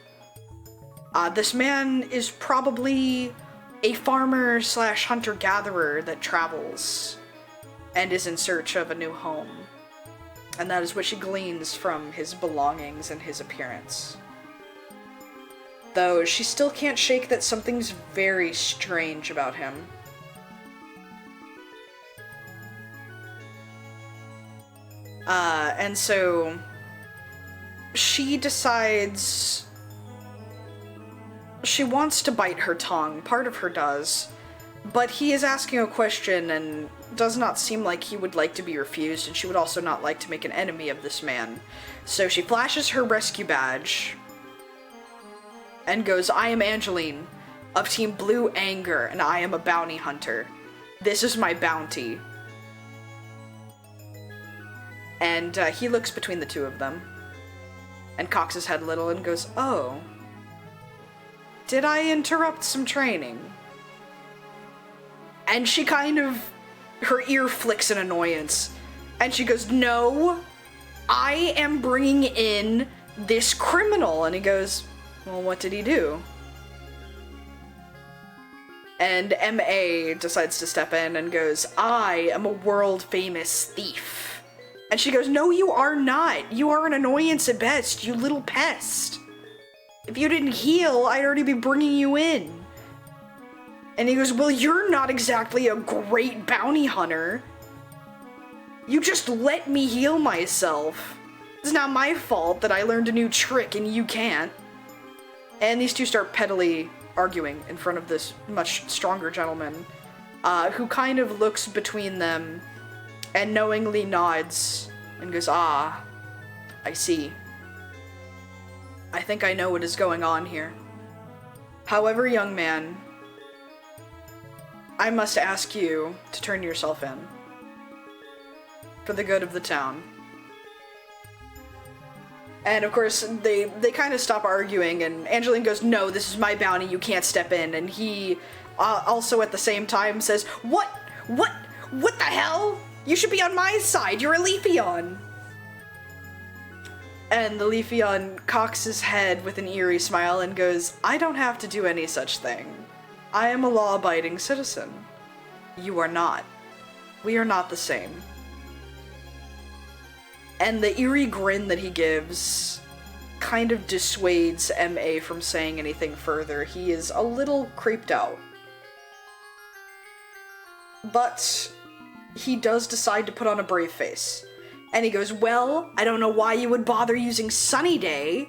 This man is probably a farmer slash hunter-gatherer that travels and is in search of a new home. And that is what she gleans from his belongings and his appearance. Though she still can't shake that something's very strange about him. And so she decides she wants to bite her tongue. Part of her does. But he is asking a question and does not seem like he would like to be refused, and she would also not like to make an enemy of this man. So she flashes her rescue badge and goes, "I am Angeline of Team Blue Anger, and I am a bounty hunter. This is my bounty." And he looks between the two of them and cocks his head a little and goes, "Oh, did I interrupt some training?" And she kind of, her ear flicks in annoyance, and she goes, "No, I am bringing in this criminal." And he goes, "Well, what did he do?" And M.A. decides to step in and goes, "I am a world-famous thief." And she goes, "No, you are not. You are an annoyance at best, you little pest. If you didn't heal, I'd already be bringing you in." And he goes, "Well, you're not exactly a great bounty hunter. You just let me heal myself. It's not my fault that I learned a new trick and you can't." And these two start pettily arguing in front of this much stronger gentleman, who kind of looks between them and knowingly nods and goes, "Ah, I see. I think I know what is going on here. However, young man, I must ask you to turn yourself in for the good of the town." And of course, they kind of stop arguing, and Angeline goes, "No, this is my bounty, you can't step in." And he also at the same time says, What the hell? You should be on my side, you're a Leafeon." And the Leafeon cocks his head with an eerie smile and goes, "I don't have to do any such thing. I am a law-abiding citizen. You are not. We are not the same." And the eerie grin that he gives kind of dissuades M.A. from saying anything further. He is a little creeped out. But he does decide to put on a brave face. And he goes, "Well, I don't know why you would bother using Sunny Day.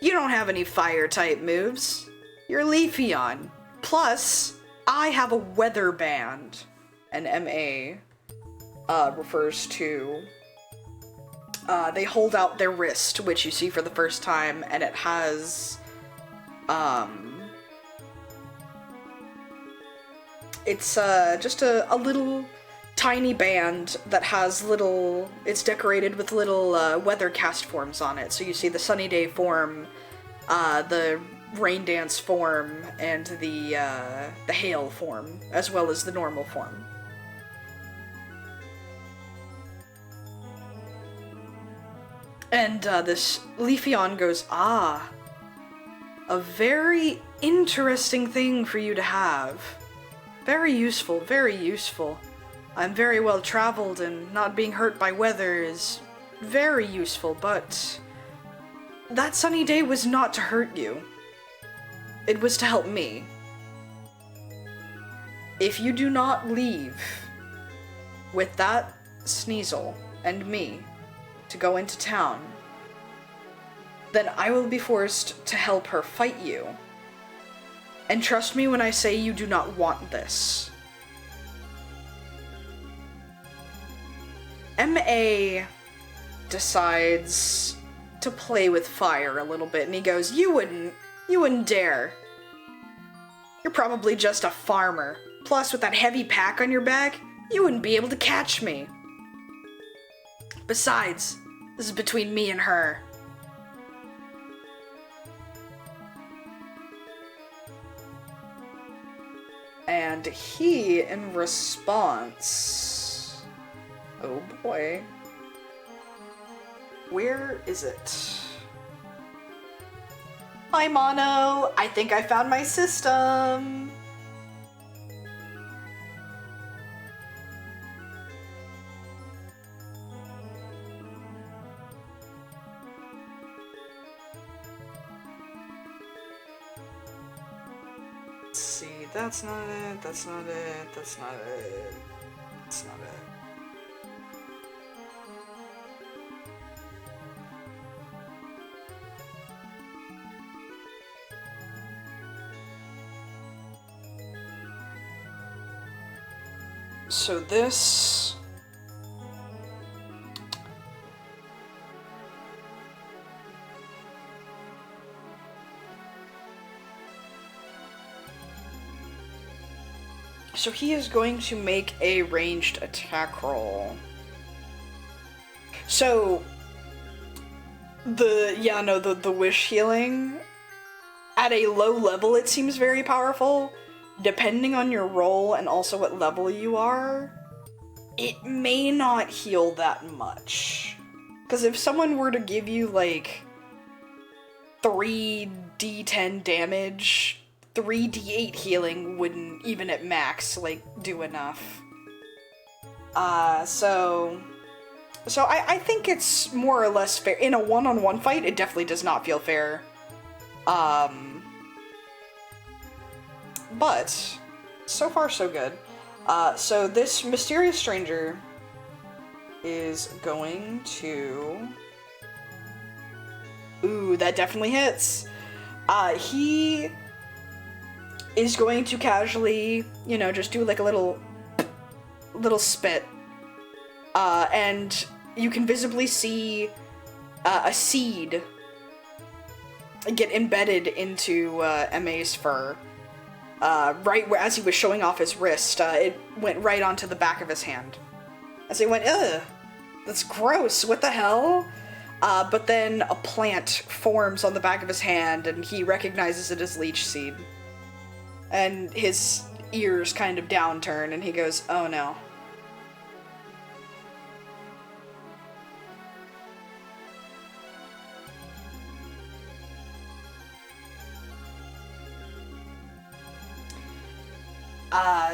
You don't have any fire-type moves. You're Leafeon. Plus, I have a weather band." And M.A. refers to... they hold out their wrist, which you see for the first time, and it has... it's just a little tiny band that has little... it's decorated with little weather cast forms on it. So you see the Sunny Day form, the Rain Dance form, and the Hail form, as well as the normal form. And this Leafeon goes, "Ah, a very interesting thing for you to have. Very useful, very useful. I'm very well traveled, and not being hurt by weather is very useful, but that sunny day was not to hurt you. It was to help me. If you do not leave with that Sneasel and me to go into town, then I will be forced to help her fight you. And trust me when I say you do not want this." M.A. decides to play with fire a little bit, and he goes, You wouldn't dare. You're probably just a farmer. Plus, with that heavy pack on your back, you wouldn't be able to catch me. Besides, this is between me and her." And he, in response... Oh boy. Where is it? Hi, Mono! I think I found my system! Let's see, that's not it, that's not it, that's not it, that's not it. So this... So he is going to make a ranged attack roll. So... The wish healing, at a low level it seems very powerful. Depending on your role and also what level you are, it may not heal that much. Because if someone were to give you, like, 3d10 damage, 3d8 healing wouldn't, even at max, like, do enough. So I think it's more or less fair. In a one-on-one fight, it definitely does not feel fair. But, so far so good. So this mysterious stranger is going to... Ooh, that definitely hits. He is going to casually, you know, just do like a little spit. And you can visibly see a seed get embedded into MA's fur. Right where, as he was showing off his wrist, it went right onto the back of his hand. As he went, ugh, that's gross, what the hell? But then a plant forms on the back of his hand, and he recognizes it as leech seed. And his ears kind of downturn, and he goes, oh no.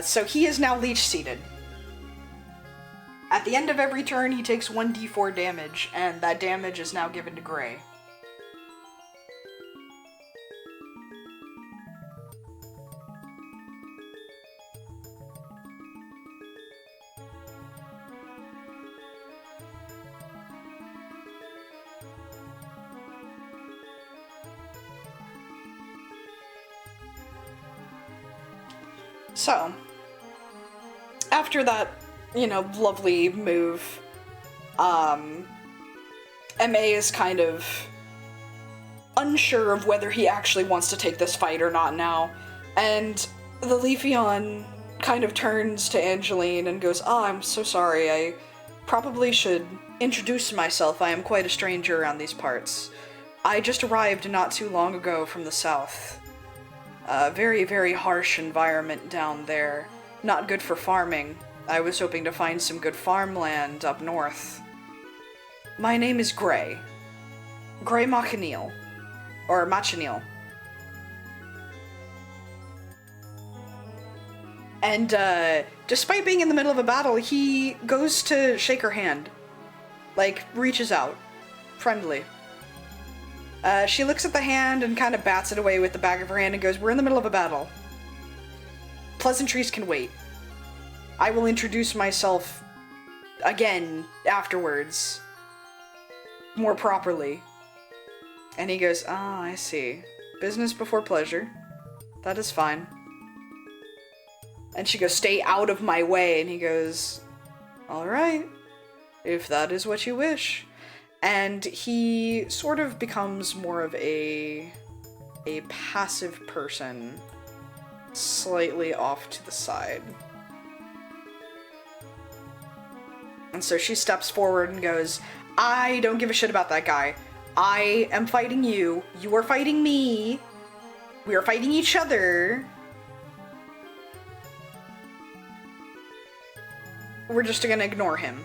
So he is now leech seeded. At the end of every turn, he takes 1d4 damage, and that damage is now given to Gray. So, after that, you know, lovely move, MA is kind of unsure of whether he actually wants to take this fight or not now, and the Leafeon kind of turns to Angeline and goes, "Ah, I'm so sorry, I probably should introduce myself. I am quite a stranger around these parts. I just arrived not too long ago from the south. Very, very harsh environment down there. Not good for farming. I was hoping to find some good farmland up north. My name is Gray. Gray Machineel. Or Machineel. And, despite being in the middle of a battle, he goes to shake her hand. Like, reaches out. Friendly. She looks at the hand and kind of bats it away with the back of her hand and goes, "We're in the middle of a battle. Pleasantries can wait. I will introduce myself again afterwards. More properly." And he goes, "Ah, I see. Business before pleasure. That is fine." And she goes, "Stay out of my way." And he goes, "Alright, if that is what you wish." And he sort of becomes more of a passive person, slightly off to the side. And so she steps forward and goes, "I don't give a shit about that guy. I am fighting you. You are fighting me. We are fighting each other. we're just gonna ignore him.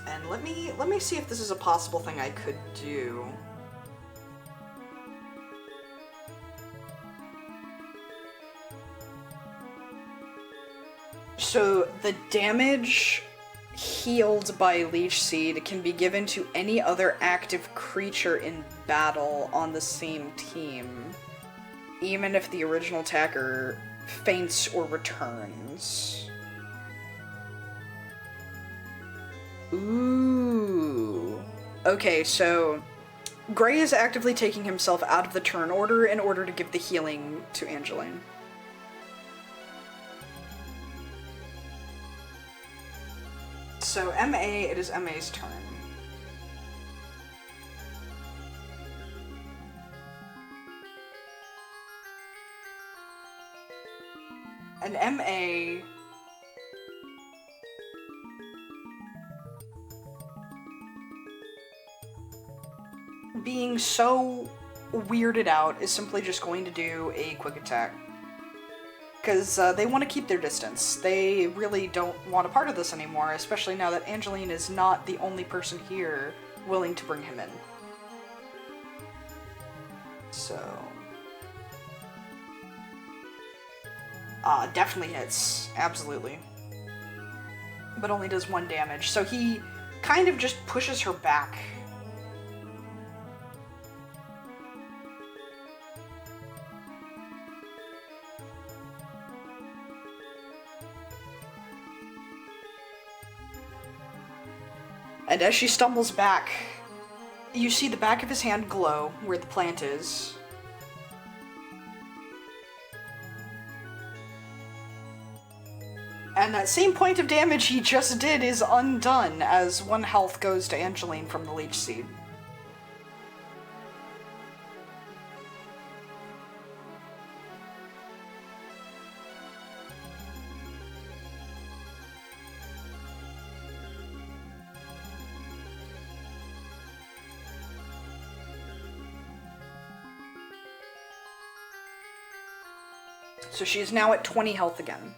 And let me see if this is a possible thing I could do. So the damage healed by Leech Seed can be given to any other active creature in battle on the same team, even if the original attacker faints or returns. Ooh. Okay, so Gray is actively taking himself out of the turn order in order to give the healing to Angeline. So MA, it is MA's turn. And MA being so weirded out is simply just going to do a quick attack. Because they want to keep their distance. They really don't want a part of this anymore, especially now that Angeline is not the only person here willing to bring him in. So... definitely hits. Absolutely. But only does 1 damage. So he kind of just pushes her back. And as she stumbles back, you see the back of his hand glow where the plant is. And that same point of damage he just did is undone as 1 health goes to Angeline from the Leech Seed. So she's now at 20 health again.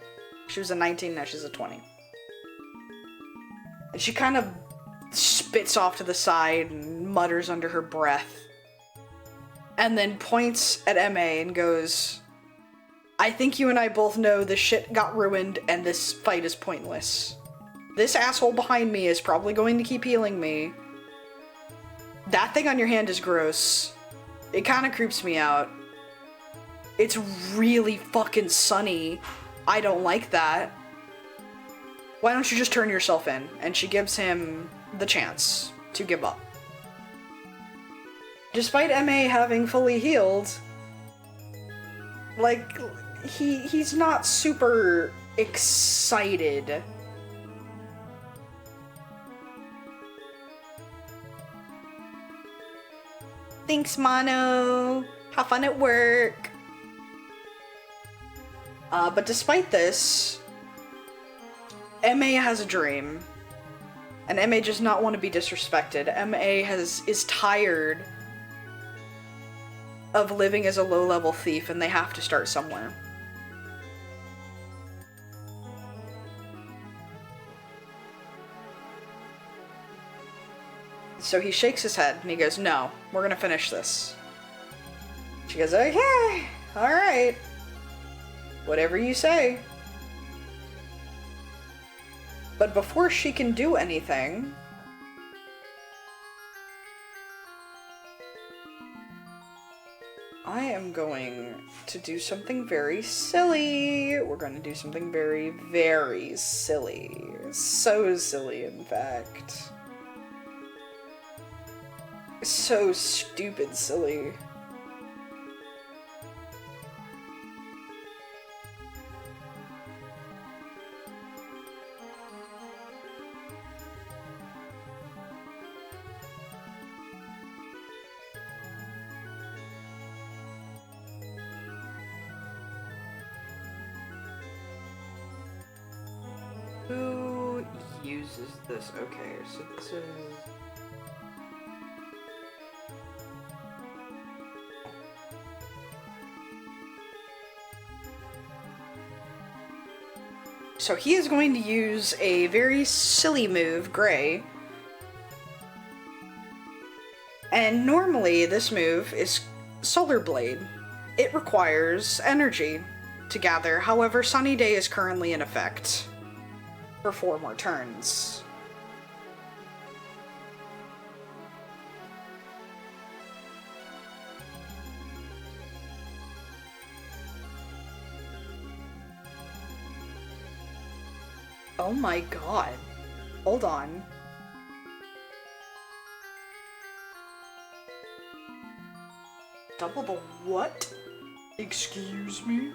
She was a 19, now she's a 20. And she kind of spits off to the side and mutters under her breath. And then points at MA and goes, I think you and I both know this shit got ruined and this fight is pointless. This asshole behind me is probably going to keep healing me. That thing on your hand is gross. It kind of creeps me out. It's really fucking sunny. I don't like that. Why don't you just turn yourself in? And she gives him the chance to give up. Despite MA having fully healed, like, he's not super excited. Thanks, Mono. Have fun at work. But despite this, MA has a dream. And MA does not want to be disrespected. MA is tired of living as a low-level thief, and they have to start somewhere. So he shakes his head, and he goes, no, we're gonna finish this. She goes, okay, alright. Whatever you say. But before she can do anything, I am going to do something very silly. We're going to do something very, very silly. So silly, in fact. So stupid silly. Who uses this? Okay, so this is... So he is going to use a very silly move, Gray. And normally this move is Solar Blade. It requires energy to gather, however Sunny Day is currently in effect for 4 more turns. Oh my god. Hold on. Double the what? Excuse me?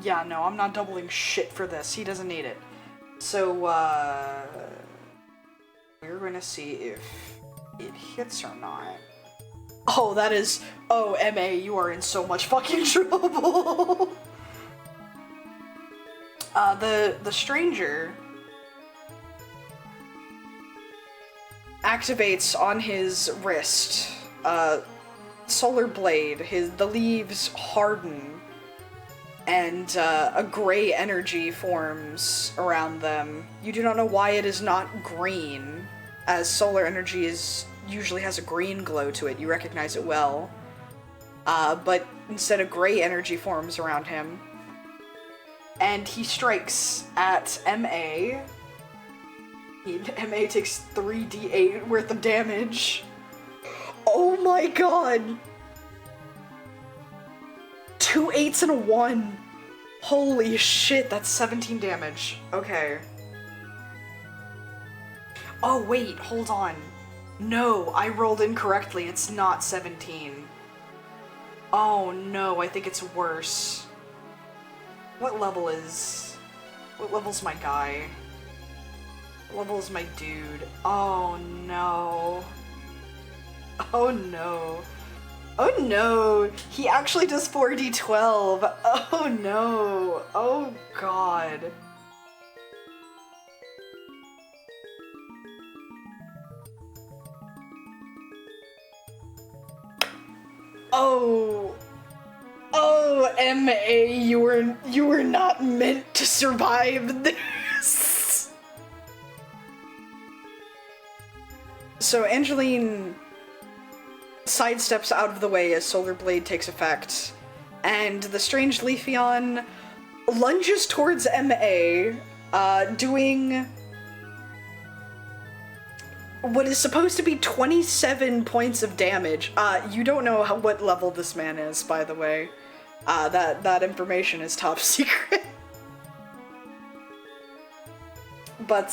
Yeah, no, I'm not doubling shit for this. He doesn't need it. So, we're gonna see if it hits or not. Oh, that is... Oh, MA, you are in so much fucking trouble. The stranger activates on his wrist, Solar Blade. The leaves harden, and a gray energy forms around them. You do not know why it is not green, as solar energy usually has a green glow to it. You recognize it well. But instead a gray energy forms around him. And he strikes at MA. MA takes 3d8 worth of damage. Oh my god! 2 8s and a 1. Holy shit, that's 17 damage. Okay. Oh wait, hold on. No, I rolled incorrectly. It's not 17. Oh no, I think it's worse. What level's my guy? What level is my dude? Oh no. Oh no. Oh no! He actually does 4d12! Oh no! Oh god. Oh. Oh, MA, you were not meant to survive this. So Angeline sidesteps out of the way as Solar Blade takes effect, and the strange Leafeon lunges towards MA, doing what is supposed to be 27 points of damage. You don't know what level this man is, by the way. That information is top secret. But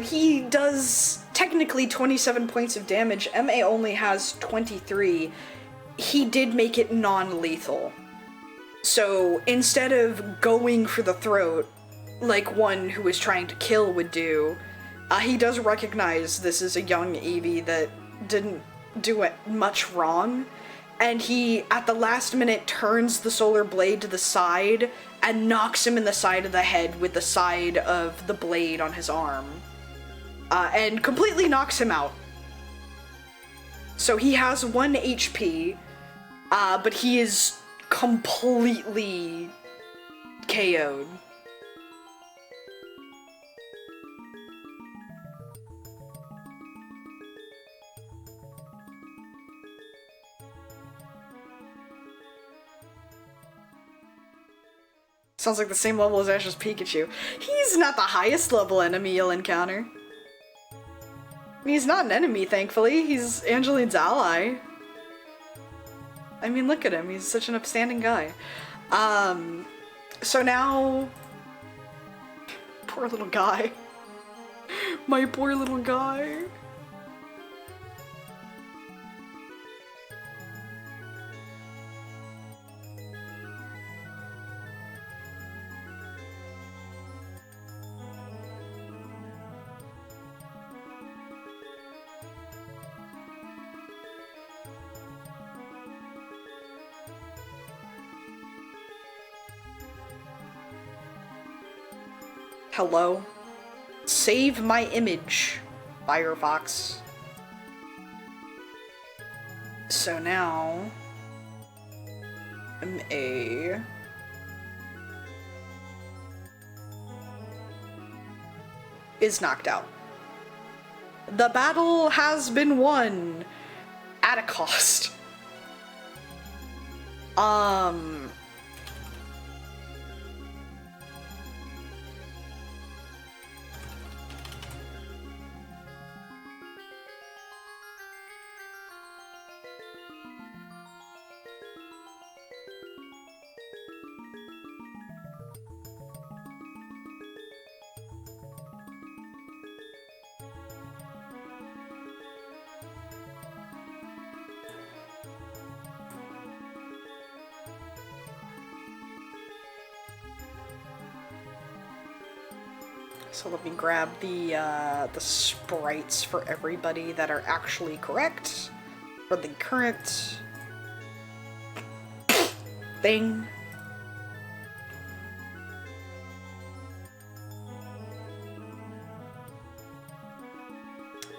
he does technically 27 points of damage. MA only has 23. He did make it non-lethal. So instead of going for the throat, like one who is trying to kill would do, he does recognize this is a young Eevee that didn't do it much wrong, and he, at the last minute, turns the Solar Blade to the side and knocks him in the side of the head with the side of the blade on his arm. And completely knocks him out. So he has 1 HP, but he is completely KO'd. Sounds like the same level as Ash's Pikachu. He's not the highest level enemy you'll encounter. I mean, he's not an enemy, thankfully. He's Angeline's ally. I mean, look at him. He's such an upstanding guy. So now... Poor little guy. My poor little guy. Hello? Save my image, Firefox. So now... MA is knocked out. The battle has been won at a cost. So let me grab the sprites for everybody that are actually correct for the current thing.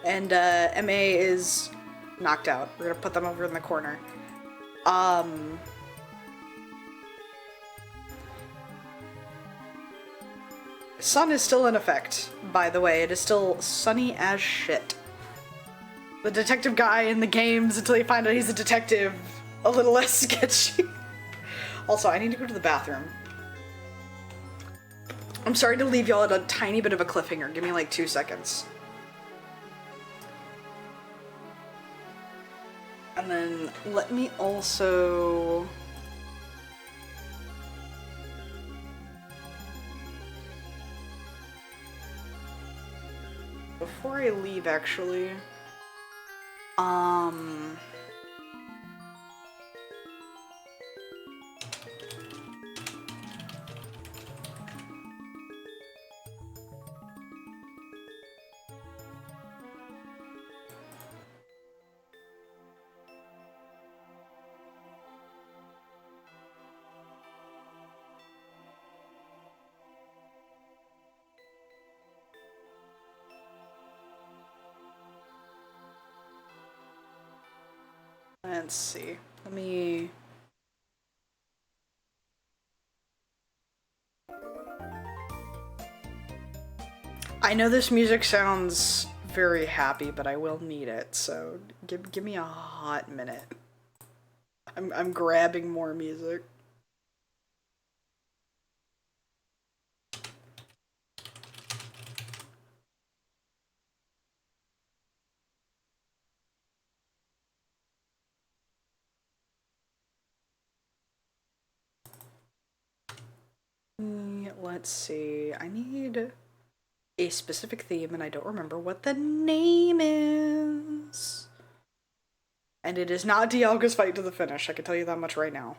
And MA is knocked out. We're gonna put them over in the corner. Sun is still in effect, by the way. It is still sunny as shit. The detective guy in the games, until you find out he's a detective, a little less sketchy. Also, I need to go to the bathroom. I'm sorry to leave y'all at a tiny bit of a cliffhanger. Give me like 2 seconds. And then let me also... Before I leave, actually, let's see. Let me... I know this music sounds very happy, but I will need it, so give me a hot minute. I'm grabbing more music. Let's see. I need a specific theme, and I don't remember what the name is. And it is not Dialga's fight to the finish. I can tell you that much right now.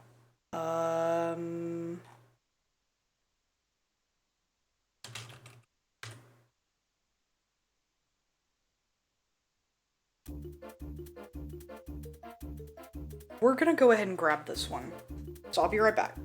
We're gonna go ahead and grab this one. So I'll be right back.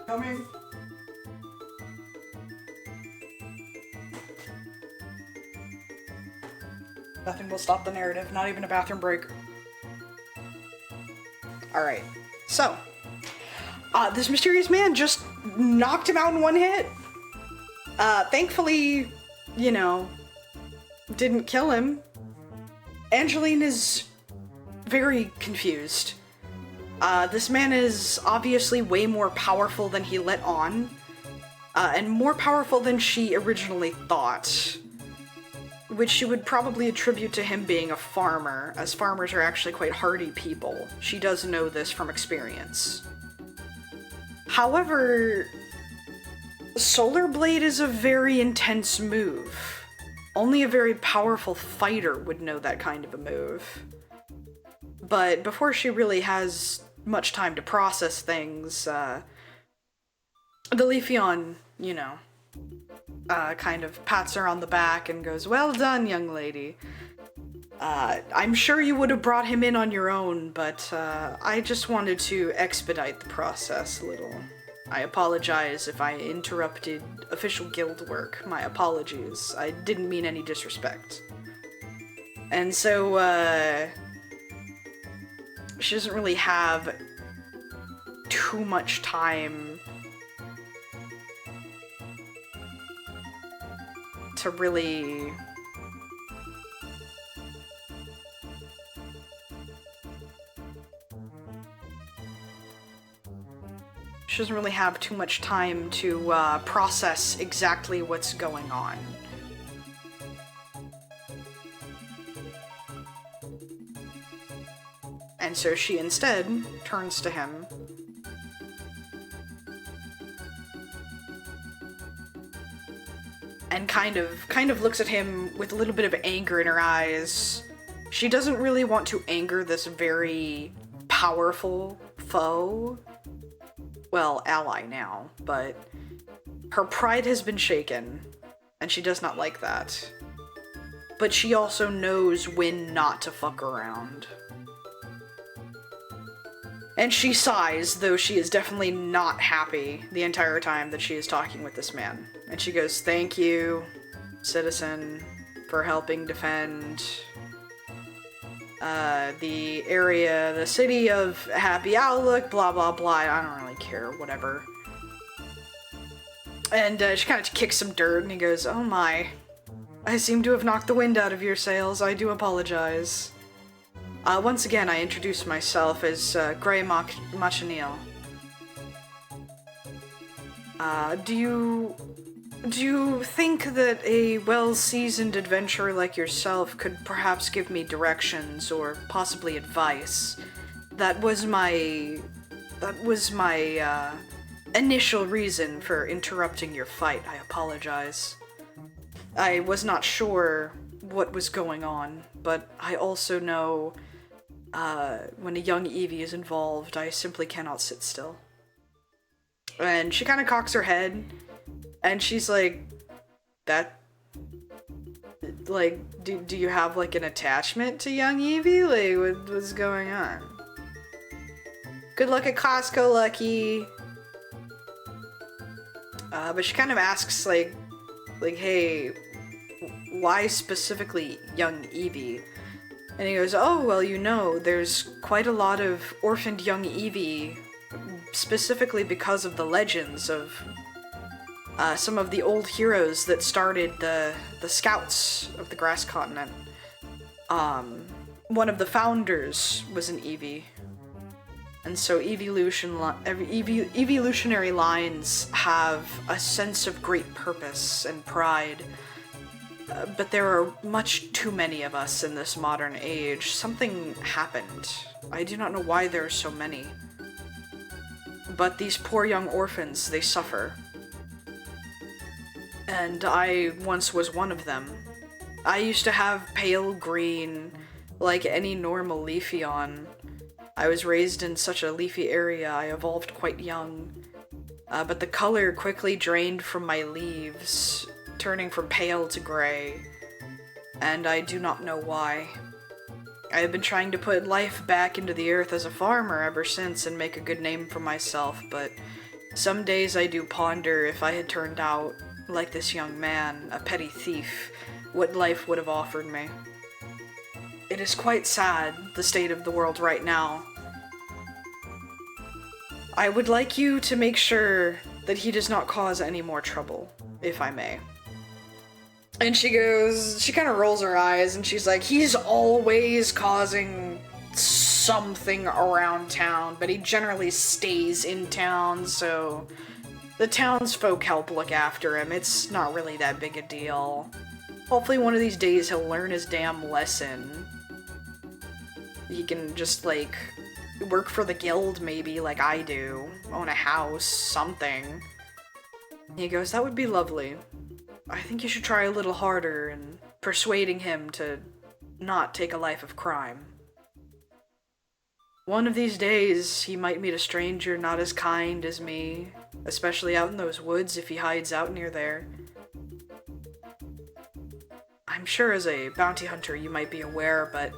Coming. Nothing will stop the narrative, not even a bathroom break. Alright, so, this mysterious man just knocked him out in one hit. Thankfully, you know, didn't kill him. Angeline is very confused. This man is obviously way more powerful than he let on, and more powerful than she originally thought, which she would probably attribute to him being a farmer, as farmers are actually quite hardy people. She does know this from experience. However, Solar Blade is a very intense move. Only a very powerful fighter would know that kind of a move. But before she really has much time to process things, the Leafeon, you know, kind of pats her on the back and goes, "Well done, young lady. I'm sure you would have brought him in on your own, but I just wanted to expedite the process a little. I apologize if I interrupted official guild work. My apologies. I didn't mean any disrespect." And so, she doesn't really have too much time to really have too much time to process exactly what's going on. And so she instead turns to him and kind of looks at him with a little bit of anger in her eyes. She doesn't really want to anger this very powerful foe. Well, ally now, but her pride has been shaken, and she does not like that. But she also knows when not to fuck around. And she sighs, though she is definitely not happy the entire time that she is talking with this man. And she goes, "Thank you, citizen, for helping defend the area, the city of Happy Outlook, blah blah blah, I don't really care, whatever." And she kind of kicks some dirt, and he goes, "Oh my, I seem to have knocked the wind out of your sails, I do apologize. Once again, I introduce myself as Grey Machineel. Do you think that a well-seasoned adventurer like yourself could perhaps give me directions or possibly advice? That was my initial reason for interrupting your fight. I apologize. I was not sure what was going on, but I also know when a young Eevee is involved, I simply cannot sit still." And she kind of cocks her head, and she's like, do you have, like, an attachment to young Eevee? Like, what's going on? Good luck at Costco, Lucky. But she kind of asks, like, hey, why specifically young Eevee? And he goes, "Oh, well, you know, there's quite a lot of orphaned young Eevee, specifically because of the legends of some of the old heroes that started the Scouts of the Grass Continent. One of the founders was an Eevee. And so evolutionary lines have a sense of great purpose and pride. But there are much too many of us in this modern age. Something happened. I do not know why there are so many. But these poor young orphans, they suffer. And I once was one of them. I used to have pale green, like any normal Leafeon. I was raised in such a leafy area, I evolved quite young. But the color quickly drained from my leaves, turning from pale to gray, and I do not know why. I have been trying to put life back into the earth as a farmer ever since and make a good name for myself, but some days I do ponder if I had turned out, like this young man, a petty thief, what life would have offered me. It is quite sad, the state of the world right now. I would like you to make sure that he does not cause any more trouble, if I may. And she kind of rolls her eyes and she's like, he's always causing something around town, but he generally stays in town, so the townsfolk help look after him. It's not really that big a deal. Hopefully one of these days he'll learn his damn lesson. He can just, like, work for the guild, maybe, like I do. Own a house, something. He goes, that would be lovely. I think you should try a little harder in persuading him to not take a life of crime. One of these days, he might meet a stranger not as kind as me, especially out in those woods if he hides out near there. I'm sure as a bounty hunter you might be aware, but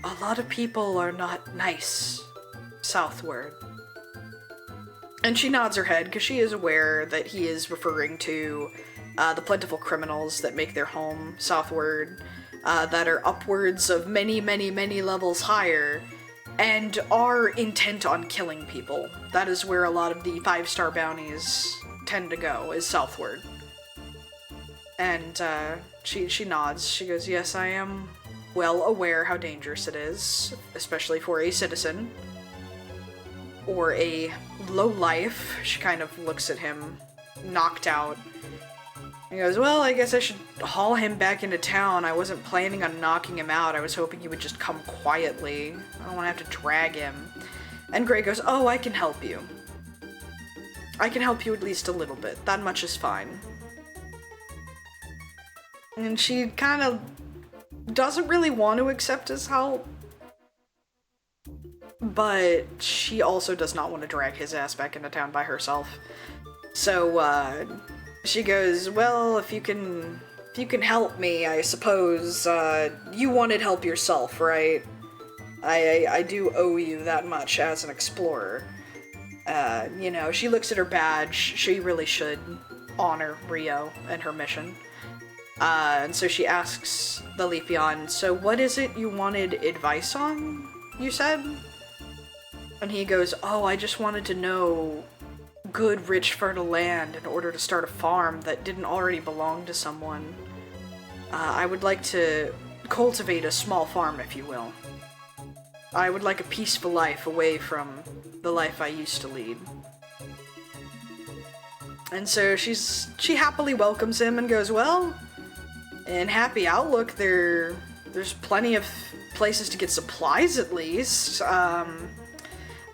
a lot of people are not nice southward. And she nods her head because she is aware that he is referring to the plentiful criminals that make their home southward, that are upwards of many, many, many levels higher, and are intent on killing people. That is where a lot of the 5-star bounties tend to go, is southward. And she nods. She goes, yes, I am well aware how dangerous it is, especially for a citizen. Or a lowlife. She kind of looks at him, knocked out. He goes, well, I guess I should haul him back into town. I wasn't planning on knocking him out. I was hoping he would just come quietly. I don't want to have to drag him. And Gray goes, oh, I can help you. I can help you at least a little bit. That much is fine. And she kind of doesn't really want to accept his help. But she also does not want to drag his ass back into town by herself. So, she goes, well, if you can help me, I suppose, you wanted help yourself, right? I do owe you that much as an explorer. You know, she looks at her badge. She really should honor Rio and her mission. And so she asks the Leafeon, so what is it you wanted advice on, you said? And he goes, oh, I just wanted to know good, rich, fertile land in order to start a farm that didn't already belong to someone. I would like to cultivate a small farm, if you will. I would like a peaceful life away from the life I used to lead. And so she happily welcomes him and goes, well, in Happy Outlook, there's plenty of places to get supplies at least.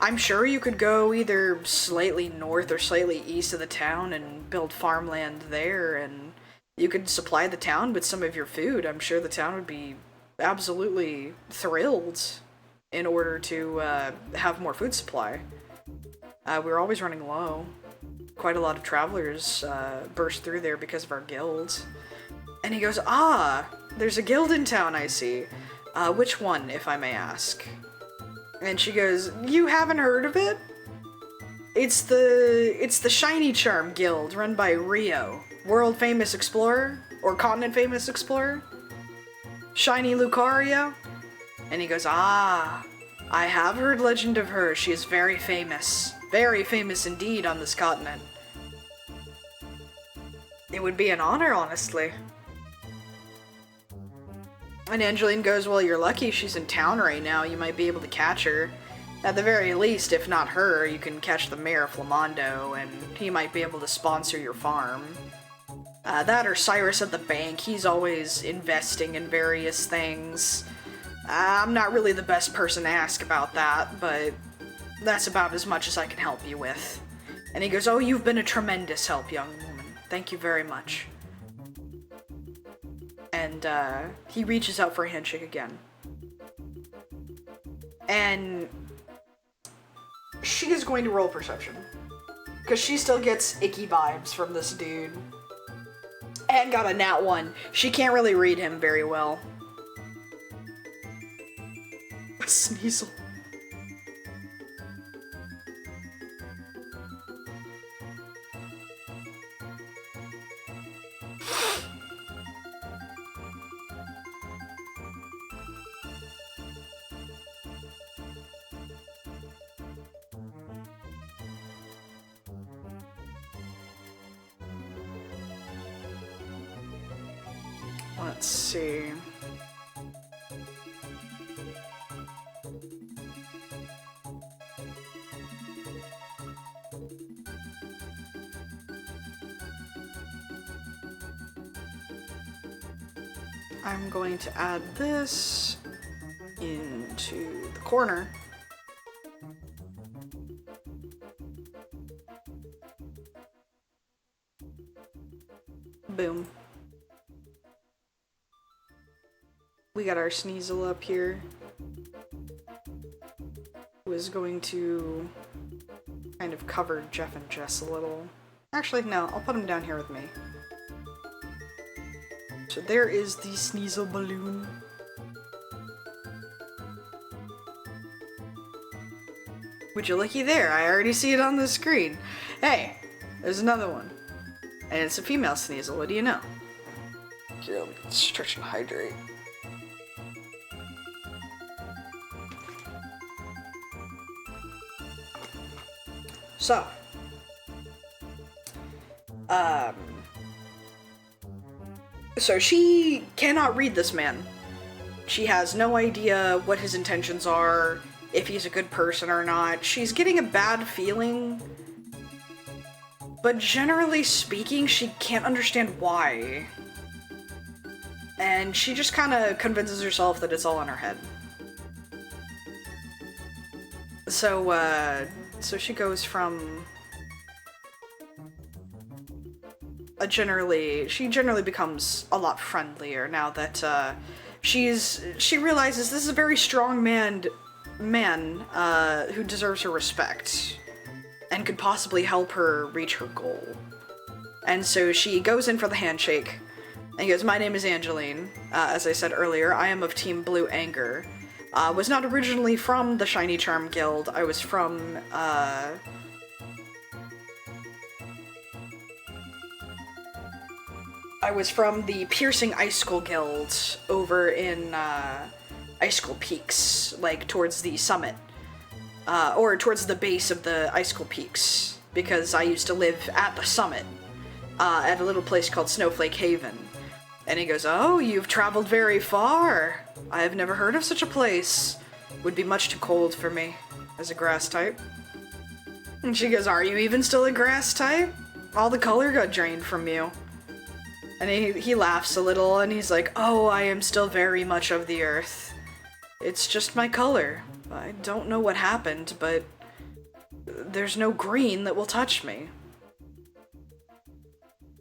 I'm sure you could go either slightly north or slightly east of the town and build farmland there, and you could supply the town with some of your food. I'm sure the town would be absolutely thrilled in order to have more food supply. We're always running low. Quite a lot of travelers burst through there because of our guild. And he goes, ah, there's a guild in town, I see. Which one, if I may ask? And she goes, you haven't heard of it? It's the Shiny Charm Guild, run by Rio. World famous explorer? Or continent famous explorer? Shiny Lucario? And he goes, ah, I have heard legend of her. She is very famous. Very famous indeed on this continent. It would be an honor, honestly. And Angeline goes, well, you're lucky she's in town right now. You might be able to catch her. At the very least, if not her, you can catch the mayor of Flamondo, and he might be able to sponsor your farm. That or Cyrus at the bank. He's always investing in various things. I'm not really the best person to ask about that, but that's about as much as I can help you with. And he goes, oh, you've been a tremendous help, young woman. Thank you very much. And he reaches out for a handshake again. And she is going to roll perception. Because she still gets icky vibes from this dude. And got a nat 1. She can't really read him very well. A Sneasel. Let's see. I'm going to add this into the corner. Boom. We got our Sneasel up here. Who is going to kind of cover Jeff and Jess a little. Actually, no, I'll put him down here with me. So there is the Sneasel balloon. Would you looky there? I already see it on the screen. Hey, there's another one. And it's a female Sneasel, what do you know? Here, let me stretch and hydrate. So, so she cannot read this man. She has no idea what his intentions are, if he's a good person or not. She's getting a bad feeling, but generally speaking, she can't understand why. And she just kind of convinces herself that it's all in her head. So, so she goes from she generally becomes a lot friendlier now that she realizes this is a very strong man who deserves her respect and could possibly help her reach her goal. And so she goes in for the handshake and goes, "My name is Angeline. As I said earlier, I am of Team Blue Anger. Was not originally from the Shiny Charm Guild. I was from the Piercing Icicle Guild over in Icicle Peaks, like towards the summit, or towards the base of the Icicle Peaks, because I used to live at the summit, at a little place called Snowflake Haven." And he goes, "Oh, you've traveled very far. I have never heard of such a place. Would be much too cold for me, as a grass type." And she goes, "Are you even still a grass type? All the color got drained from you." And he laughs a little, and he's like, "Oh, I am still very much of the earth. It's just my color. I don't know what happened, but there's no green that will touch me."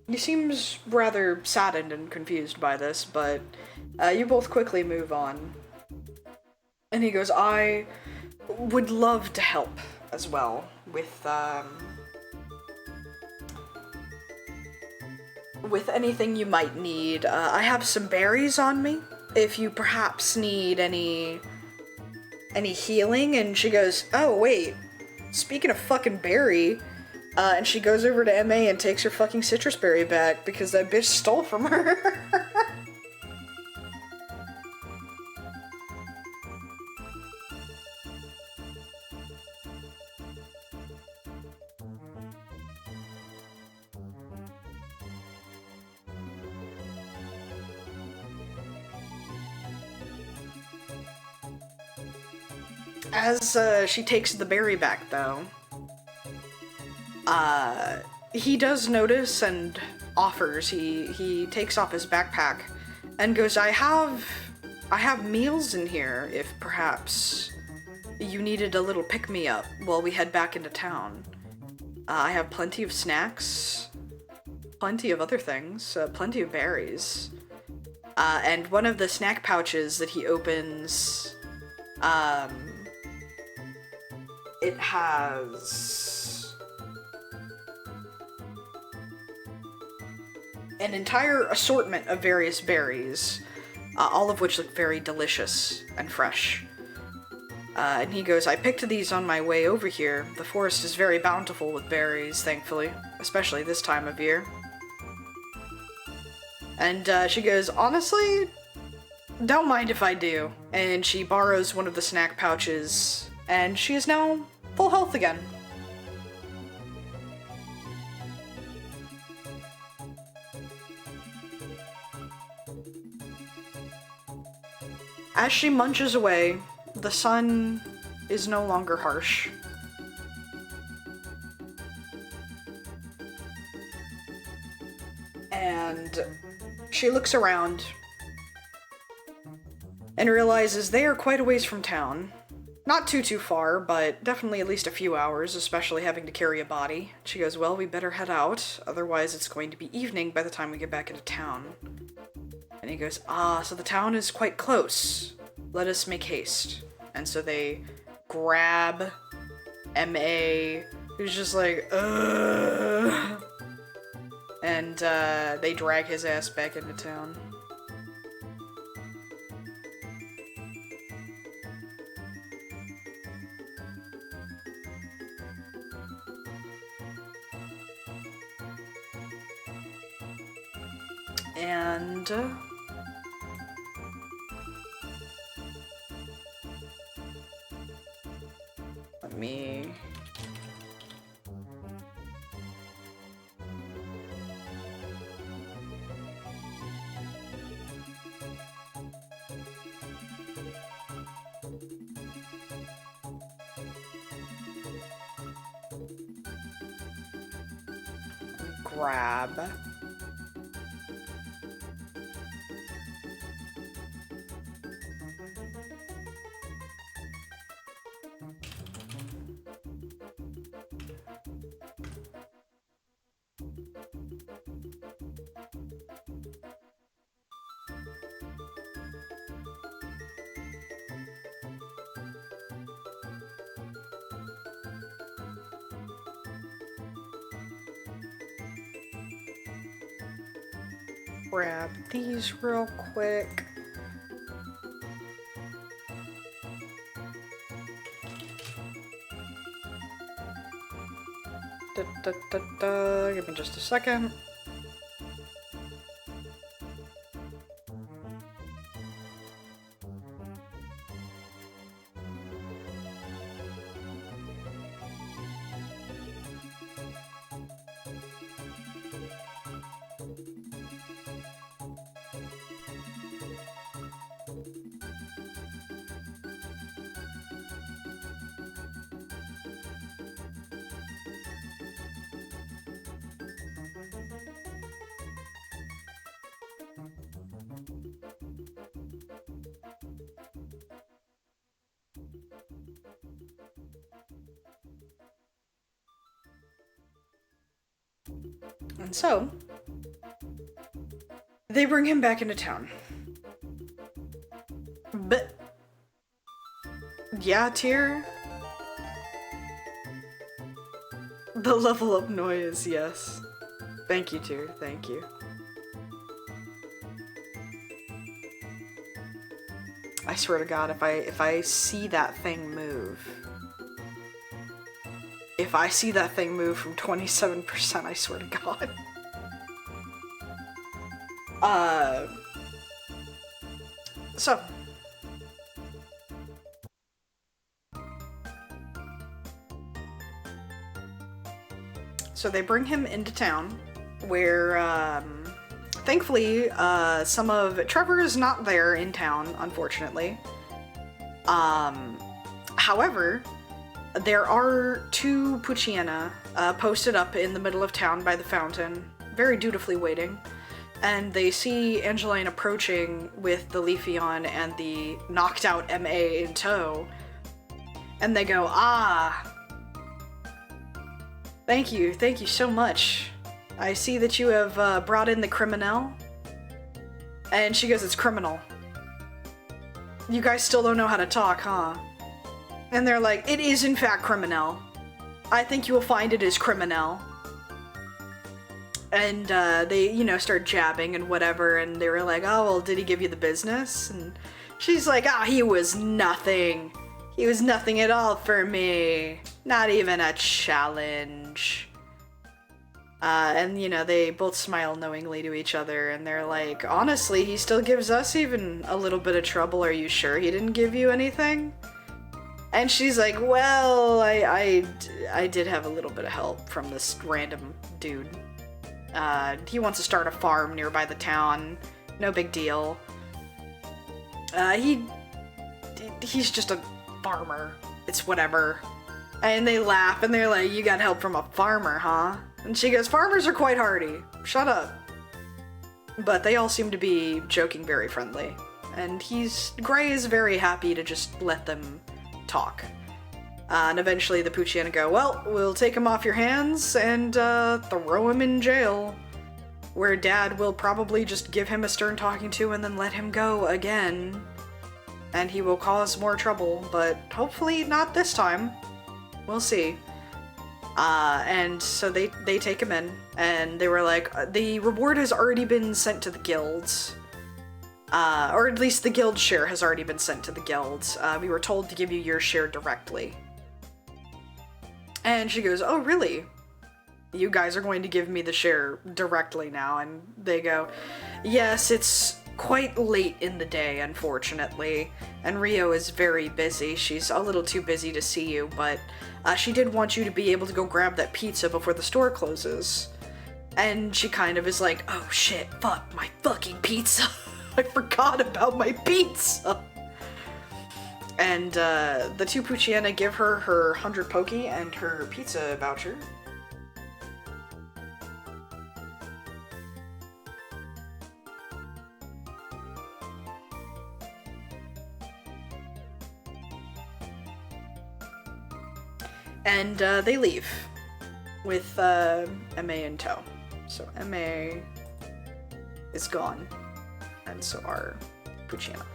He seems rather saddened and confused by this, but you both quickly move on. And he goes, "I would love to help as well with anything you might need. I have some berries on me, if you perhaps need any healing." And she goes, "Oh, wait, speaking of fucking berry," and she goes over to MA and takes her fucking citrus berry back because that bitch stole from her. As she takes the berry back, though, he does notice and offers. He takes off his backpack and goes, I have meals in here if perhaps you needed a little pick-me-up while we head back into town. I have plenty of snacks, plenty of other things, plenty of berries. And one of the snack pouches that he opens, it has an entire assortment of various berries, all of which look very delicious and fresh. And he goes, I picked these on my way over here. The forest is very bountiful with berries, thankfully, especially this time of year. And she goes, honestly, don't mind if I do. And she borrows one of the snack pouches, and she is now full health again. As she munches away, the sun is no longer harsh. And she looks around and realizes they are quite a ways from town. Not too far, but definitely at least a few hours, especially having to carry a body. She goes, well, we better head out, otherwise it's going to be evening by the time we get back into town. And he goes, so the town is quite close. Let us make haste. And so they grab M.A., who's just like, ugh. And they drag his ass back into town. And let me grab these real quick. Give me just a second. And so, they bring him back into town. But, yeah, Tyr? The level up noise, yes. Thank you, Tyr, thank you. I swear to God, if I see that thing move... If I see that thing move from 27%, I swear to God. So they bring him into town, where, thankfully, some of Trevor is not there in town, unfortunately. However, there are two Pucciana posted up in the middle of town by the fountain, very dutifully waiting, and they see Angeline approaching with the Leafeon and the knocked out M.A. in tow, and they go, thank you so much. I see that you have brought in the criminal. And she goes, it's criminal. You guys still don't know how to talk, huh? And they're like, it is in fact criminal. I think you will find it is criminal. And they, you know, start jabbing and whatever, and they were like, oh, well, did he give you the business? And she's like, he was nothing. He was nothing at all for me. Not even a challenge. And, you know, they both smile knowingly to each other, and they're like, honestly, he still gives us even a little bit of trouble. Are you sure he didn't give you anything? And she's like, well, I did have a little bit of help from this random dude. He wants to start a farm nearby the town. No big deal. He he's just a farmer. It's whatever. And they laugh and they're like, you got help from a farmer, huh? And she goes, farmers are quite hardy. Shut up. But they all seem to be joking very friendly. And Gray is very happy to just let them talk. And eventually the Poochyena go, well, we'll take him off your hands and throw him in jail. Where Dad will probably just give him a stern talking to and then let him go again. And he will cause more trouble, but hopefully not this time. We'll see. And so they take him in, and they were like, the reward has already been sent to the guilds. Or at least the guild share has already been sent to the guilds. We were told to give you your share directly. And she goes, oh, really? You guys are going to give me the share directly now? And they go, yes, it's quite late in the day, unfortunately. And Rio is very busy. She's a little too busy to see you, but she did want you to be able to go grab that pizza before the store closes. And she kind of is like, oh shit, fuck, my fucking pizza. I forgot about my pizza. And the two Poochyena give her 100 Poke and her pizza voucher. And they leave with MA in tow. So MA is gone, and so are Poochyena.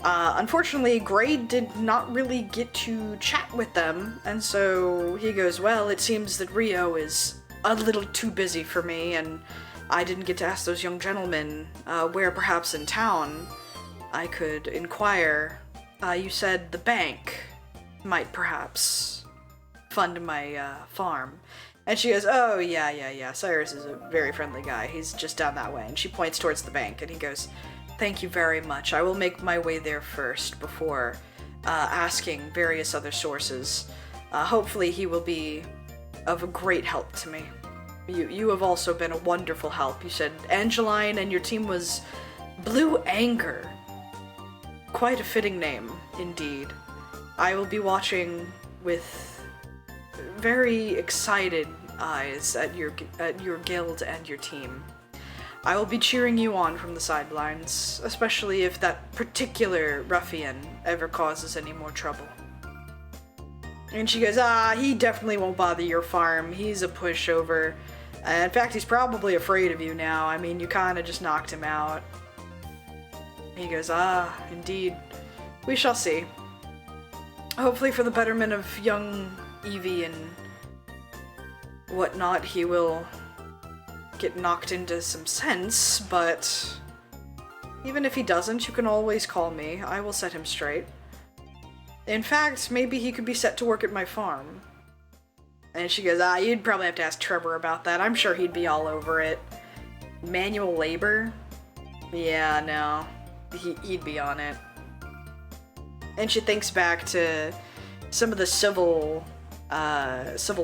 Unfortunately, Gray did not really get to chat with them, and so he goes, well, it seems that Rio is a little too busy for me, and I didn't get to ask those young gentlemen where perhaps in town I could inquire. You said the bank might perhaps fund my farm. And she goes, oh, yeah. Cyrus is a very friendly guy. He's just down that way. And she points towards the bank, and he goes, thank you very much. I will make my way there first before asking various other sources. Hopefully he will be of a great help to me. You have also been a wonderful help. You said Angeline and your team was Blue Anger. Quite a fitting name, indeed. I will be watching with very excited eyes at your guild and your team. I will be cheering you on from the sidelines, especially if that particular ruffian ever causes any more trouble. And she goes, he definitely won't bother your farm. He's a pushover. In fact, he's probably afraid of you now. I mean, you kind of just knocked him out. He goes, indeed. We shall see. Hopefully for the betterment of young Evie and whatnot, he will get knocked into some sense, but even if he doesn't, you can always call me. I will set him straight. In fact, maybe he could be set to work at my farm. And she goes, you'd probably have to ask Trevor about that. I'm sure he'd be all over it. Manual labor? Yeah, no. He'd be on it. And she thinks back to some of the civil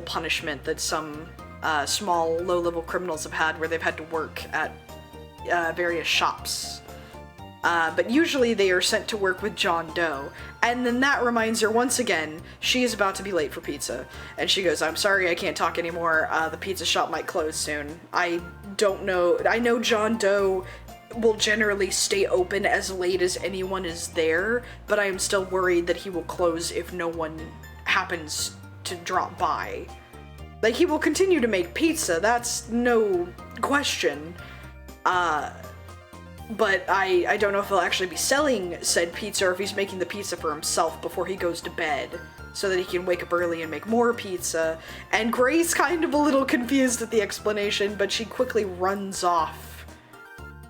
punishment that some small, low-level criminals have had, where they've had to work at various shops. But usually they are sent to work with John Doe. And then that reminds her once again, she is about to be late for pizza. And she goes, I'm sorry, I can't talk anymore. The pizza shop might close soon. I don't know. I know John Doe will generally stay open as late as anyone is there, but I am still worried that he will close if no one happens to drop by. Like, he will continue to make pizza, that's no question. But I don't know if he'll actually be selling said pizza, or if he's making the pizza for himself before he goes to bed, so that he can wake up early and make more pizza. And Gray's kind of a little confused at the explanation, but she quickly runs off,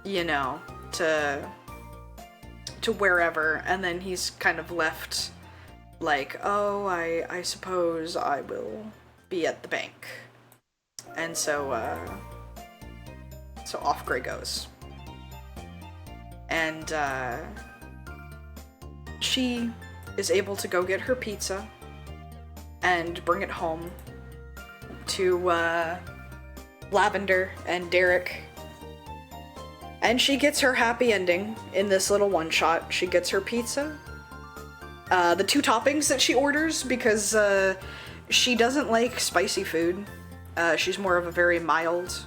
you know, to wherever, and then he's kind of left like, oh, I suppose I will be at the bank. And so off Gray goes. And she is able to go get her pizza and bring it home to Lavender and Derek. And she gets her happy ending in this little one-shot. She gets her pizza. The 2 toppings that she orders, because she doesn't like spicy food. She's more of a very mild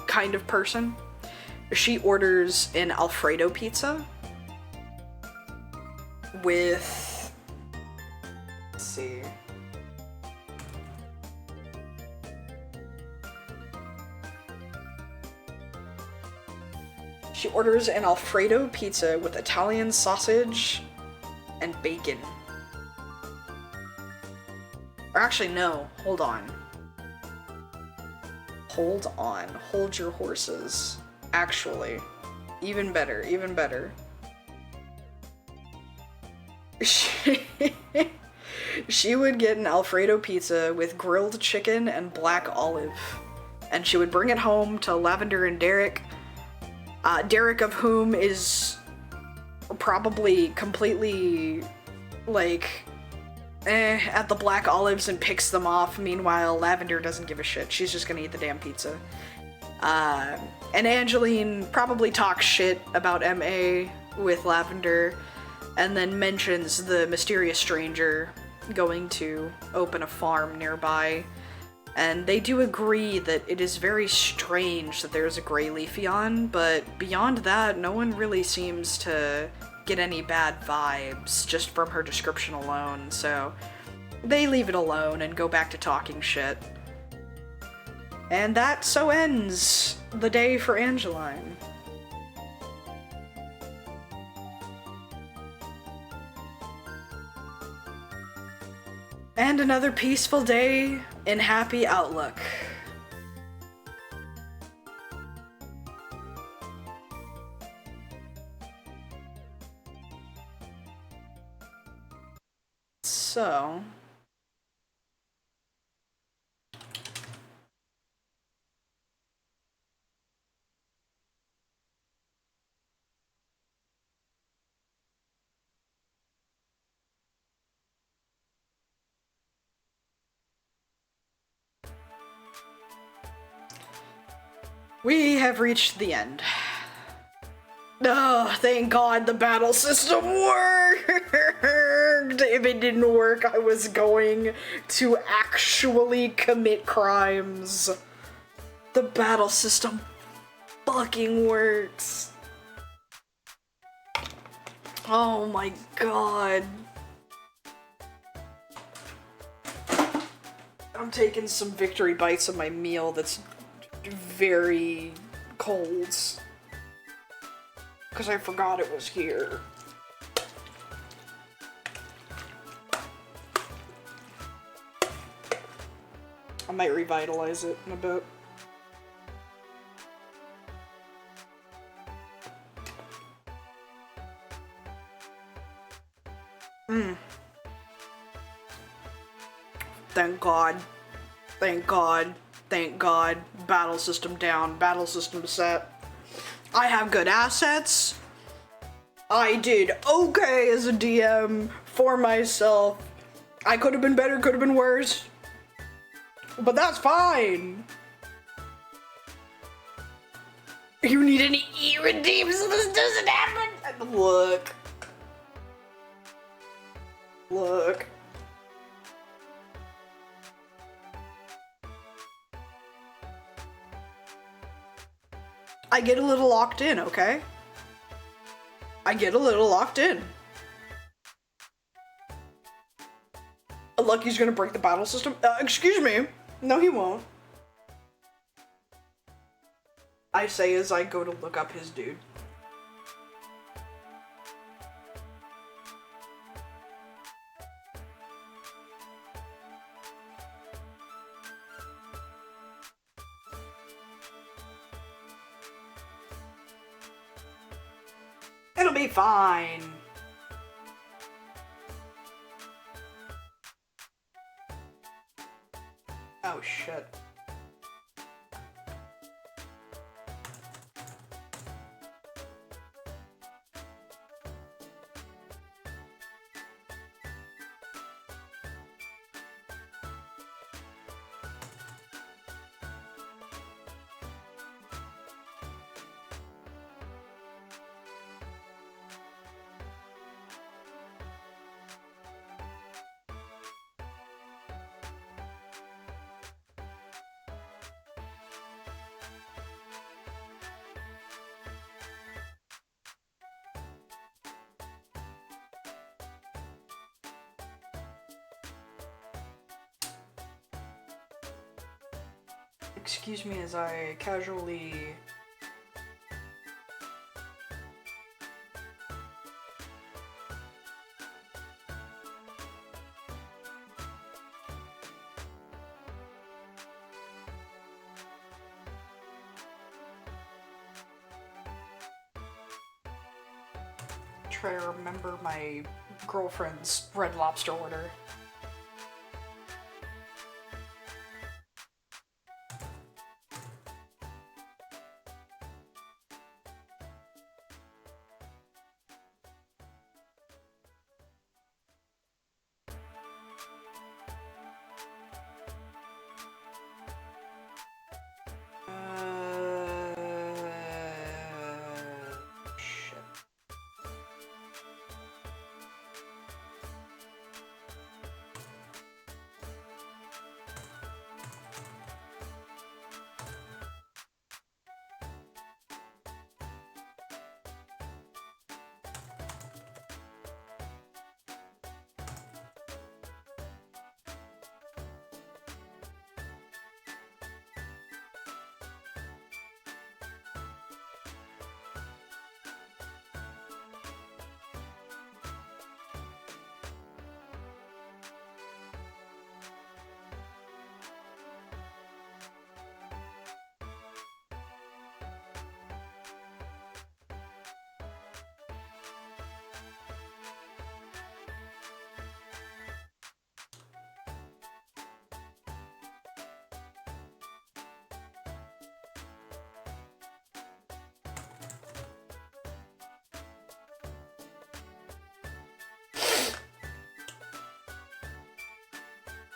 kind of person. She orders an Alfredo pizza with, let's see, she orders an Alfredo pizza with Italian sausage and bacon. Or actually, no, hold on. Hold on, hold your horses. Actually, even better, even better. She would get an Alfredo pizza with grilled chicken and black olive. And she would bring it home to Lavender and Derek. Derek of whom is probably completely, like, at the black olives and picks them off. Meanwhile, Lavender doesn't give a shit. She's just gonna eat the damn pizza. And Angeline probably talks shit about MA with Lavender, and then mentions the mysterious stranger going to open a farm nearby. And they do agree that it is very strange that there's a Grey Leafeon, but beyond that, no one really seems to get any bad vibes just from her description alone, so they leave it alone and go back to talking shit. And that so ends the day for Angeline. And another peaceful day in Happy Outlook. So... we have reached the end. Oh, thank God the battle system worked! If it didn't work, I was going to actually commit crimes. The battle system fucking works. Oh my God. I'm taking some victory bites of my meal that's very cold. Because I forgot it was here. I might revitalize it in a bit. Thank God. Thank God. Thank God. Battle system down. Battle system set. I have good assets. I did okay as a DM for myself. I could have been better, could have been worse. But that's fine. You need any E-redeem so this doesn't happen? Look. Look. I get a little locked in, okay? I get a little locked in. Lucky's gonna break the battle system? Excuse me. No, he won't. I say as I go to look up his dude. It'll be fine. Oh shit. excuse me as I casually... try to remember my girlfriend's Red Lobster order. Shit.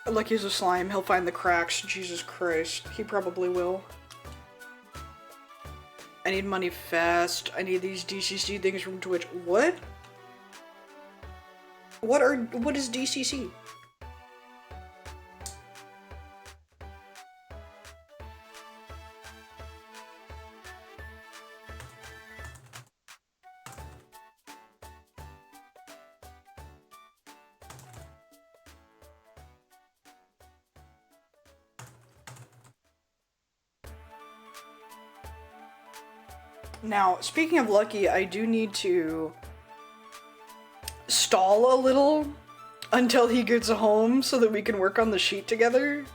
Like he's a slime, he'll find the cracks. Jesus Christ, he probably will. I need money fast. I need these DCC things from Twitch. What? What is DCC? Now, speaking of Lucky, I do need to stall a little until he gets home so that we can work on the sheet together.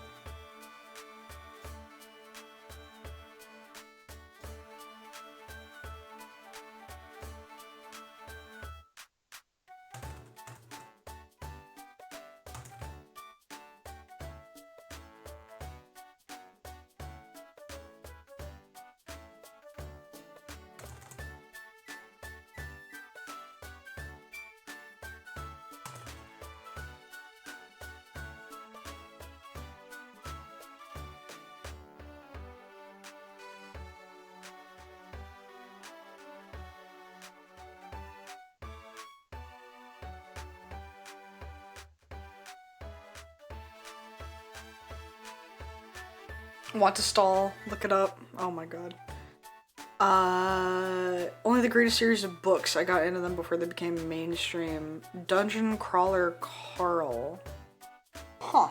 Want to stall? Look it up. Oh my god. Only the greatest series of books. I got into them before they became mainstream. Dungeon Crawler Carl. Huh.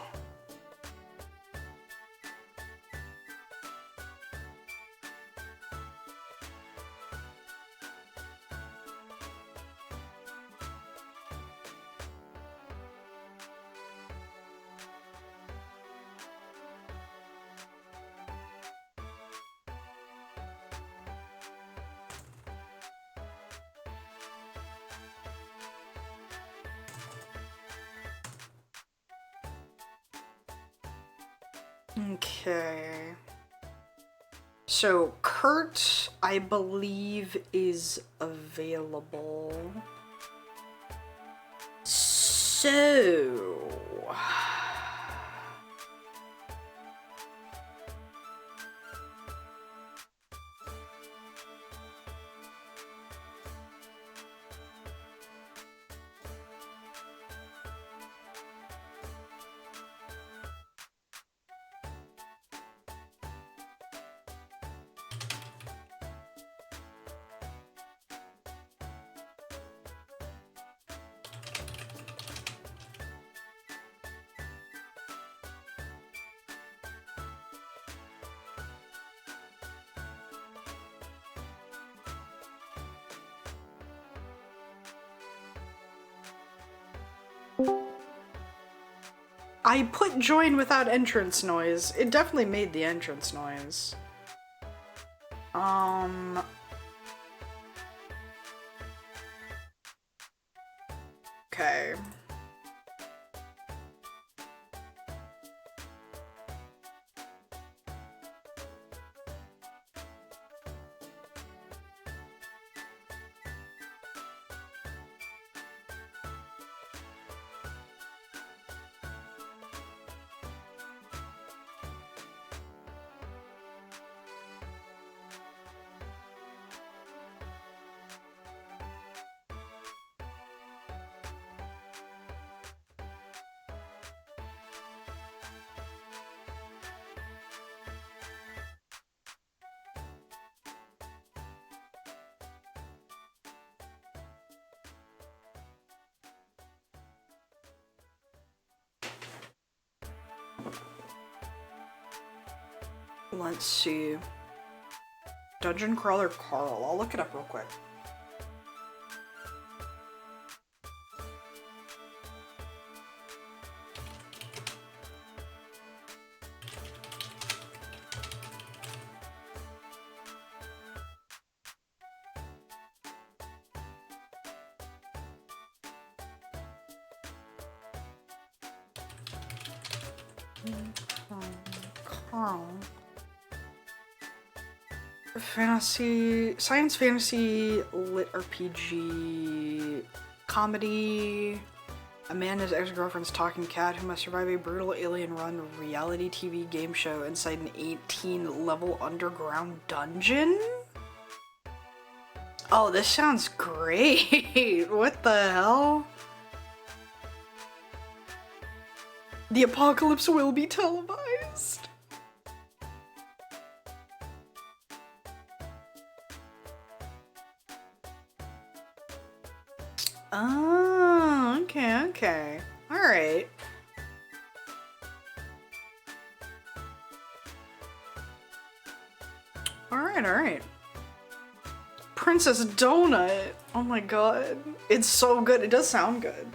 Okay. So, Kurt, I believe, is available. So... I put join without entrance noise. It definitely made the entrance noise. Okay. Let's see. Dungeon Crawler Carl. I'll look it up real quick. Carl. Fantasy, science fantasy, lit RPG, comedy. A man and his ex-girlfriend's talking cat who must survive a brutal alien-run reality TV game show inside an 18-level underground dungeon? Oh, this sounds great! What the hell? The apocalypse will be televised. Oh, okay, okay. Alright. Alright, alright. Princess Donut! Oh my god. It's so good. It does sound good.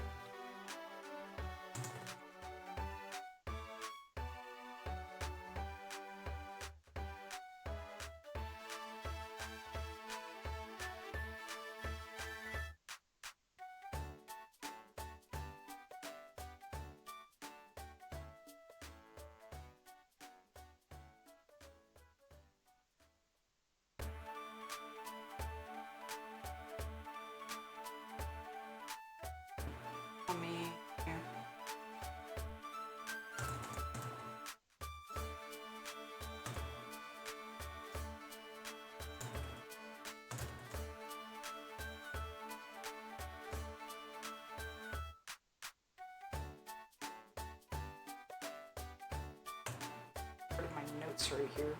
My notes right here.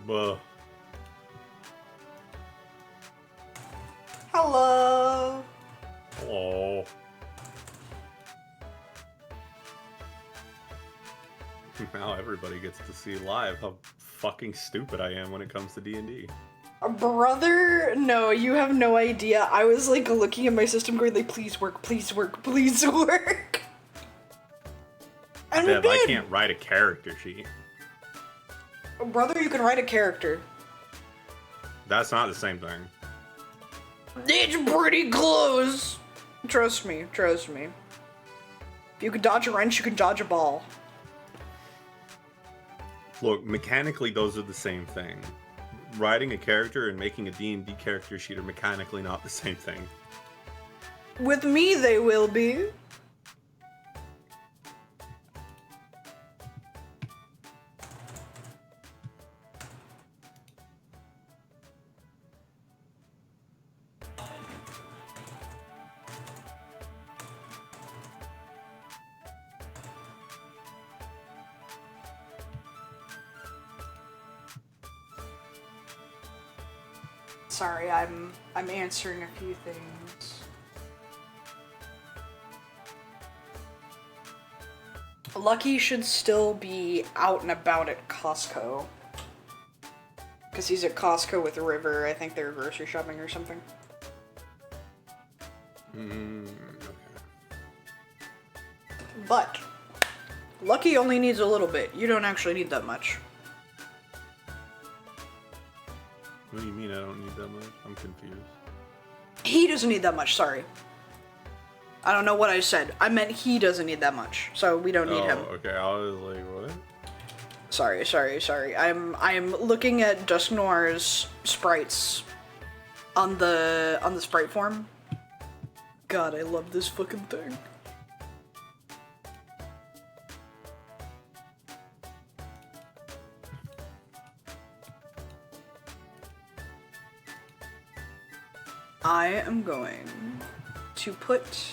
Buh. Hello. Oh. Now everybody gets to see live how fucking stupid I am when it comes to D&D. Brother, no, you have no idea. I was like looking at my system going like, please work, please work, please work. And Bev, I can't write a character sheet. Brother, you can write a character. That's not the same thing. It's pretty close. Trust me, trust me. If you can dodge a wrench, you can dodge a ball. Look, mechanically those are the same thing. Writing a character and making a D&D character sheet are mechanically not the same thing. With me, they will be. Sorry, I'm answering a few things. Lucky should still be out and about at Costco. Because he's at Costco with River. I think they're grocery shopping or something. Okay. But Lucky only needs a little bit. You don't actually need that much. What do you mean I don't need that much? I'm confused. He doesn't need that much, sorry. I don't know what I said. I meant he doesn't need that much, so we don't need him. Okay, I was like, what? Sorry. I'm looking at Dusk Noir's sprites on the sprite form. God, I love this fucking thing. I am going to put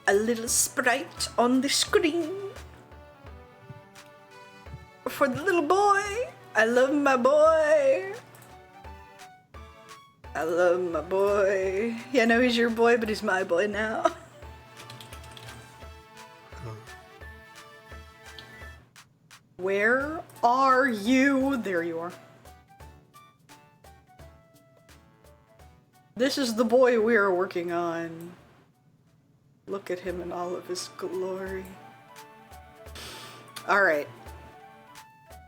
a little sprite on the screen for the little boy. I love my boy. I love my boy. Yeah, I know he's your boy, but he's my boy now. Where are you? There you are. This is the boy we are working on. Look at him in all of his glory. Alright.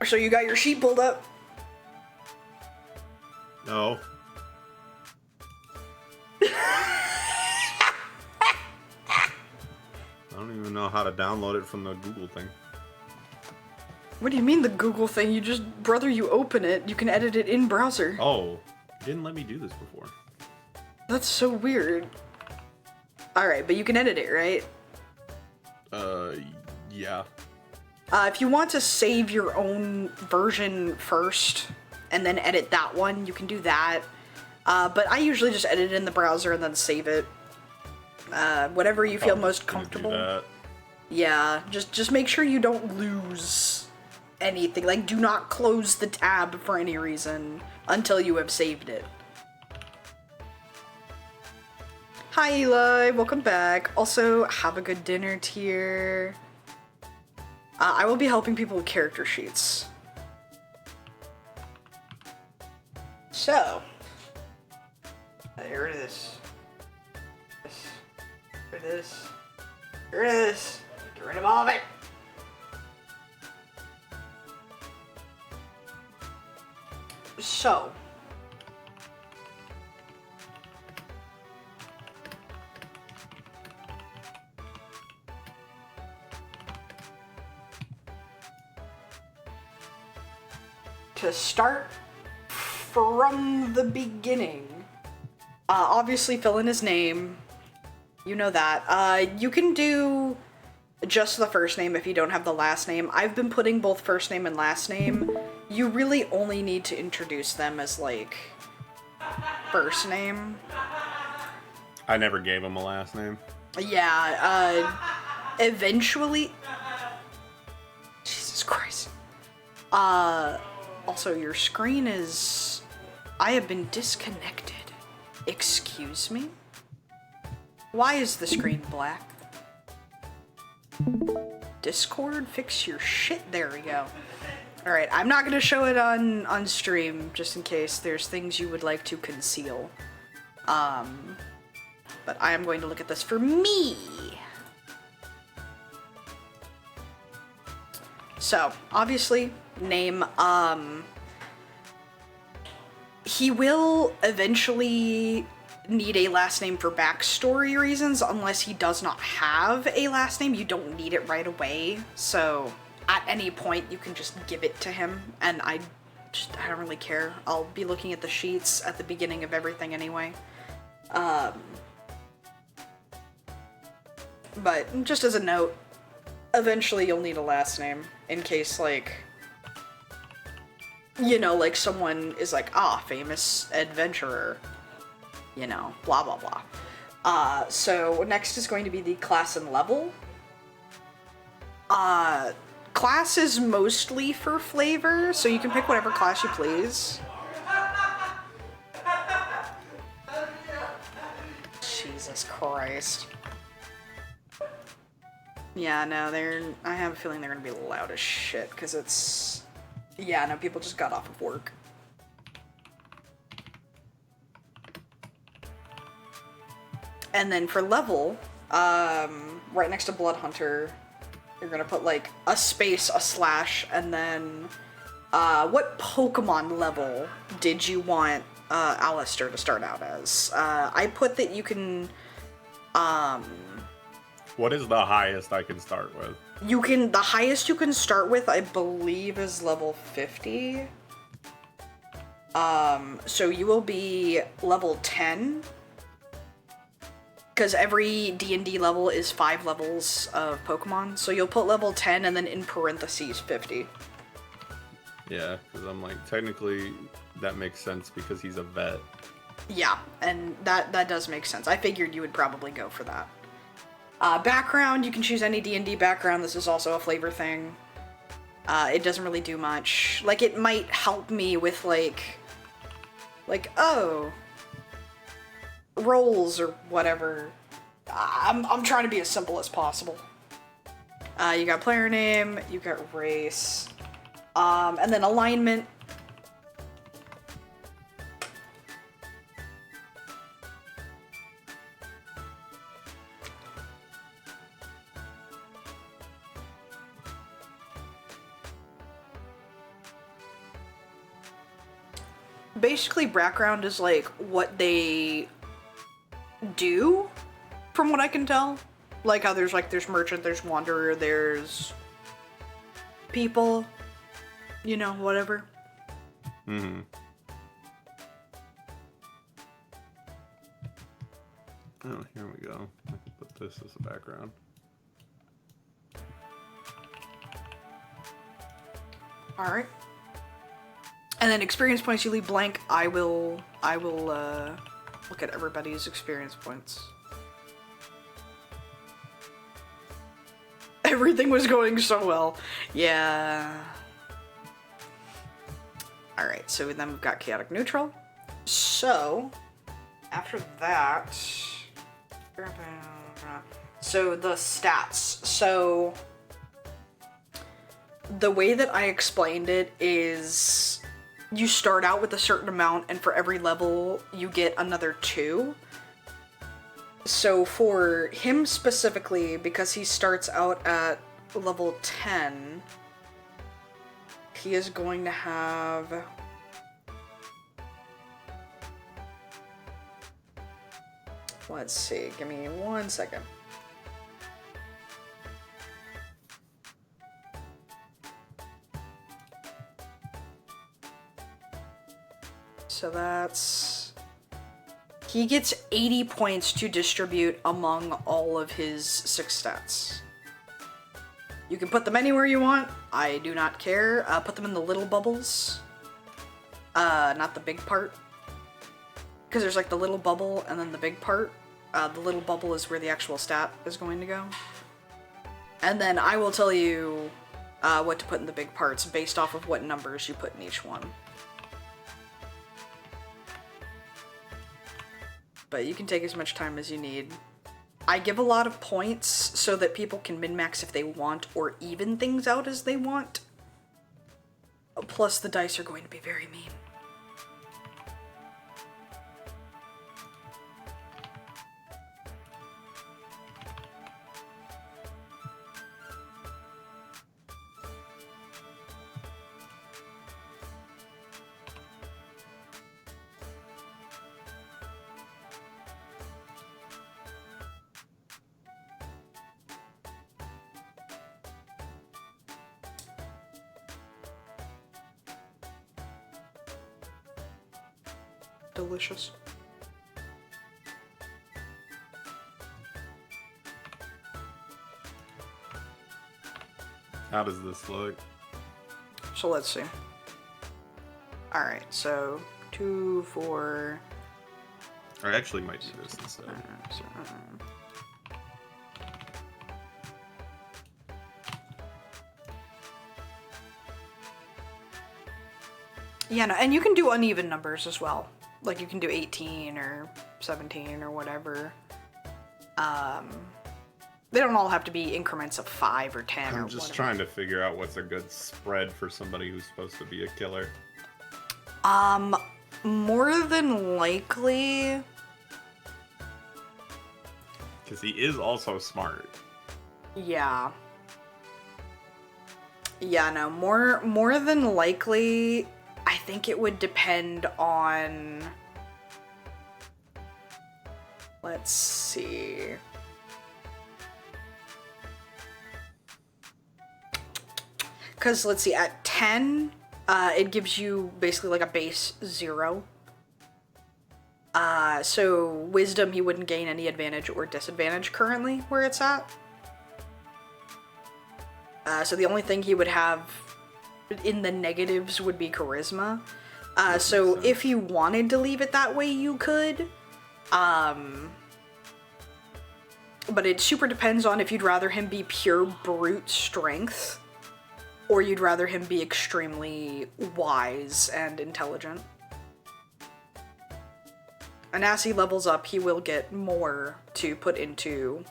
So you got your sheet pulled up? No. I don't even know how to download it from the Google thing. What do you mean the Google thing? You just, brother, you open it. You can edit it in browser. Oh, you didn't let me do this before. That's so weird. Alright, but you can edit it, right? Yeah. If you want to save your own version first, and then edit that one, you can do that. But I usually just edit it in the browser and then save it. Whatever you feel most comfortable. Yeah, just make sure you don't lose anything. Like, do not close the tab for any reason until you have saved it. Hi Eli, welcome back. Also, have a good dinner tier. I will be helping people with character sheets. So, get rid of this. Get rid of this. Get rid of this. Get rid of all of it. So, to start from the beginning, obviously fill in his name. You know that. You can do just the first name if you don't have the last name. I've been putting both first name and last name. You really only need to introduce them as, like, first name. I never gave him a last name. Yeah, eventually... Jesus Christ. Also, your screen is... I have been disconnected. Excuse me? Why is the screen black? Discord? Fix your shit. There we go. Alright, I'm not gonna show it on stream, just in case there's things you would like to conceal. But I am going to look at this for me. So, obviously, name, he will eventually need a last name for backstory reasons, unless he does not have a last name. You don't need it right away, so at any point you can just give it to him, and I don't really care. I'll be looking at the sheets at the beginning of everything anyway. But just as a note, eventually you'll need a last name in case, like, you know, like someone is like, famous adventurer, you know, blah blah blah. So next is going to be the class and level. Class is mostly for flavor, so you can pick whatever class you please. Jesus Christ. Yeah, no, I have a feeling they're gonna be loud as shit, because it's... Yeah, no, people just got off of work. And then for level, right next to Blood Hunter, you're gonna put, like, a space, a slash, and then, what Pokemon level did you want, Alistair to start out as? I put that you can, What is the highest I can start with? the highest you can start with, I believe, is level 50. So you will be level 10. Because every D&D level is 5 levels of Pokemon. So you'll put level 10 and then in parentheses 50. Yeah, because I'm like, technically, that makes sense because he's a vet. Yeah, and that does make sense. I figured you would probably go for that. Background, you can choose any D&D background. This is also a flavor thing. It doesn't really do much. Like, it might help me with, like, oh, roles or whatever. I'm trying to be as simple as possible. You got player name, you got race, and then alignment. Basically, background is like what they do, from what I can tell. Like how there's merchant, there's wanderer, there's people, you know, whatever. Mm-hmm. Oh, here we go. I can put this as a background. Alright. And then experience points you leave blank. I will look at everybody's experience points. Everything was going so well. Yeah. Alright, so then we've got chaotic neutral. So, after that... So, the stats. So, the way that I explained it is... You start out with a certain amount, and for every level, you get another 2. So for him specifically, because he starts out at level 10, he is going to have... Let's see, give me 1 second. So that's... He gets 80 points to distribute among all of his 6 stats. You can put them anywhere you want. I do not care. Put them in the little bubbles. Not the big part. Because there's like the little bubble and then the big part. The little bubble is where the actual stat is going to go. And then I will tell you what to put in the big parts based off of what numbers you put in each one. But you can take as much time as you need. I give a lot of points so that people can min-max if they want or even things out as they want. Plus the dice are going to be very mean. Delicious. How does this look? So let's see. Alright, so 2, 4... I actually might do this instead. Yeah, no, and you can do uneven numbers as well. Like, you can do 18 or 17 or whatever. They don't all have to be increments of 5 or 10 or I'm just whatever. trying to figure out what's a good spread for somebody who's supposed to be a killer. More than likely... Because he is also smart. Yeah. Yeah, no, more than likely, I think it would depend on... Let's see... Because, let's see, at 10, it gives you basically like a base 0. So wisdom, he wouldn't gain any advantage or disadvantage currently where it's at. So the only thing he would have in the negatives would be charisma. So if you wanted to leave it that way, you could. But it super depends on if you'd rather him be pure brute strength, or you'd rather him be extremely wise and intelligent. And as he levels up, he will get more to put into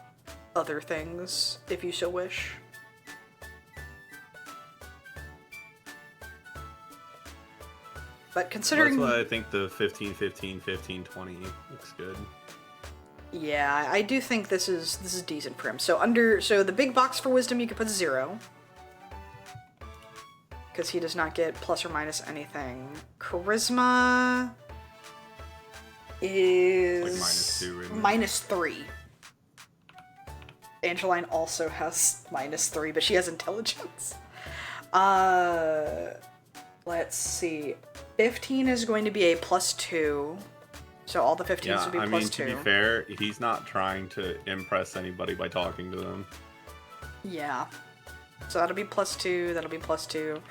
other things, if you so wish. But considering... That's why I think the 15, 15, 15, 20 looks good. Yeah, I do think this is decent for him. So the big box for wisdom, you could put 0. Because he does not get plus or minus anything. Charisma is like -3. Angeline also has -3, but she has intelligence. Let's see. 15 is going to be a +2. So all the 15s would be +2. To be fair, he's not trying to impress anybody by talking to them. Yeah. So that'll be +2, that'll be +2.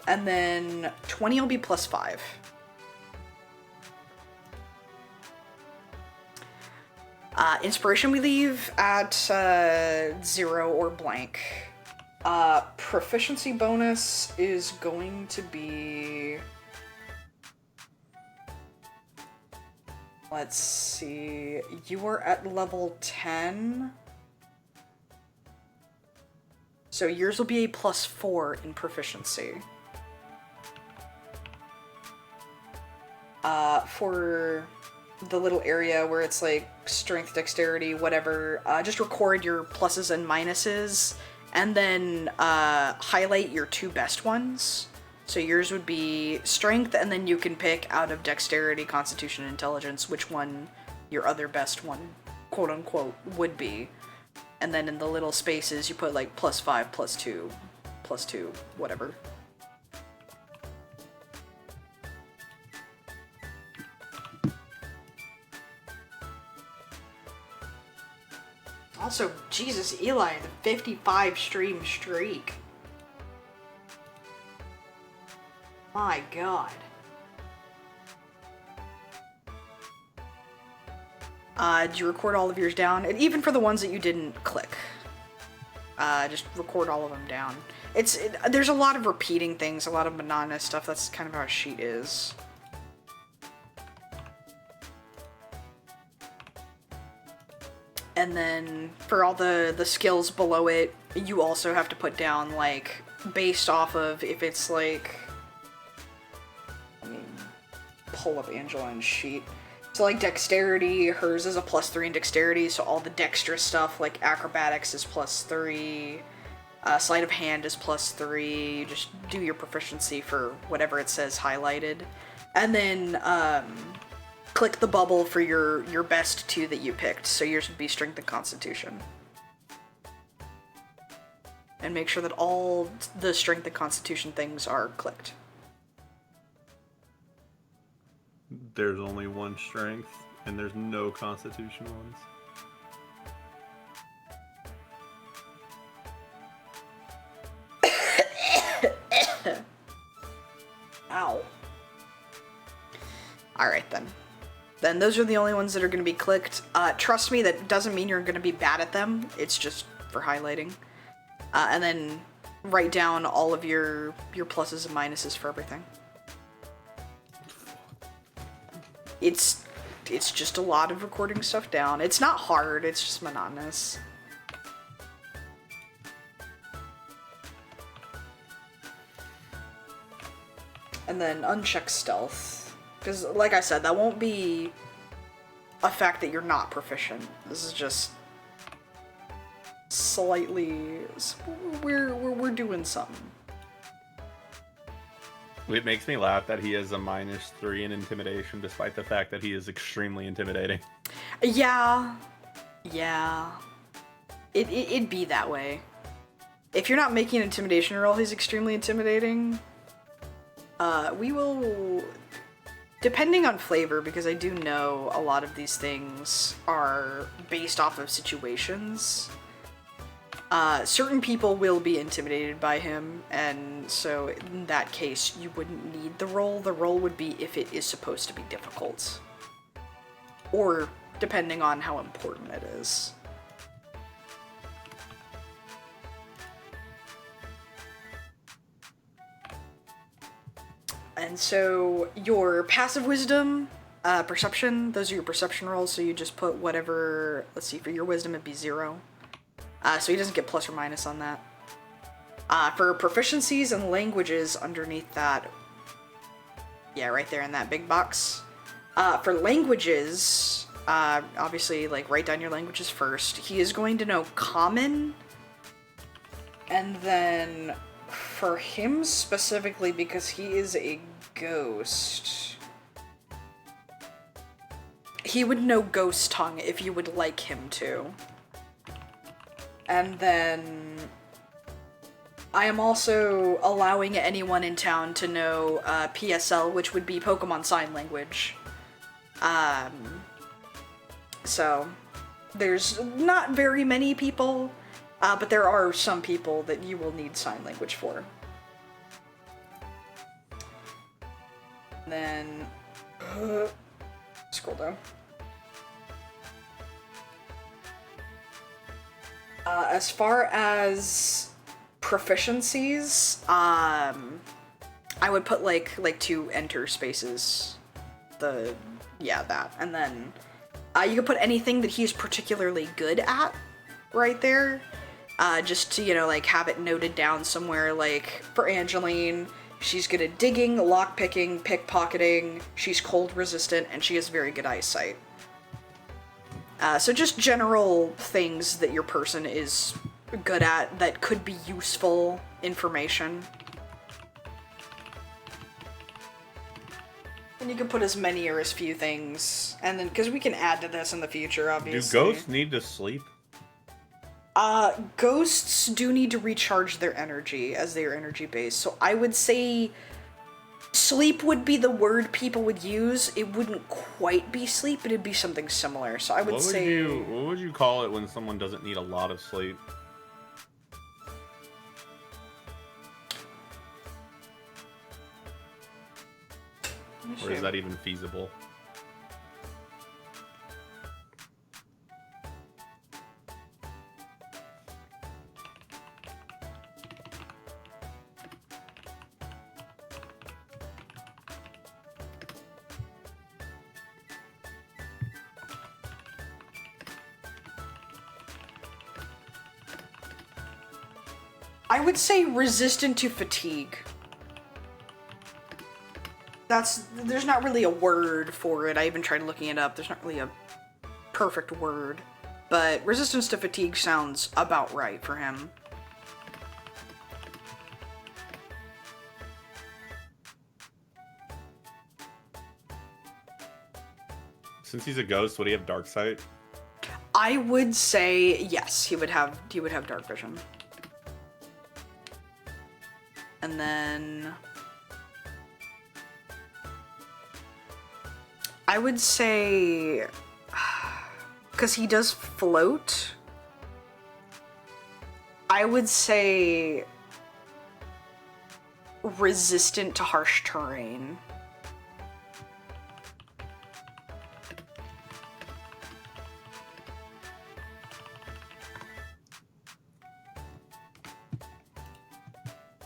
And then 20 will be +5. Inspiration we leave at 0 or blank. Proficiency bonus is going to be... Let's see... You are at level 10. So yours will be a +4 in proficiency. For the little area where it's like strength, dexterity, whatever, just record your pluses and minuses, and then highlight your 2 best ones. So yours would be strength, and then you can pick out of dexterity, constitution, and intelligence which one your other best one, quote unquote, would be. And then in the little spaces you put like +5, +2, +2, whatever. Also, Jesus, Eli, the 55 stream streak. My God. Did you record all of yours down? And even for the ones that you didn't click. Just record all of them down. There's a lot of repeating things, a lot of monotonous stuff. That's kind of how a sheet is. And then for all the skills below it, you also have to put down, like, based off of if it's like... Let me pull up Angeline's sheet. So like dexterity, hers is a +3 in dexterity, so all the dexterous stuff like acrobatics is +3, sleight of hand is +3, you just do your proficiency for whatever it says highlighted. And then click the bubble for your best 2 that you picked, so yours would be strength and constitution. And make sure that all the strength and constitution things are clicked. There's only one strength, and there's no constitution ones. Ow. Alright then. Then those are the only ones that are going to be clicked. Trust me, that doesn't mean you're going to be bad at them. It's just for highlighting. And then write down all of your pluses and minuses for everything. It's just a lot of recording stuff down. It's not hard, it's just monotonous. And then uncheck stealth. Because, like I said, that won't be a fact that you're not proficient. This is just slightly... We're doing something. It makes me laugh that he has a -3 in intimidation, despite the fact that he is extremely intimidating. Yeah. Yeah. It'd be that way. If you're not making an intimidation roll, he's extremely intimidating. We will... Depending on flavor, because I do know a lot of these things are based off of situations. Certain people will be intimidated by him, and so in that case, you wouldn't need the roll. The roll would be if it is supposed to be difficult. Or depending on how important it is. And so your passive wisdom, perception, those are your perception rolls, so you just put whatever, let's see, for your wisdom it'd be 0. So he doesn't get plus or minus on that. For proficiencies and languages underneath that, yeah, right there in that big box. For languages, obviously, like, write down your languages first. He is going to know Common, and then for him specifically, because he is a ghost, he would know Ghost Tongue if you would like him to. And then I am also allowing anyone in town to know PSL, which would be Pokemon Sign Language. So there's not very many people, but there are some people that you will need sign language for. And then scroll down. As far as proficiencies, I would put like 2 enter spaces. That. And then you could put anything that he's particularly good at right there. Just to, like, have it noted down somewhere. Like, for Angeline, she's good at digging, lockpicking, pickpocketing, she's cold resistant, and she has very good eyesight. So just general things that your person is good at that could be useful information. And you can put as many or as few things, and then, because we can add to this in the future, obviously. Do ghosts need to sleep? Ghosts do need to recharge their energy as they are energy based, so I would say sleep would be the word people would use. It wouldn't quite be sleep, but it'd be something similar. So I would say... What would you call it when someone doesn't need a lot of sleep? Or is that even feasible? I would say resistant to fatigue. There's not really a word for it. I even tried looking it up. There's not really a perfect word. But resistance to fatigue sounds about right for him. Since he's a ghost, would he have dark sight? I would say yes, he would have dark vision. And then I would say, because he does float, I would say resistant to harsh terrain.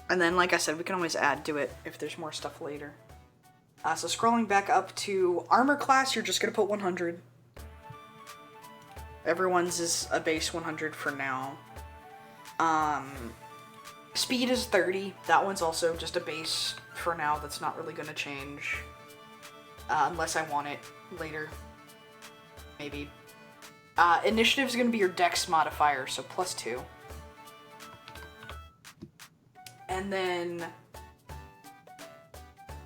And then, like I said, we can always add to it if there's more stuff later. So scrolling back up to armor class, you're just going to put 100. Everyone's is a base 100 for now. Speed is 30. That one's also just a base for now. That's not really going to change. Unless I want it later. Maybe. Initiative's going to be your dex modifier, so +2. And then...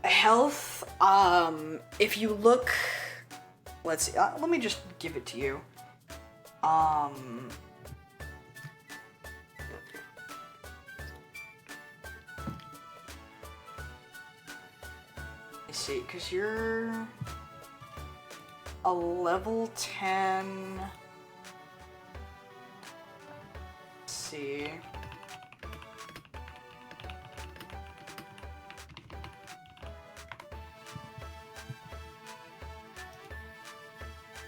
health, if you look... Let's see, let me just give it to you. Let's see, because you're a level 10... Let's see...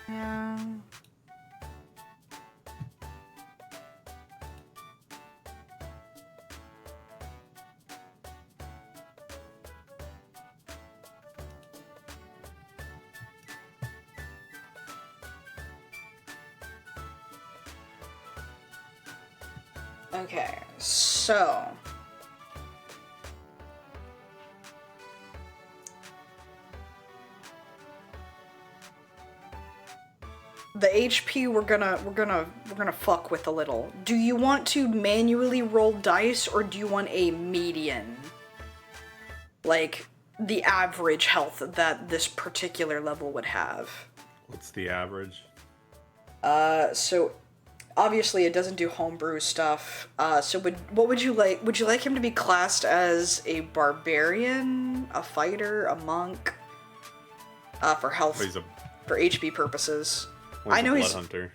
Yeah. Okay, so... the HP we're gonna fuck with a little. Do you want to manually roll dice, or do you want a median? Like, the average health that this particular level would have. What's the average? So obviously it doesn't do homebrew stuff. So what would you like? Would you like him to be classed as a barbarian, a fighter, a monk? For health, for HP purposes. I know he's a blood hunter.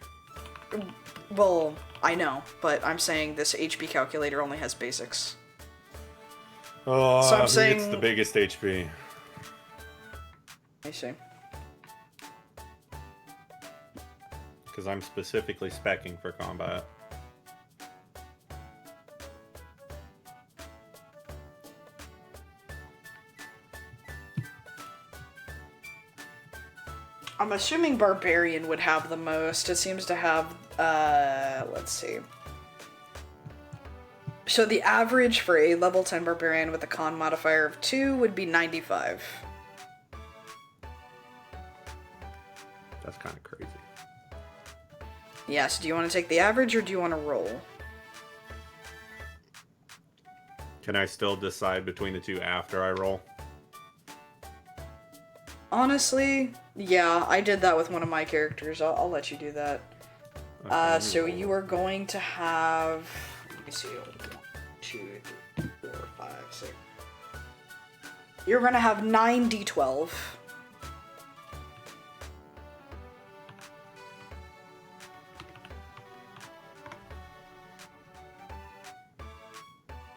Well, I know, but I'm saying this HP calculator only has basics. Oh, so I'm saying it's the biggest HP. I see. Because I'm specifically speccing for combat. I'm assuming Barbarian would have the most. It seems to have, let's see. So the average for a level 10 Barbarian with a con modifier of 2 would be 95. That's kind of crazy. Yes, do you want to take the average or do you want to roll? Can I still decide between the two after I roll? Honestly, yeah, I did that with one of my characters. I'll let you do that. Okay, so you are going to have... Let me see. 1, 2, 3, 4, 5, 6. You're going to have 9 d12.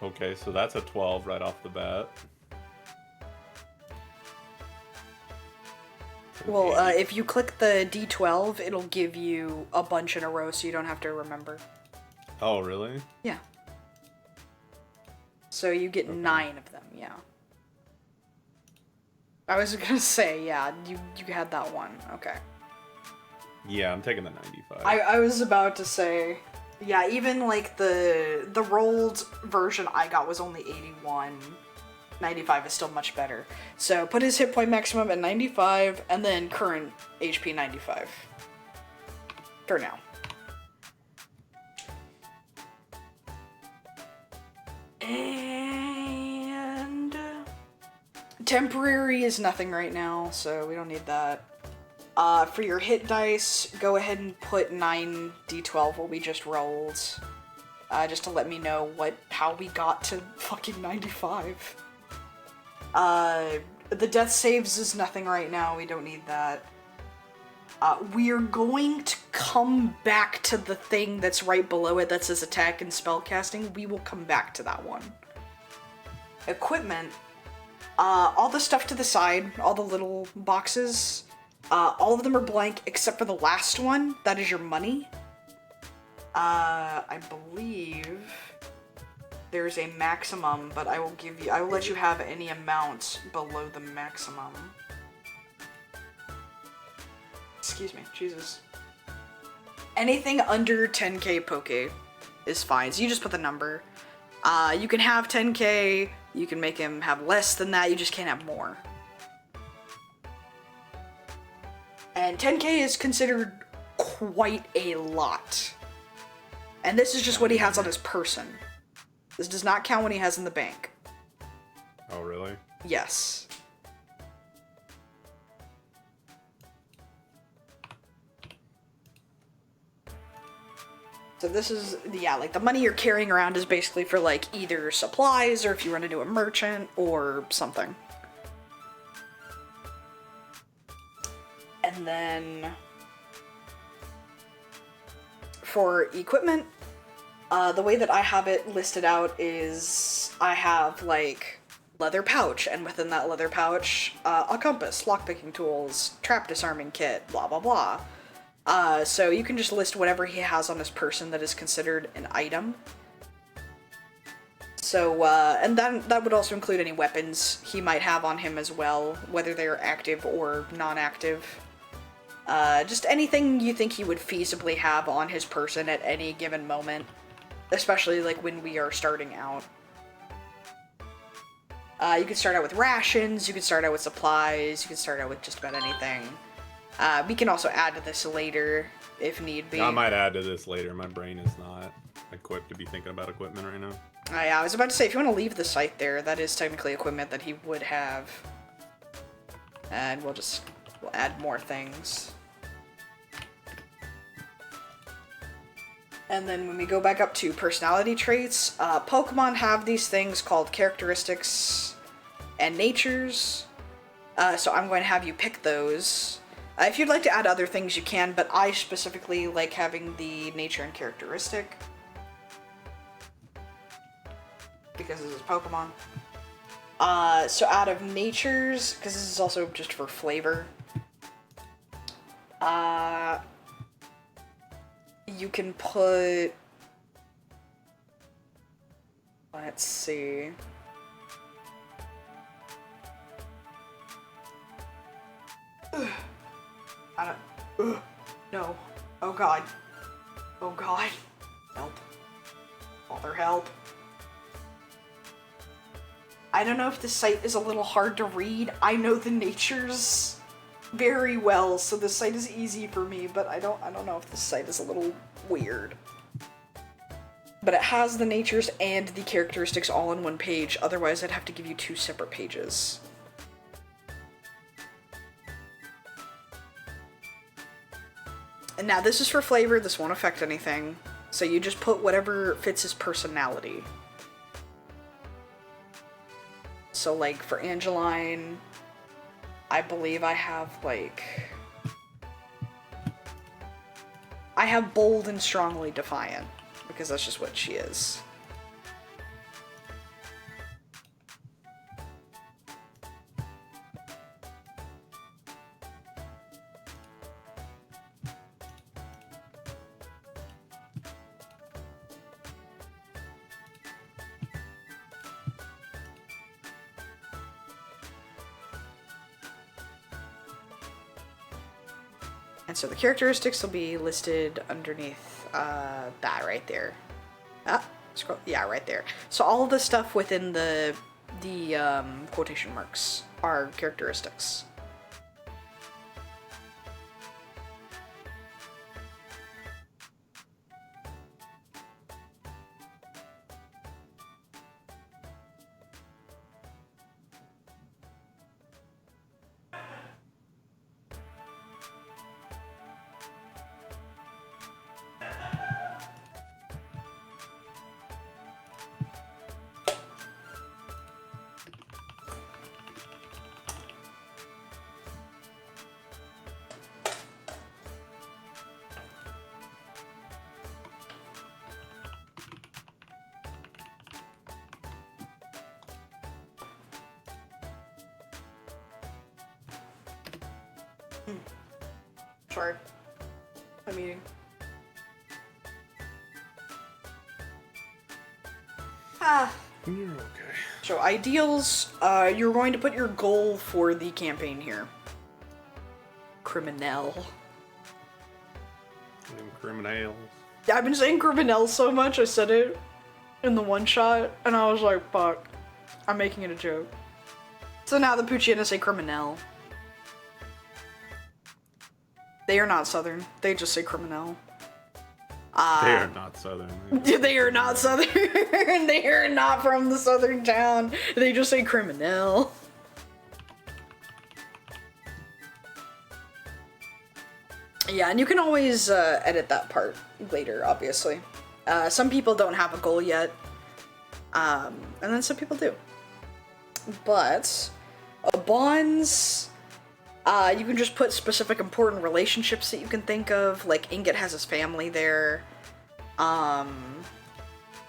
Okay, so that's a 12 right off the bat. Well, if you click the D12, it'll give you a bunch in a row, so you don't have to remember. Oh, really? Yeah. So you get 9 of them, yeah. I was gonna say, yeah, you had that one, okay. Yeah, I'm taking the 95. I was about to say, yeah, even like the rolled version I got was only 81. 95 is still much better. So put his hit point maximum at 95, and then current HP 95. For now. And... temporary is nothing right now, so we don't need that. For your hit dice, go ahead and put 9 d12 what we just rolled. Just to let me know how we got to fucking 95. The death saves is nothing right now, we don't need that. We are going to come back to the thing that's right below it that says attack and spellcasting. We will come back to that one. Equipment. All the stuff to the side, all the little boxes, all of them are blank except for the last one. That is your money. I believe there's a maximum, but I will let you have any amount below the maximum. Excuse me, Jesus. Anything under 10k poke is fine, so you just put the number. You can have 10k, You can make him have less than that, you just can't have more. And 10k is considered quite a lot. And this is just what he has on his person. This does not count what he has in the bank. Oh, really? Yes. So this is, yeah, like the money you're carrying around is basically for like either supplies or if you run into a merchant or something. And then for equipment, the way that I have it listed out is I have like leather pouch, and within that leather pouch, a compass, lockpicking tools, trap disarming kit, blah blah blah. So you can just list whatever he has on his person that is considered an item. So, and then that would also include any weapons he might have on him as well, whether they're active or non-active. Just anything you think he would feasibly have on his person at any given moment, especially like when we are starting out. You can start out with rations, you can start out with supplies, you can start out with just about anything. We can also add to this later, if need be. I might add to this later. My brain is not equipped to be thinking about equipment right now. Yeah, I was about to say, if you want to leave the site there, that is technically equipment that he would have. And we'll add more things. And then when we go back up to personality traits, Pokemon have these things called characteristics and natures. So I'm going to have you pick those. If you'd like to add other things, you can, but I specifically like having the nature and characteristic. Because this is Pokemon. So out of natures, because this is also just for flavor, you can put, let's see. No. Oh god. Oh god. Help. Father, help. I don't know if this site is a little hard to read. I know the natures very well, so this site is easy for me, but I don't know if this site is a little weird. But it has the natures and the characteristics all in one page, otherwise I'd have to give you 2 separate pages. And now this is for flavor, this won't affect anything. So you just put whatever fits his personality. So like for Angeline, I believe I have like... I have bold and strongly defiant, because that's just what she is. And so the characteristics will be listed underneath that right there. Scroll, yeah, right there. So all of the stuff within the quotation marks are characteristics. Sorry. I'm eating. You're okay. So ideals, you're going to put your goal for the campaign here. Criminal. Them criminals. Yeah, I've been saying criminal so much, I said it in the one shot, and I was like, fuck. I'm making it a joke. So now the Pucciana say criminal. They are not Southern. They just say criminal. They are not Southern. They are not Southern. They are not from the Southern town. They just say criminal. Yeah, and you can always edit that part later, obviously. Some people don't have a goal yet. And then some people do. But bonds, you can just put specific important relationships that you can think of. Like Ingot has his family there.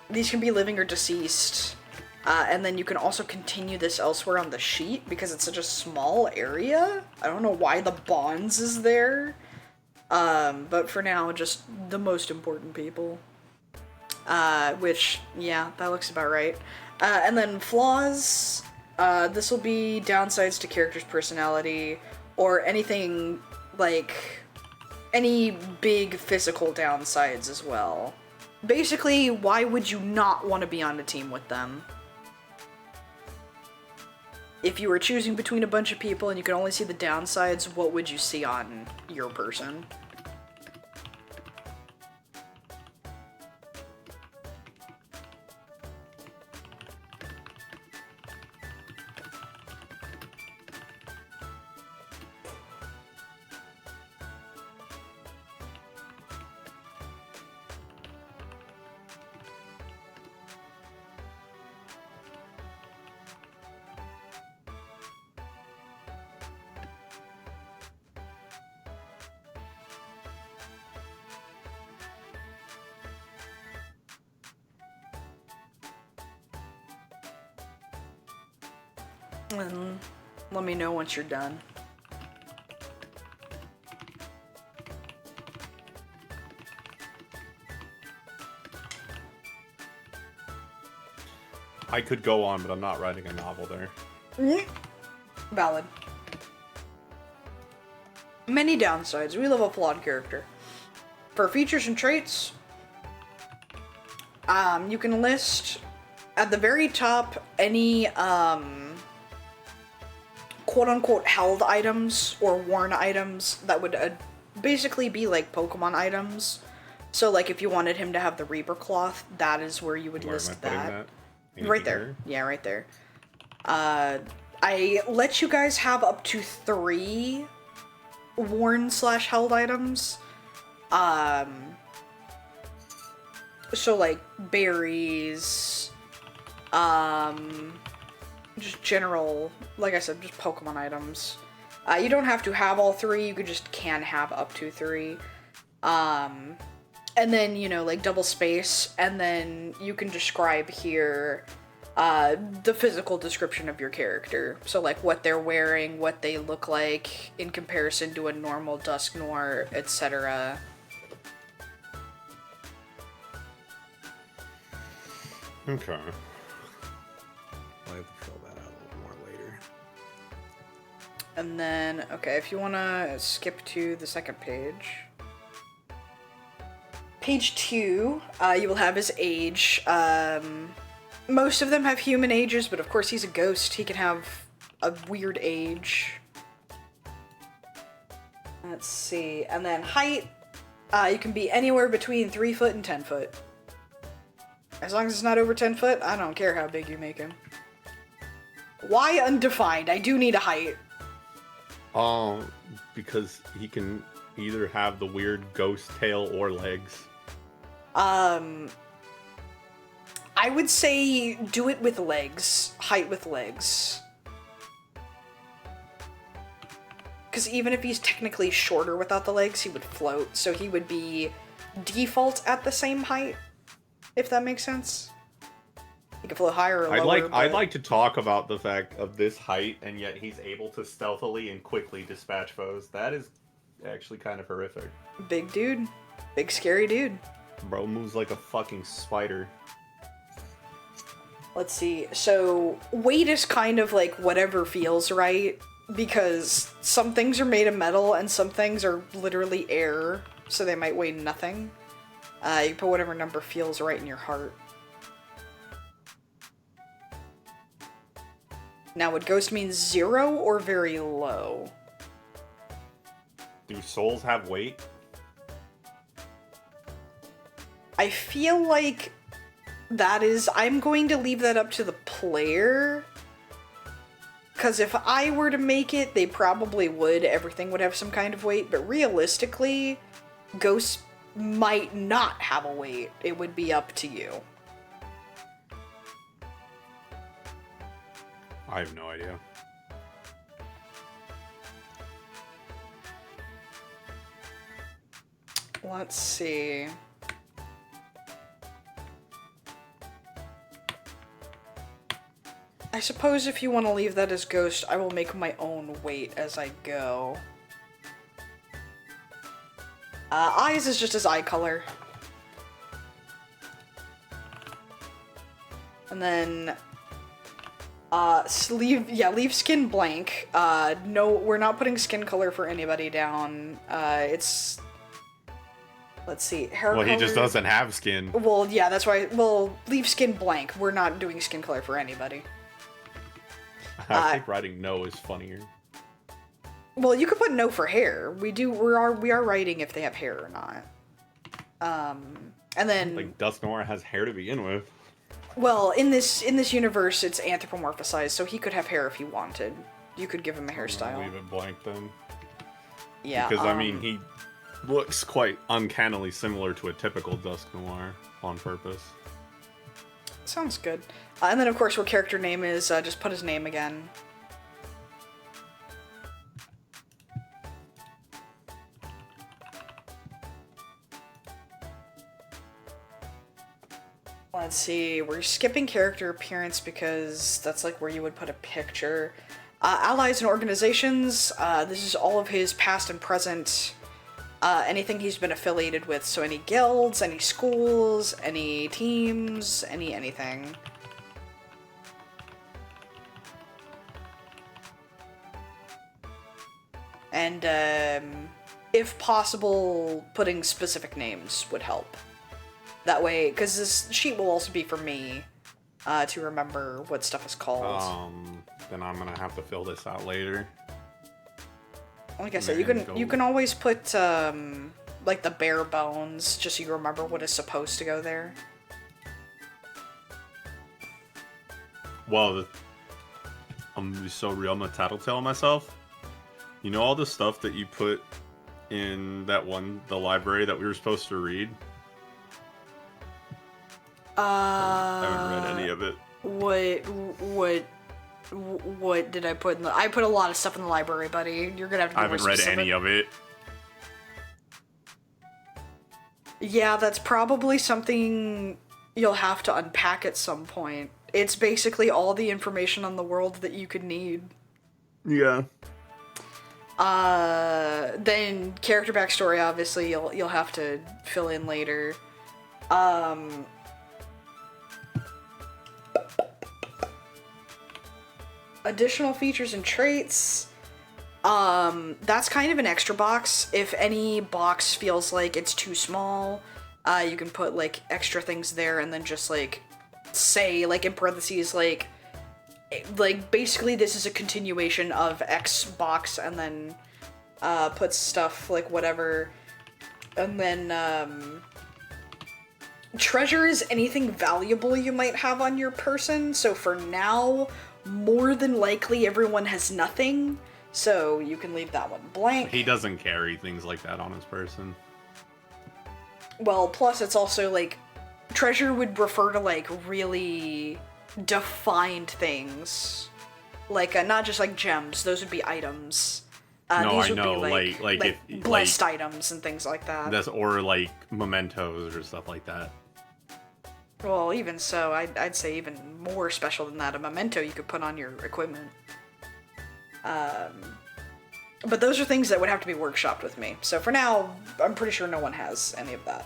These can be living or deceased. And then you can also continue this elsewhere on the sheet because it's such a small area. I don't know why the bonds is there. But for now, just the most important people. Which, yeah, that looks about right. And then flaws, this will be downsides to character's personality, or anything, like, any big physical downsides as well. Basically, why would you not want to be on a team with them? If you were choosing between a bunch of people and you could only see the downsides, what would you see on your person? And let me know once you're done. I could go on, but I'm not writing a novel there. Valid. Many downsides. We love a flawed character. For features and traits, you can list at the very top any quote-unquote held items or worn items that would basically be like Pokemon items. So like if you wanted him to have the Reaper Cloth, that is where you would list that. Right there. Yeah, right there. I let you guys have up to 3 worn/held items. So like berries, just general, like I said, just Pokemon items. You don't have to have all 3, you can have up to 3. And then, you know, like double space, and then you can describe here the physical description of your character. So like what they're wearing, what they look like in comparison to a normal Dusknoir, etc. Okay. I'll have to fill that out a little more later. And then, okay, if you want to skip to the second page. Page 2, you will have his age. Most of them have human ages, but of course he's a ghost. He can have a weird age. Let's see. And then height, you can be anywhere between 3 foot and 10 foot. As long as it's not over 10 foot, I don't care how big you make him. Why undefined? I do need a height. Because he can either have the weird ghost tail or legs. I would say do it with legs. Height with legs. Because even if he's technically shorter without the legs, he would float. So he would be default at the same height. If that makes sense. He can float higher or lower. I'd like to talk about the fact of this height, and yet he's able to stealthily and quickly dispatch foes. That is actually kind of horrific. Big dude. Big scary dude. Bro moves like a fucking spider. Let's see. So, weight is kind of like whatever feels right, because some things are made of metal and some things are literally air, so they might weigh nothing. You put whatever number feels right in your heart. Now, would ghost mean 0 or very low? Do souls have weight? I feel like I'm going to leave that up to the player. Because if I were to make it, they probably would. Everything would have some kind of weight. But realistically, ghosts might not have a weight. It would be up to you. I have no idea. Let's see. I suppose if you want to leave that as ghost, I will make my own weight as I go. Eyes is just his eye color. And then, leave skin blank. No, we're not putting skin color for anybody down. Let's see, hair color. Well, he just doesn't have skin. Well, yeah, that's why, leave skin blank. We're not doing skin color for anybody. I think writing no is funnier. Well, you could put no for hair. We are writing if they have hair or not. And then like Dusknoir has hair to begin with. Well, in this universe, it's anthropomorphized, so he could have hair if he wanted. You could give him a hairstyle. Leave it blank then. Yeah. Because I mean, he looks quite uncannily similar to a typical Dusknoir on purpose. Sounds good. And then, of course, what character name is, just put his name again. Let's see, we're skipping character appearance because that's like where you would put a picture. Allies and organizations, this is all of his past and present, anything he's been affiliated with, so any guilds, any schools, any teams, anything. And, if possible, putting specific names would help. That way, because this sheet will also be for me, to remember what stuff is called. Then I'm gonna have to fill this out later. Like I said, you can always put, like the bare bones, just so you remember what is supposed to go there. Well, I'm gonna be so real, I'm gonna tattletale myself. You know all the stuff that you put in the library that we were supposed to read? I haven't read any of it. What did I put in I put a lot of stuff in the library, buddy. You're gonna have to be I haven't read any of it. Yeah, that's probably something you'll have to unpack at some point. It's basically all the information on the world that you could need. Yeah. Then character backstory, obviously, you'll have to fill in later. Additional features and traits. That's kind of an extra box. If any box feels like it's too small, you can put, like, extra things there and then just, like, say, like, in parentheses, like, basically this is a continuation of X box, and then, put stuff, like, whatever. And then, treasure is anything valuable you might have on your person, so for now, more than likely everyone has nothing, so you can leave that one blank. He doesn't carry things like that on his person. Well, plus it's also, like, treasure would refer to, like, really defined things. Like, not just, like, gems, those would be items. No, these I would know, be, like if, blessed items and things like that. That's, or, like, mementos or stuff like that. Well, even so, I'd say even more special than that. A memento you could put on your equipment. But those are things that would have to be workshopped with me. So for now, I'm pretty sure no one has any of that.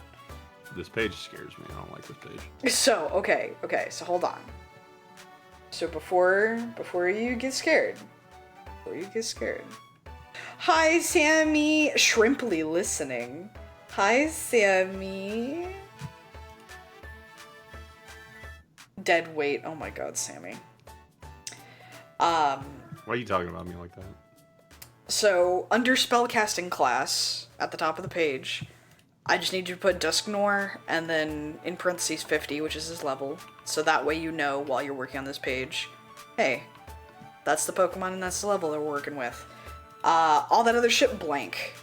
This page scares me. I don't like this page. So, okay, so hold on. So before you get scared, Hi, Sammy! Shrimply listening. Hi, Sammy! Dead weight. Oh my god, Sammy. Why are you talking about me like that? So, under spellcasting class, at the top of the page, I just need you to put Dusknoir, and then in parentheses 50, which is his level, so that way you know while you're working on this page, hey, that's the Pokemon and that's the level they're working with. All that other shit, blank.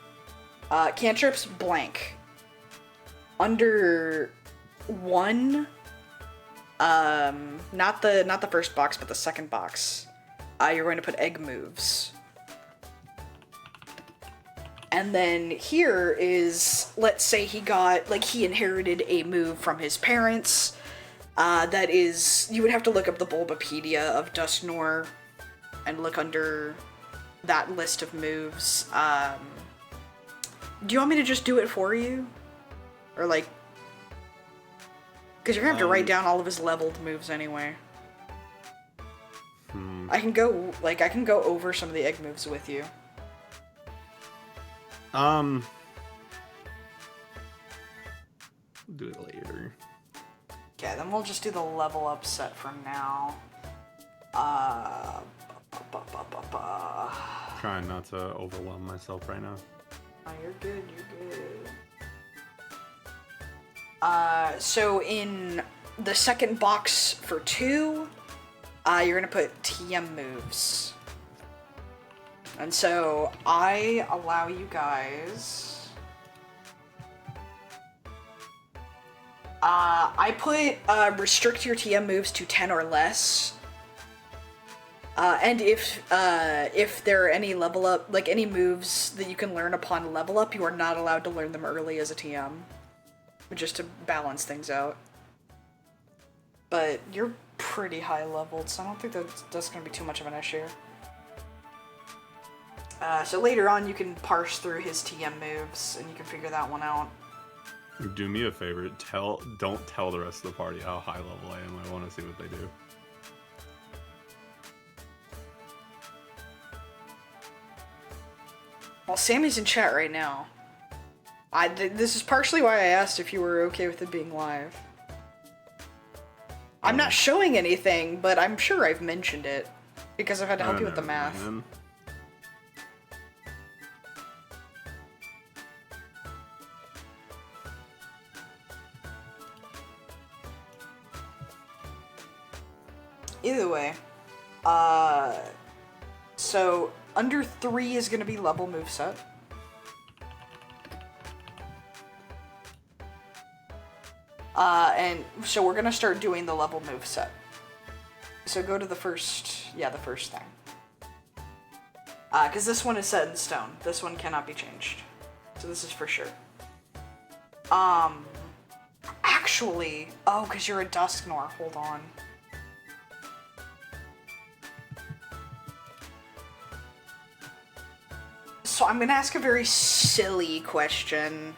Cantrips, blank. Under 1, not the first box, but the second box, you're going to put egg moves. And then here is, let's say he inherited a move from his parents. That is, you would have to look up the Bulbapedia of Dusknoir and look under that list of moves. Do you want me to just do it for you? Or like, because you're gonna have to write down all of his leveled moves anyway. I can go over some of the egg moves with you. Do it later. Okay, then we'll just do the level up set for now. Trying not to overwhelm myself right now. Oh, you're good, you're good. So in the second box for 2, you're gonna put TM moves. And so I allow you guys. I put restrict your TM moves to 10 or less. And if there are any level up, like any moves that you can learn upon level up, you are not allowed to learn them early as a TM. Just to balance things out. But you're pretty high leveled, so I don't think that's going to be too much of an issue. So later on, you can parse through his TM moves, and you can figure that one out. Do me a favor. Don't tell the rest of the party how high level I am. I want to see what they do. Well, Sammy's in chat right now. This is partially why I asked if you were okay with it being live. I'm not showing anything, but I'm sure I've mentioned it, because I've had to help you with the math. Man. Either way, so under 3 is going to be level moveset. And so we're going to start doing the level moveset. So go to the first thing. Because this one is set in stone. This one cannot be changed. So this is for sure. Actually, oh, because you're a Dusknoir, hold on. So I'm gonna ask a very silly question.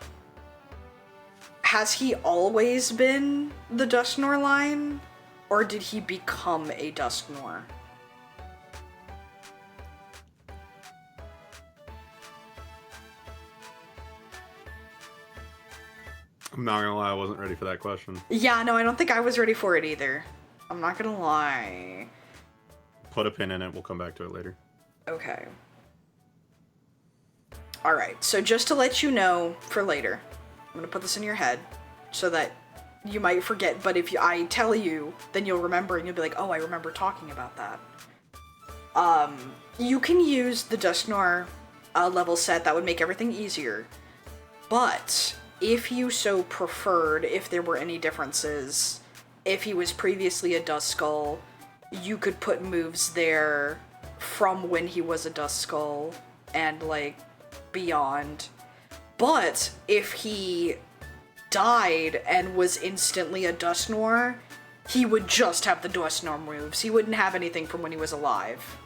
Has he always been the Dusknoir line? Or did he become a Dusknoir? I'm not gonna lie, I wasn't ready for that question. Yeah, no, I don't think I was ready for it either. I'm not gonna lie. Put a pin in it, we'll come back to it later. Okay. Alright, so just to let you know for later, I'm gonna put this in your head so that you might forget, but if I tell you, then you'll remember and you'll be like, oh, I remember talking about that. You can use the Dusknoir level set, that would make everything easier. But if you so preferred, if there were any differences, if he was previously a Duskull, you could put moves there from when he was a Duskull and, like, beyond. But if he died and was instantly a Dusknoir, he would just have the Dusknoir moves. He wouldn't have anything from when he was alive.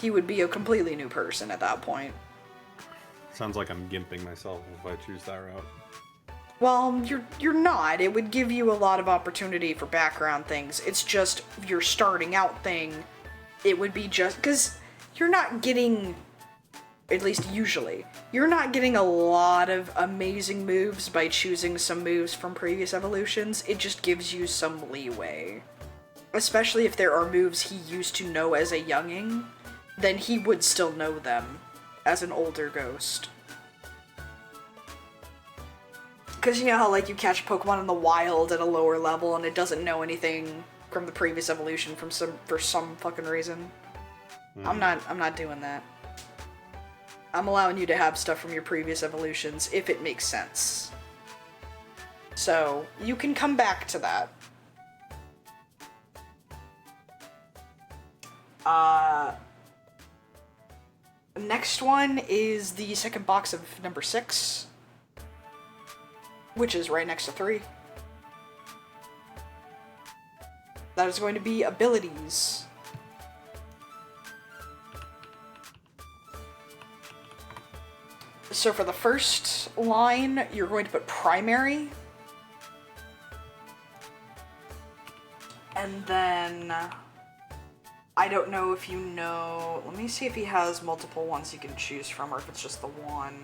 He would be a completely new person at that point. Sounds like I'm gimping myself if I choose that route. Well, you're not. It would give you a lot of opportunity for background things. It's just your starting out thing. It would be just because you're not getting, at least usually, you're not getting a lot of amazing moves by choosing some moves from previous evolutions. It just gives you some leeway. especially if there are moves he used to know as a younging, then he would still know them as an older ghost. Because you know how, like, you catch a Pokemon in the wild at a lower level and it doesn't know anything from the previous evolution for some fucking reason? I'm not doing that. I'm allowing you to have stuff from your previous evolutions if it makes sense. So, you can come back to that. Next one is the second box of number 6. Which is right next to 3. That is going to be abilities. So for the first line, you're going to put primary. And then, I don't know if you know, let me see if he has multiple ones you can choose from, or if it's just the one.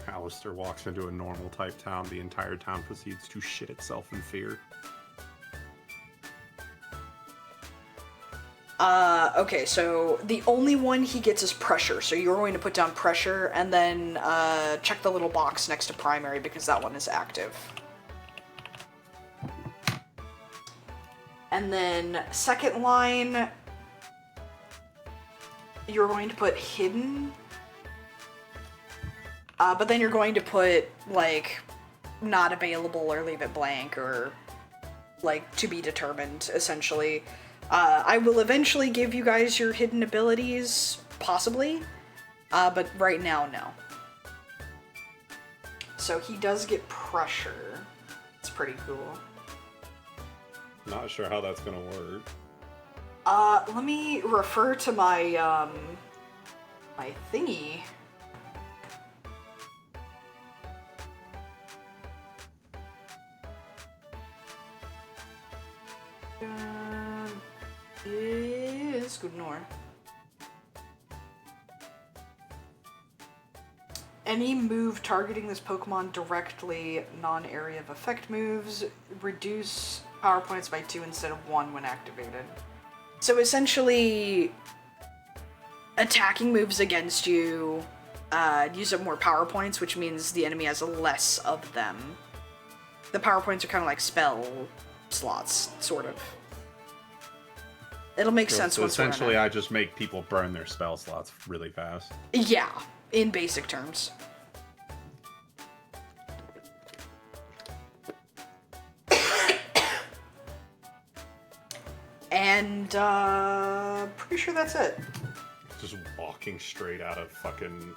Alistair walks into a normal type town, the entire town proceeds to shit itself in fear. Okay, so the only one he gets is pressure, so you're going to put down pressure, and then, check the little box next to primary, because that one is active. And then, second line, you're going to put hidden. But then you're going to put, like, not available or leave it blank or, like, to be determined, essentially. I will eventually give you guys your hidden abilities, possibly, but right now, no. So he does get pressure. It's pretty cool. Not sure how that's gonna work. Let me refer to my, my thingy. Is good north. Any move targeting this Pokemon directly, non-area of effect moves, reduce power points by 2 instead of 1 when activated. So essentially, attacking moves against you use up more power points, which means the enemy has less of them. The power points are kind of like spell slots, sort of. It'll make sense once we're in it. Essentially, I just make people burn their spell slots really fast. Yeah, in basic terms. And, pretty sure that's it. Just walking straight out of fucking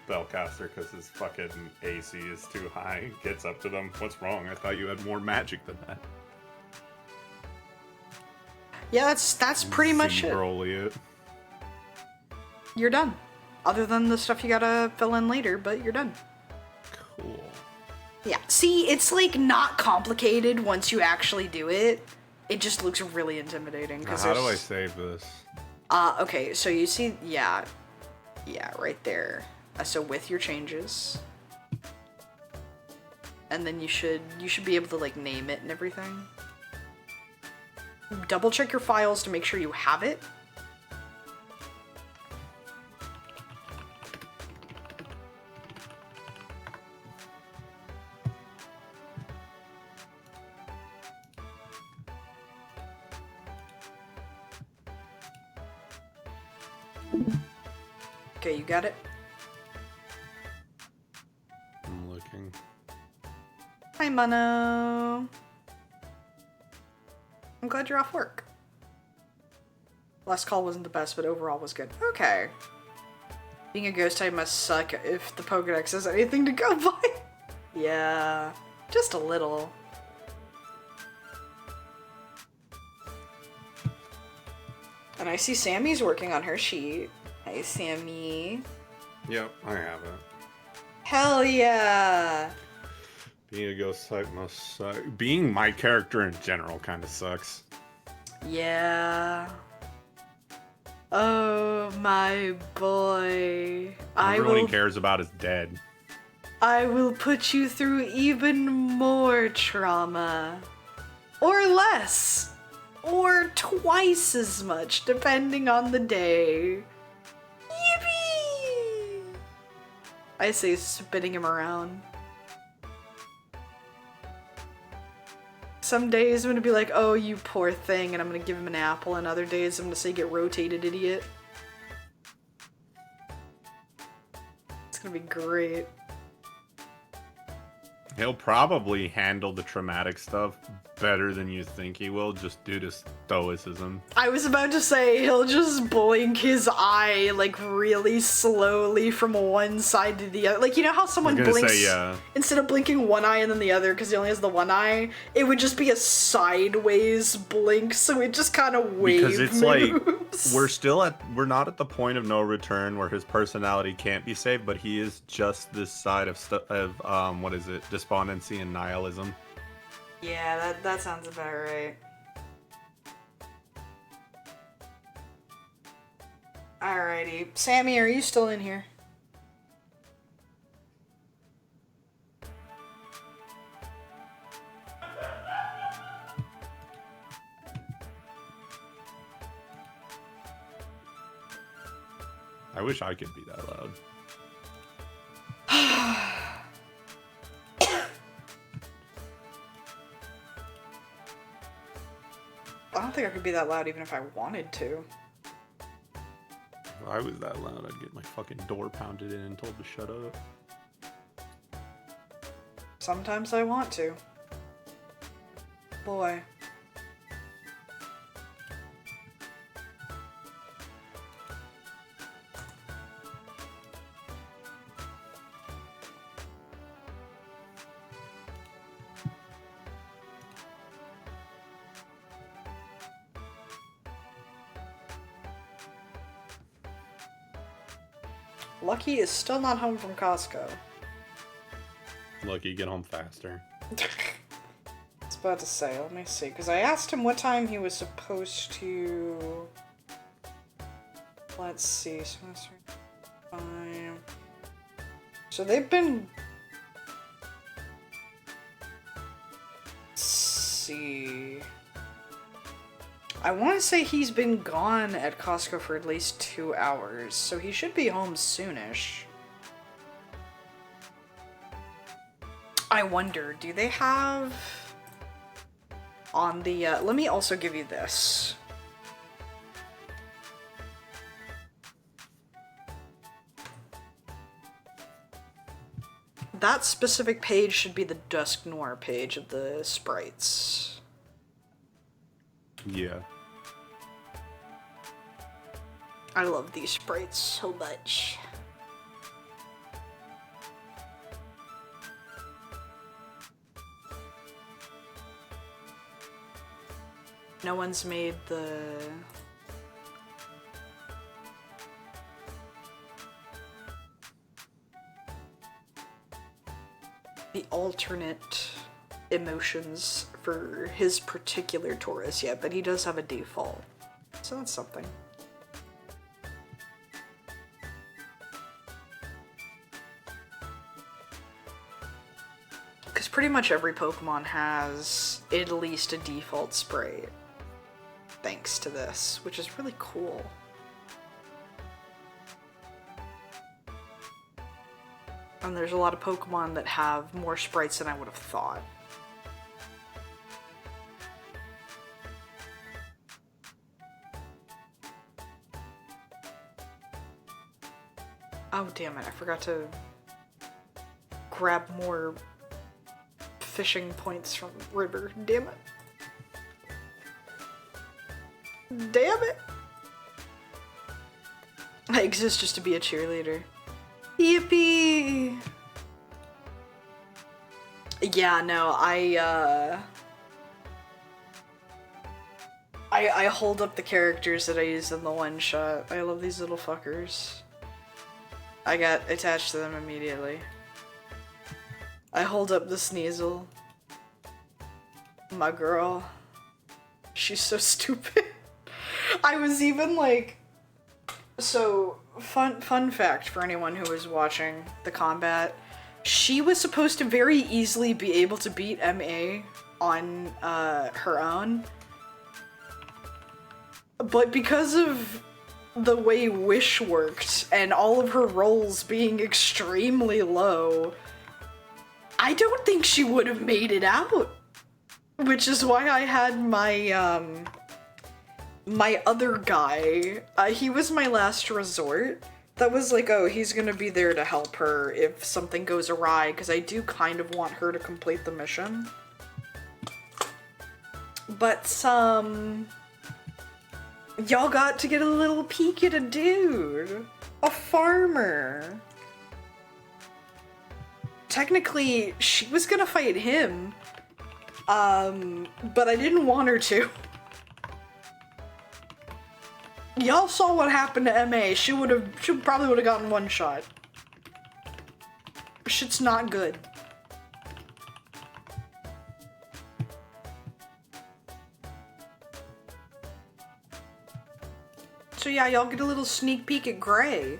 Spellcaster because his fucking AC is too high. Gets up to them. What's wrong? I thought you had more magic than that. Yeah, that's pretty much it. You're done. Other than the stuff you gotta fill in later, but you're done. Cool. Yeah, see, it's like not complicated once you actually do it. It just looks really intimidating. Now, how do I save this? Okay, so you see, yeah, right there. So with your changes, and then you should be able to like name it and everything. Double check your files to make sure you have it. Okay, you got it? I'm looking. Hi, Mono. I'm glad you're off work. Last call wasn't the best, but overall was good. Okay. Being a ghost type must suck if the Pokedex has anything to go by. Yeah, just a little. And I see Sammy's working on her sheet. Hi, Sammy. Yep, I have it. Hell yeah! Being a ghost type must suck. Being my character in general kind of sucks. Yeah. Oh, my boy. Everyone he cares about is dead. I will put you through even more trauma. or less, or twice as much, depending on the day. Yippee! I say, spinning him around. Some days I'm gonna be like, oh, you poor thing, and I'm gonna give him an apple, and other days I'm gonna say, get rotated, idiot. It's gonna be great. He'll probably handle the traumatic stuff better than you think he will, just due to stoicism. I was about to say, he'll just blink his eye, like, really slowly from one side to the other. Like, you know how someone blinks, yeah. Instead of blinking one eye and then the other, because he only has the one eye, it would just be a sideways blink, so it just kind of wave Because it's moves. like, we're not at the point of no return where his personality can't be saved, but he is just this side of what is it, despondency and nihilism. Yeah, that sounds about right. Alrighty. Sammy, are you still in here? I wish I could be that loud. I don't think I could be that loud even if I wanted to. If I was that loud, I'd get my fucking door pounded in and told to shut up. Sometimes I want to. Boy. Lucky is still not home from Costco. Lucky, get home faster. I was about to say, let me see, because I asked him what time he was supposed to... Let's see, semester 5... So they've been... Let's see... I want to say he's been gone at Costco for at least 2 hours, so he should be home soonish. I wonder, do they have on the, let me also give you this. That specific page should be the Dusk Noir page of the sprites. Yeah. I love these sprites so much. No one's made the... alternate emotions for his particular Taurus yet, but he does have a default. So that's something. Because pretty much every Pokemon has at least a default sprite, thanks to this, which is really cool. And there's a lot of Pokemon that have more sprites than I would have thought. Oh damn it, I forgot to grab more fishing points from River. Damn it. Damn it! I exist just to be a cheerleader. Yippee! Yeah, no, I hold up the characters that I use in the one-shot. I love these little fuckers. I got attached to them immediately. I hold up the Sneasel. My girl. She's so stupid. I was even like... So, fun fact for anyone who was watching the combat. She was supposed to very easily be able to beat MA on her own. But because of the way Wish worked and all of her rolls being extremely low, I don't think she would have made it out. Which is why I had my, my other guy. He was my last resort. That was like, oh, he's gonna be there to help her if something goes awry, because I do kind of want her to complete the mission. But, y'all got to get a little peek at a dude. A farmer. Technically, she was gonna fight him. But I didn't want her to. Y'all saw what happened to MA. She probably would have gotten one shot. Shit's not good. So yeah, y'all get a little sneak peek at Gray.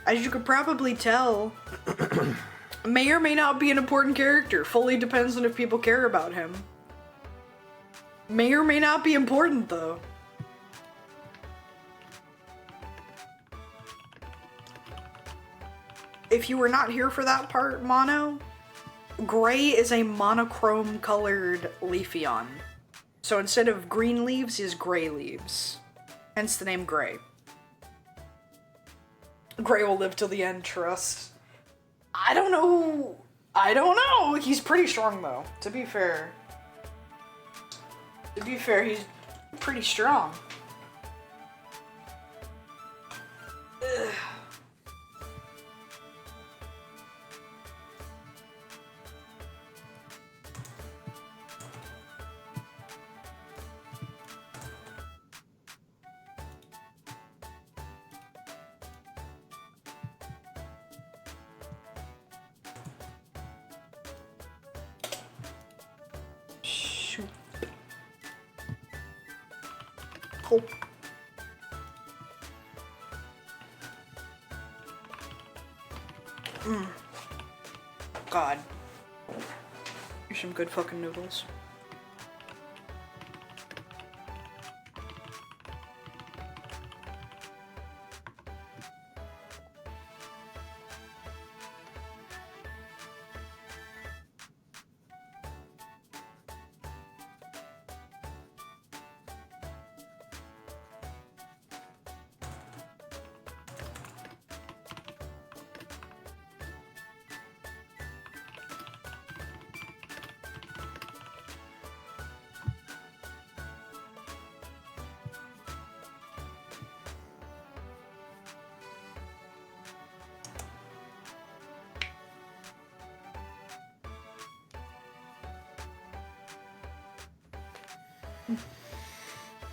As you could probably tell, may or may not be an important character. Fully depends on if people care about him. May or may not be important, though. If you were not here for that part, Mono, Gray is a monochrome colored Leafeon. So instead of green leaves, he has gray leaves. Hence the name Gray. Gray will live till the end, trust. I don't know. He's pretty strong, though, to be fair. To be fair, he's pretty strong. Ugh. Shoot. Oh. God. Here's some good fucking noodles.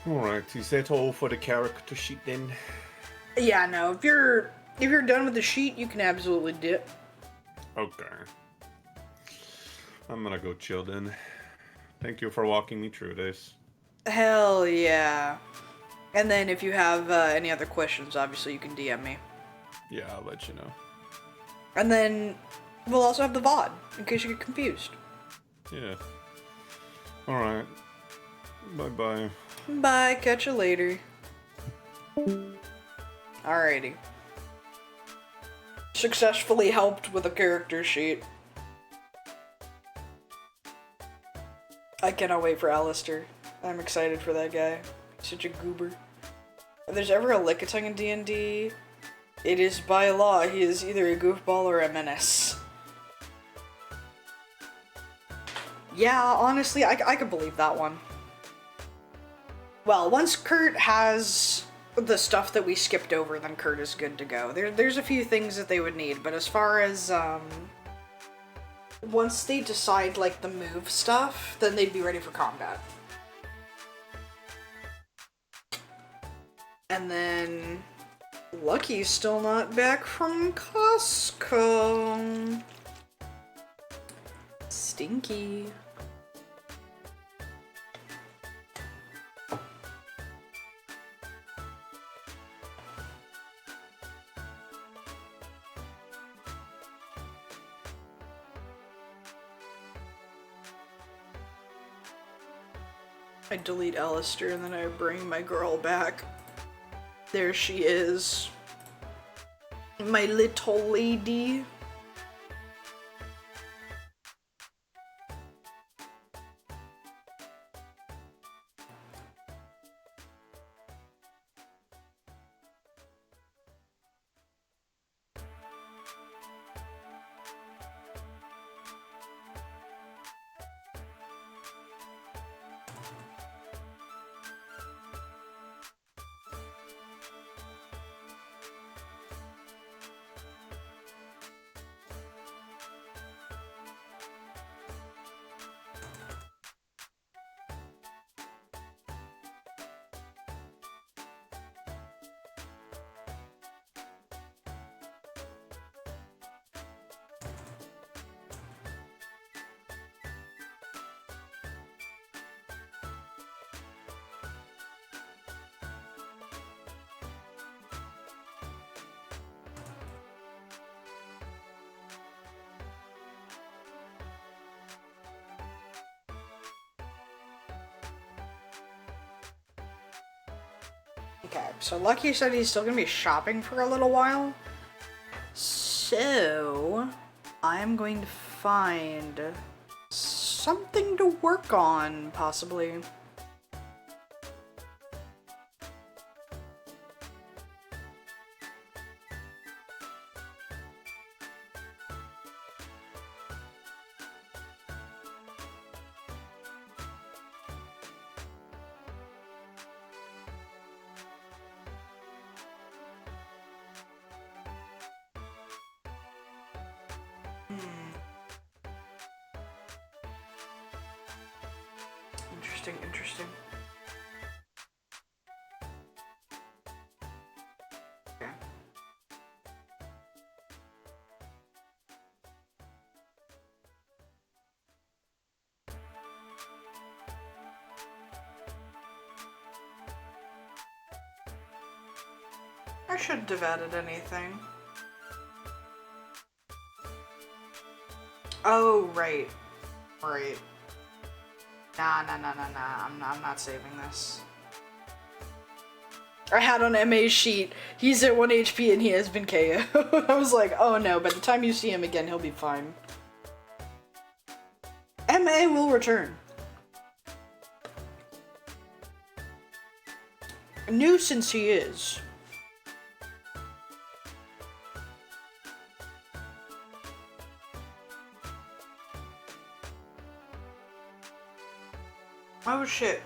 Alright, is that all for the character sheet then? Yeah, no, if you're done with the sheet, you can absolutely dip. Okay. I'm gonna go chill then. Thank you for walking me through this. Hell yeah. And then if you have any other questions, obviously you can DM me. Yeah, I'll let you know. And then we'll also have the VOD, in case you get confused. Yeah. Alright. Bye-bye. Bye, catch you later. Alrighty. Successfully helped with a character sheet. I cannot wait for Alistair. I'm excited for that guy. Such a goober. If there's ever a Lickitung in D&D, it is by law he is either a goofball or a menace. Yeah, honestly, I could believe that one. Well, once Kurt has the stuff that we skipped over, then Kurt is good to go. There's a few things that they would need, but as far as, once they decide, like, the move stuff, then they'd be ready for combat. And then Lucky's still not back from Costco. Stinky. I delete Alistair and then I bring my girl back. There she is. My little lady. Okay, so Lucky said he's still gonna be shopping for a little while. So, I'm going to find something to work on, possibly. Interesting. Okay. I shouldn't have added anything. Oh, right. Right. Nah. I'm not saving this. I had on MA's sheet, he's at 1 HP and he has been KO'd. I was like, oh no, by the time you see him again, he'll be fine. MA will return. A nuisance he is. Oh shit.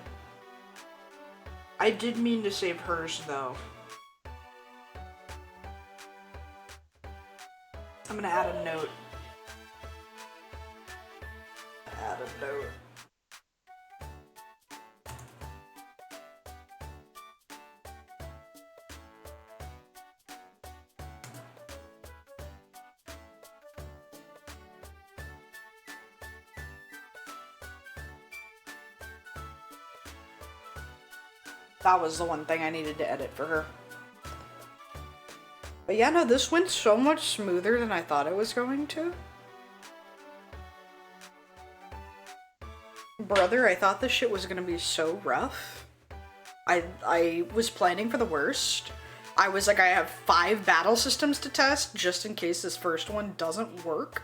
I did mean to save hers though. I'm gonna add a note. Add a note. That was the one thing I needed to edit for her. But yeah, no, this went so much smoother than I thought it was going to. Brother, I thought this shit was gonna be so rough. I was planning for the worst. I was like, I have 5 battle systems to test just in case this first one doesn't work.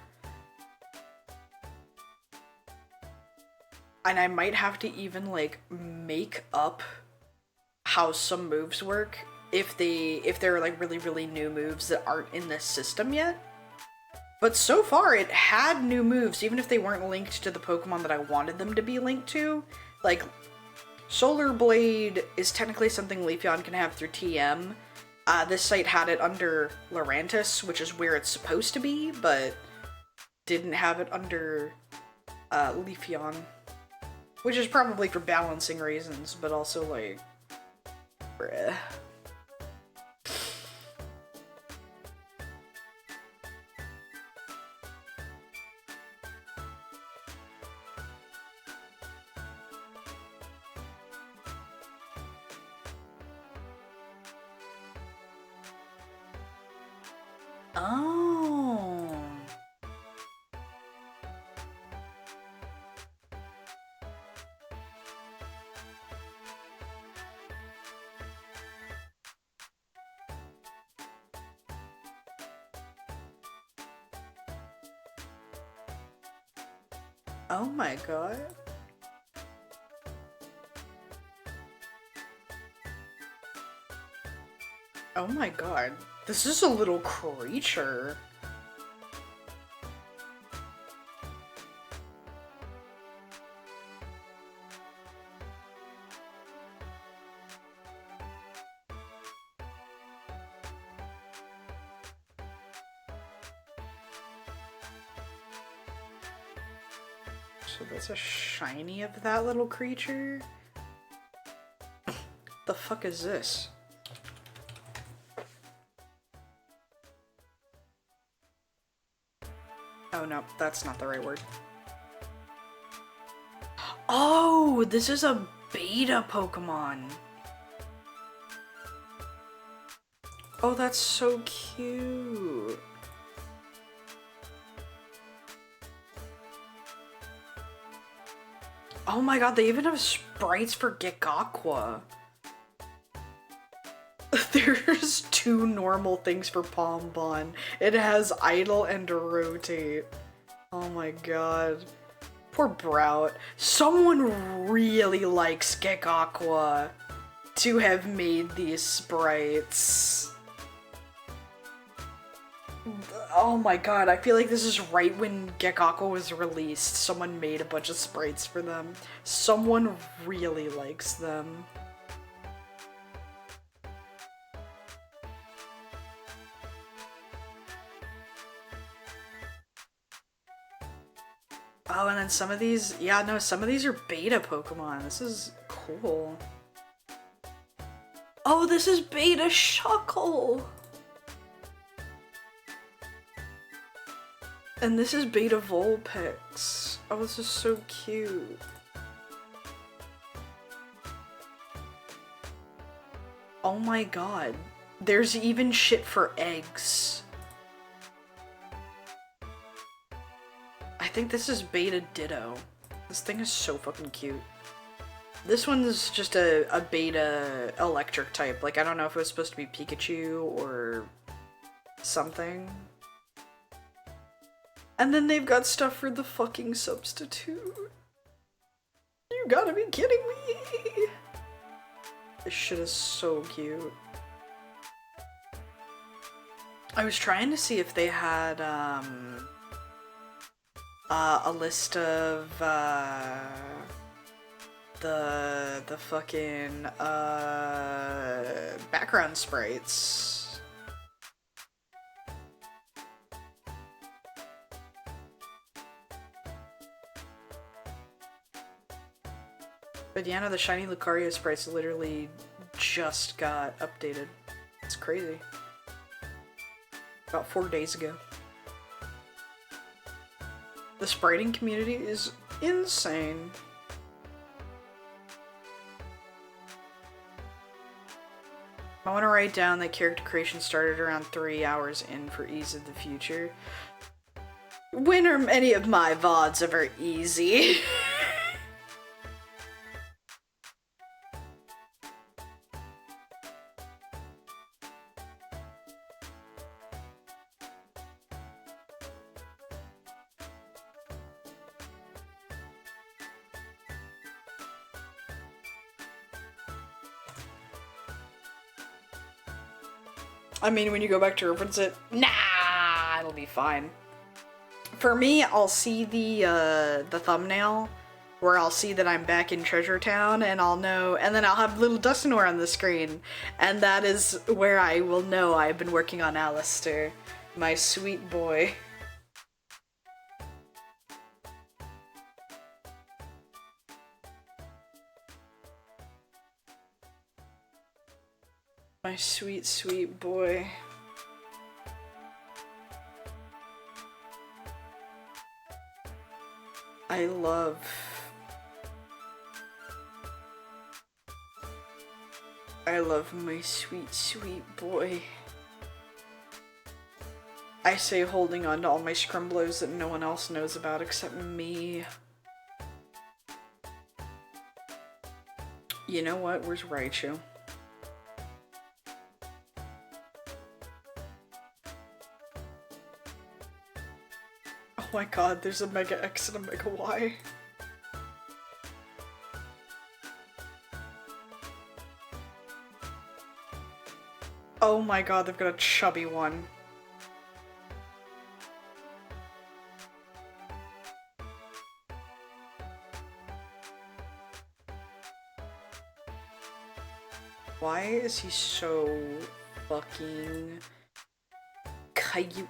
And I might have to even like make up how some moves work if they're like really new moves that aren't in this system yet. But so far it had new moves even if they weren't linked to the Pokemon that I wanted them to be linked to. Like Solar Blade is technically something Leafeon can have through TM. This site had it under Lurantis, which is where it's supposed to be, but didn't have it under Leafeon. Which is probably for balancing reasons, but also like bruh. Oh. Oh my god. Oh my god. This is a little creature. So that's a shiny of that little creature? The fuck is this? Oh no, that's not the right word. Oh, this is a beta Pokemon. Oh, that's so cute. Oh my god, they even have sprites for Gekakwa. There's 2 normal things for Pombon. It has idle and rotate. Oh my god. Poor Brout. Someone really likes Gekakwa to have made these sprites. Oh my god, I feel like this is right when Gekako was released. Someone made a bunch of sprites for them. Someone really likes them. Oh, and then some of these, yeah, no, some of these are beta Pokemon. This is cool. Oh, this is beta Shuckle! And this is beta Vulpix. Oh, this is so cute. Oh my god. There's even shit for eggs. I think this is beta Ditto. This thing is so fucking cute. This one's just a beta electric type. Like, I don't know if it was supposed to be Pikachu or something. And then they've got stuff for the fucking substitute. You gotta be kidding me! This shit is so cute. I was trying to see if they had, a list of, the fucking, background sprites. But yeah, no, the shiny Lucario sprites literally just got updated. It's crazy. About 4 days ago. The spriting community is insane. I want to write down that character creation started around 3 hours in for ease of the future. When are any of my VODs ever easy? I mean, when you go back to reference it, nah, it'll be fine. For me, I'll see the thumbnail where I'll see that I'm back in Treasure Town, and I'll know, and then I'll have little Dustanor on the screen, and that is where I will know I've been working on Alistair, my sweet boy. My sweet, sweet boy. I love my sweet, sweet boy. I say holding on to all my scrumblos that no one else knows about except me. You know what? Where's Raichu? my god, there's a Mega X and a Mega Y. Oh my god, they've got a chubby one. Why is he so fucking cute?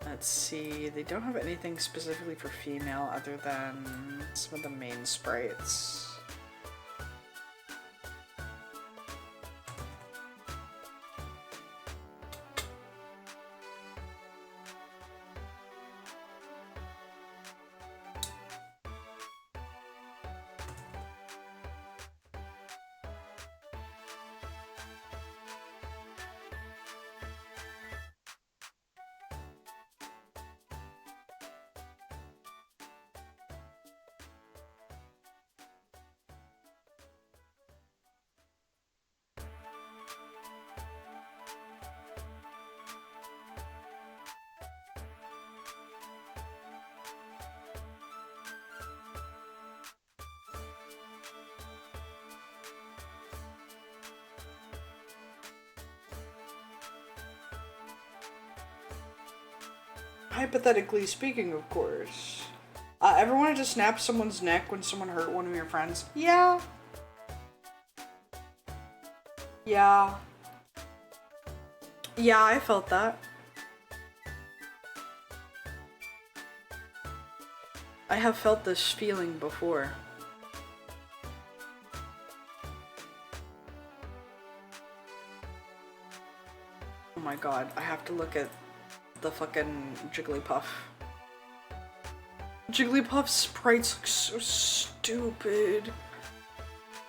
Let's see, they don't have anything specifically for female other than some of the main sprites. Hypothetically speaking, of course. Ever wanted to snap someone's neck when someone hurt one of your friends? Yeah. Yeah. Yeah, I felt that. I have felt this feeling before. Oh my god, I have to look at the fucking Jigglypuff. Jigglypuff's sprites look so stupid.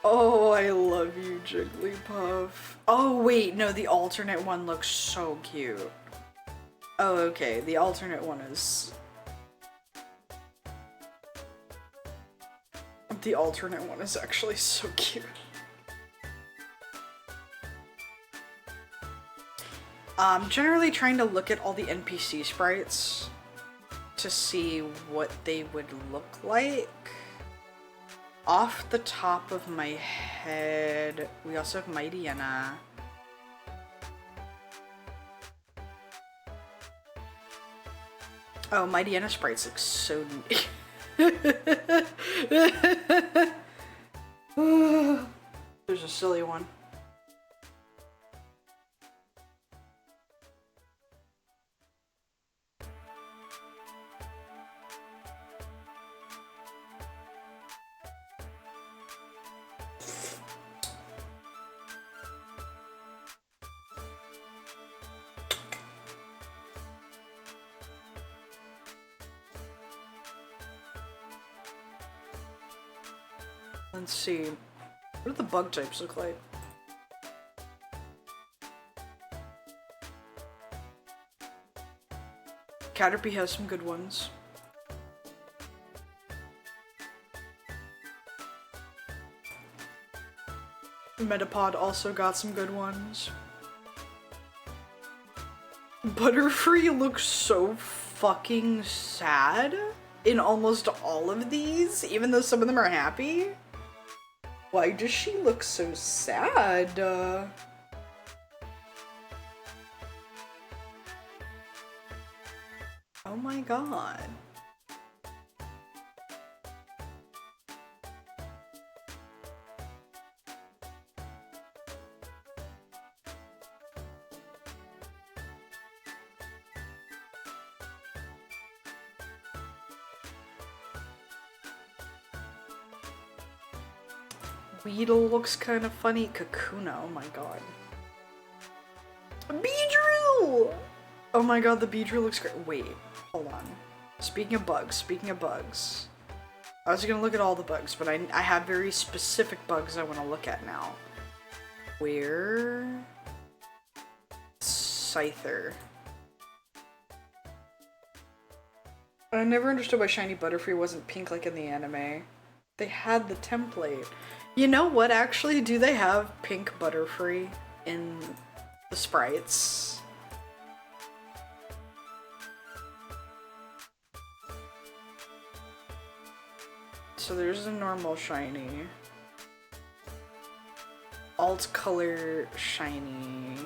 Oh, I love you, Jigglypuff. Oh wait, no, the alternate one looks so cute. Oh, okay, the alternate one is... The alternate one is actually so cute. I'm generally trying to look at all the NPC sprites to see what they would look like. Off the top of my head, we also have Mightyena. Oh, Mightyena sprites look so neat. There's a silly one. Let's see. What do the bug types look like? Caterpie has some good ones. Metapod also got some good ones. Butterfree looks so fucking sad in almost all of these, even though some of them are happy. Why does she look so sad? Oh my god. Weedle looks kind of funny. Kakuna, oh my god. Beedrill! Oh my god, the Beedrill looks great. Wait, hold on. Speaking of bugs. I was gonna look at all the bugs, but I have very specific bugs I want to look at now. Where? Scyther. I never understood why Shiny Butterfree wasn't pink like in the anime. They had the template. You know what, actually? Do they have pink Butterfree in the sprites? So there's a normal shiny. Alt color shiny.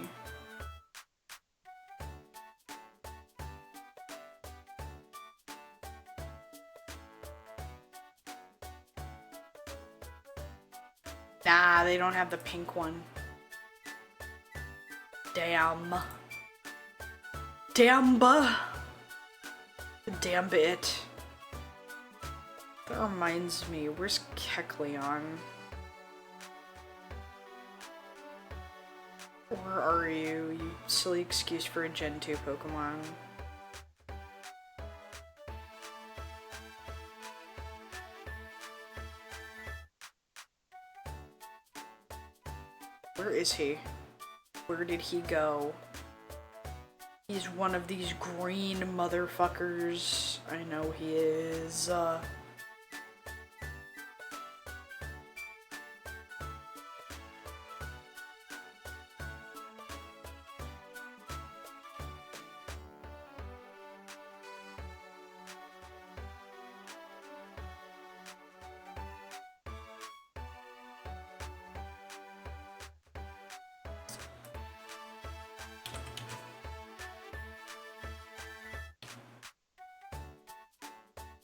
Nah, they don't have the pink one. Damn. Damn it. That reminds me, where's Kecleon? Where are you, you silly excuse for a Gen 2 Pokemon? Where is he? Where did he go? He's one of these green motherfuckers. I know he is.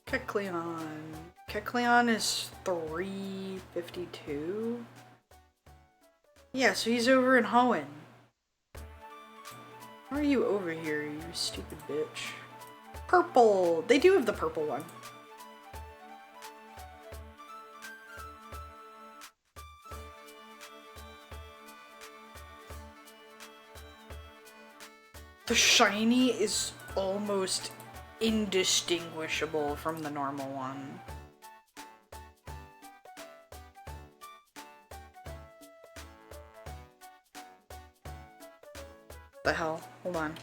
Kecleon. Kecleon is 352? Yeah, so he's over in Hoenn. Why are you over here, you stupid bitch? Purple! They do have the purple one. The shiny is almost indistinguishable from the normal one. The hell? Hold on.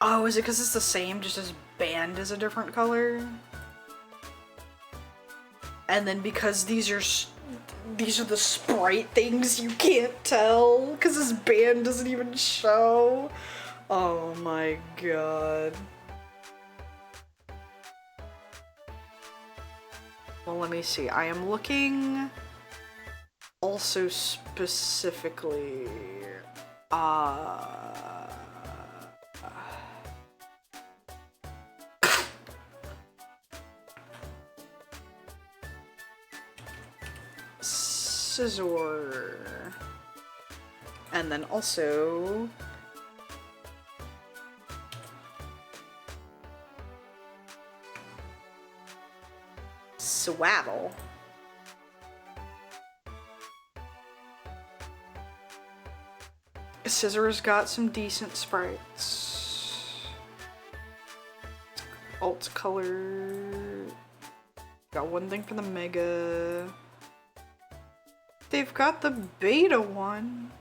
Oh, is it because it's the same, just his band is a different color? And then because these are the sprite things, you can't tell because his band doesn't even show. Oh my god. Well, let me see. I am looking also specifically Scizor, and then also Swaddle. Scizor's got some decent sprites. Alt color. Got one thing for the Mega. They've got the beta one.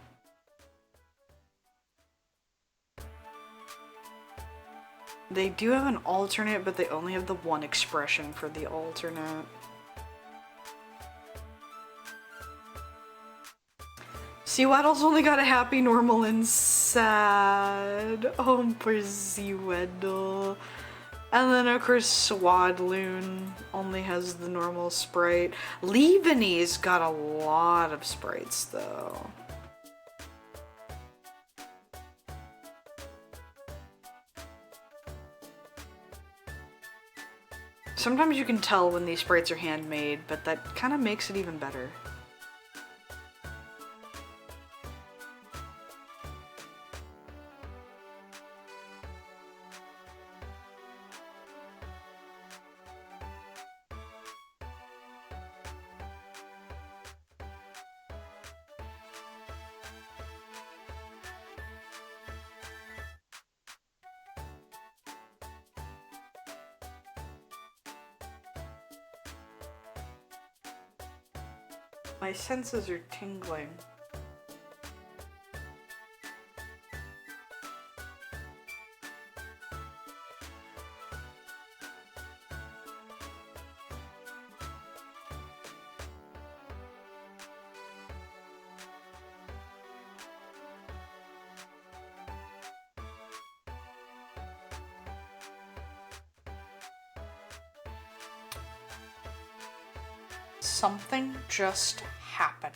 They do have an alternate, but they only have the one expression for the alternate. Sewaddle's only got a happy, normal, and sad. Oh, poor Sewaddle. And then, of course, Swadloon only has the normal sprite. Leaveny's got a lot of sprites, though. Sometimes you can tell when these sprites are handmade, but that kind of makes it even better. My senses are tingling. Something just happened.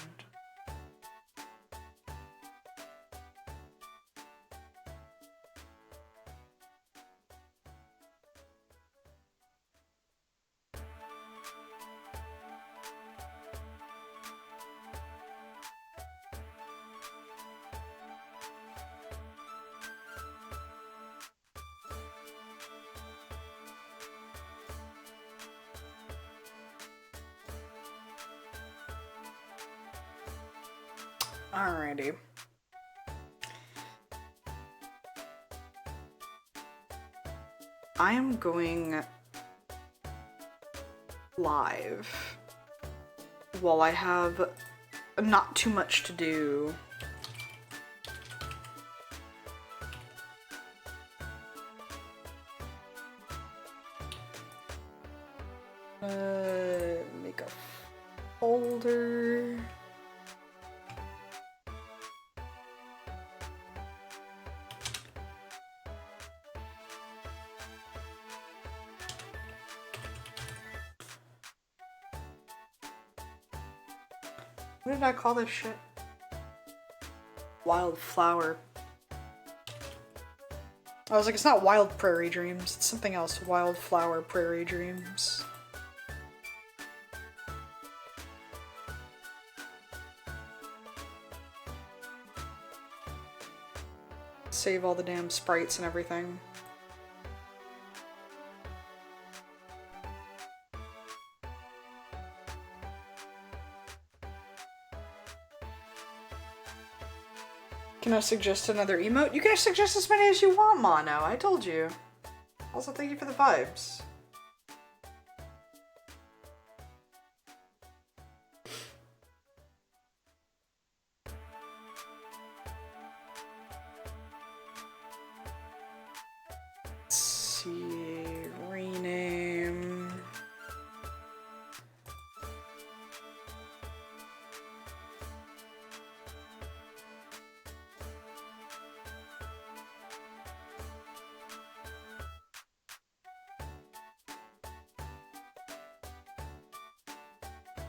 Alrighty. I am going live while I have not too much to do. Make a folder. What did I call this shit? Wildflower. I was like, it's not Wild Prairie Dreams, it's something else. Wildflower Prairie Dreams. Save all the damn sprites and everything. Can I suggest another emote? You can suggest as many as you want, Mono. I told you. Also, thank you for the vibes. Let's see. Rename.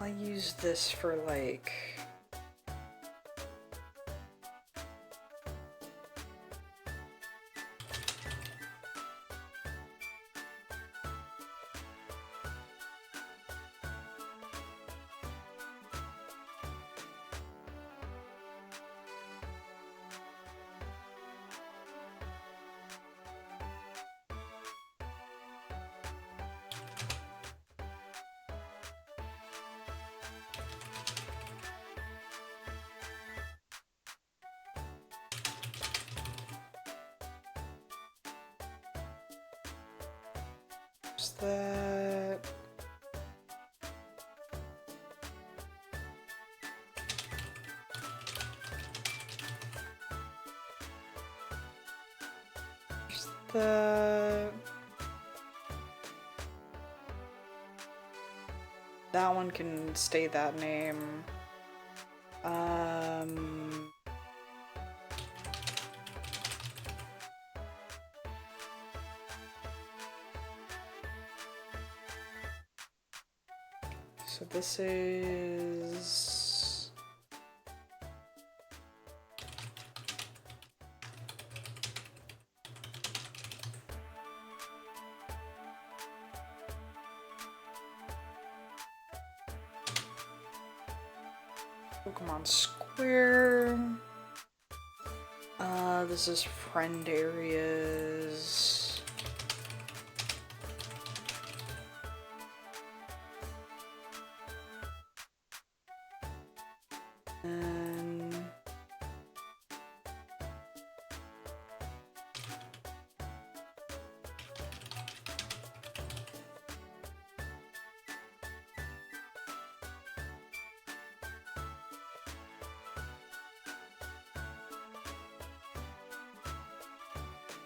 I'll use this for like... that. There's that. That one can stay that name. So this is... Pokemon Square. This is friend areas. And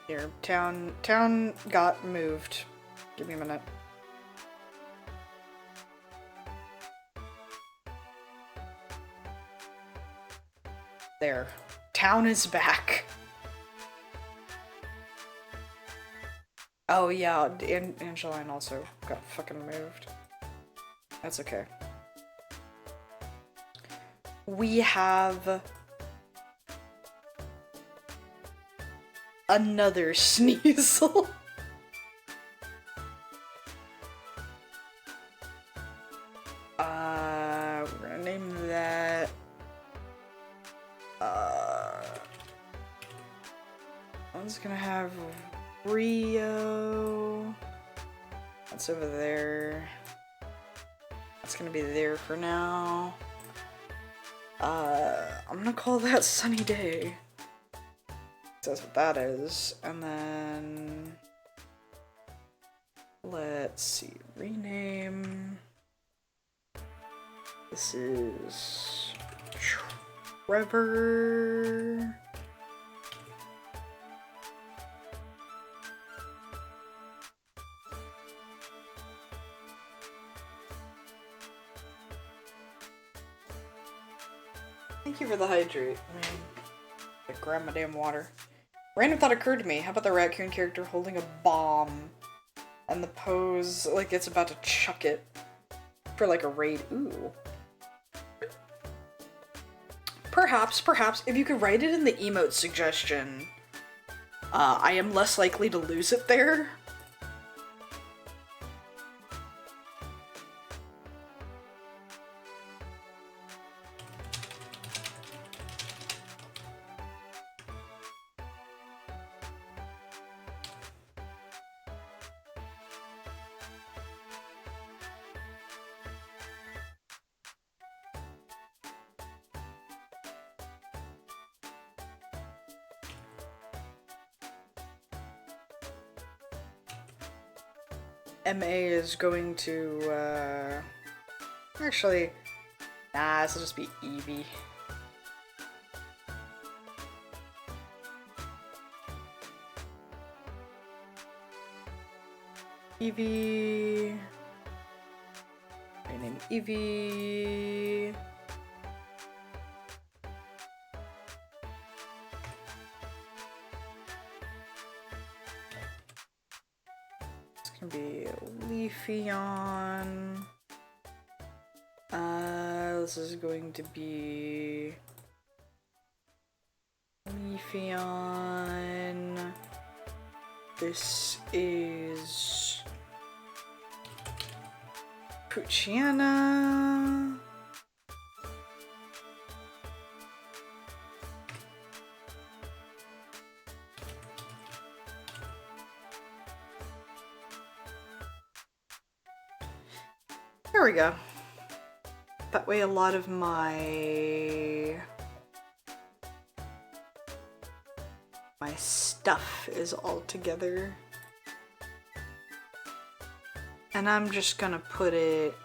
here, town got moved. Give me a minute. There. Town is back. Oh yeah, and Angeline also got fucking moved. That's okay. we have another Sneasel. We're gonna name that one's gonna have Rio. That's over there. That's gonna be there for now. I'm gonna call that Sunny Day. That's what that is. And then let's see, rename. This is Trevor. Thank you for the hydrate. Grab my damn water. Random thought occurred to me. How about the raccoon character holding a bomb and the pose like it's about to chuck it for like a raid? Ooh. Perhaps, if you could write it in the emote suggestion, I am less likely to lose it there. MA is going to, actually, nah, this will just be Eevee. Eevee. Rename Eevee. Gonna be Leafeon. This is going to be Leafeon. This is Poochyena. There we go. That way a lot of my stuff is all together. And I'm just gonna put it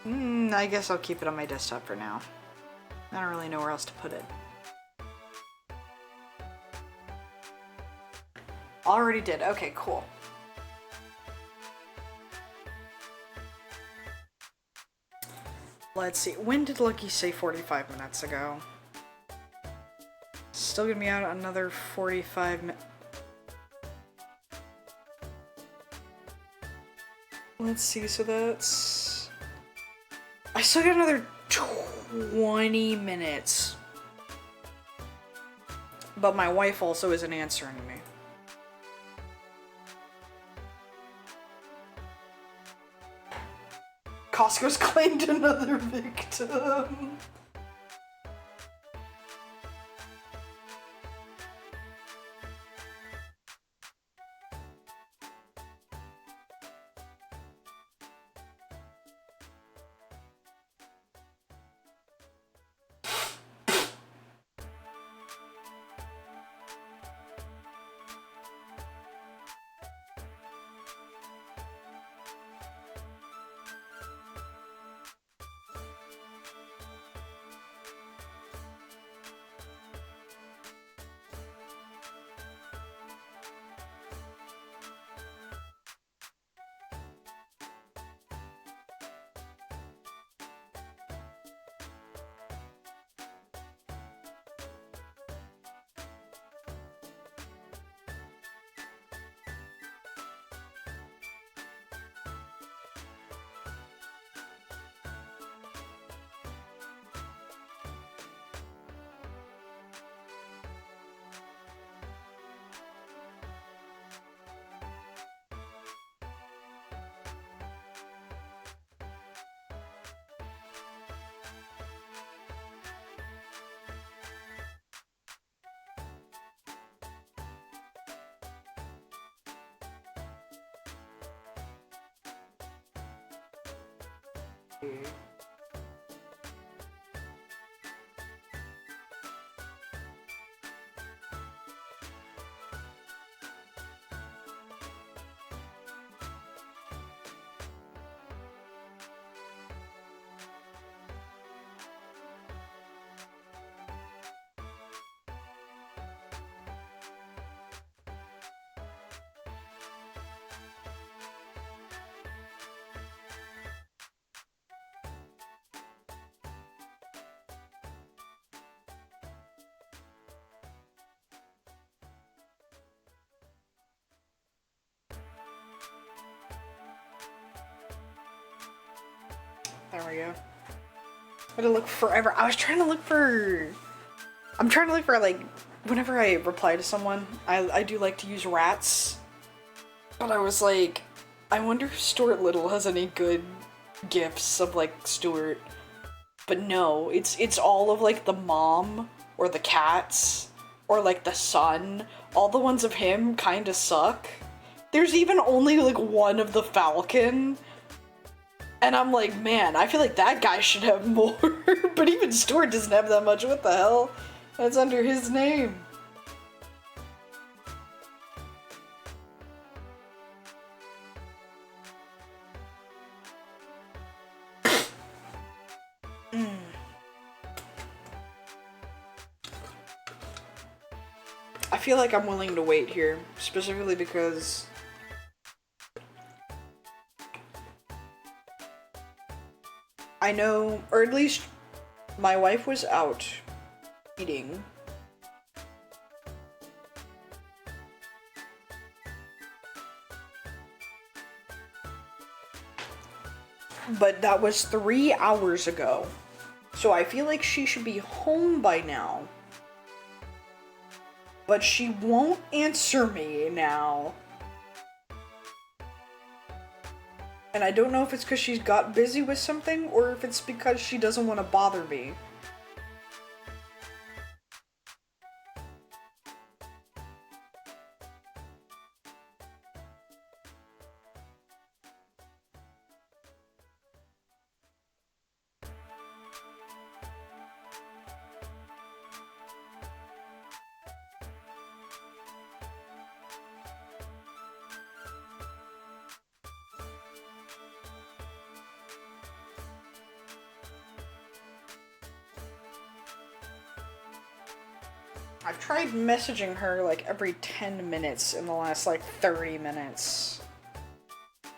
I guess I'll keep it on my desktop for now. I don't really know where else to put it. Already did. Okay, cool. Let's see. When did Lucky say 45 minutes ago? Still gonna be out another 45 minutes. Let's see, so that's... I still got another 20 minutes. But my wife also isn't answering me. Costco's claimed another victim. There we go. I had to look forever. I was trying to look for... I'm trying to look for, like, whenever I reply to someone, I do like to use rats. But I was like, I wonder if Stuart Little has any good gifs of, like, Stuart. But no, it's all of, like, the mom, or the cats, or, like, the son. All the ones of him kinda suck. There's even only, like, one of the Falcon. And I'm like, man, I feel like that guy should have more. But even Stuart doesn't have that much. What the hell? That's under his name. I feel like I'm willing to wait here, specifically because I know, or at least my wife was out eating. But that was 3 hours ago. So I feel like she should be home by now. But she won't answer me now. And I don't know if it's because she's got busy with something or if it's because she doesn't want to bother me. I've tried messaging her like every 10 minutes in the last like 30 minutes.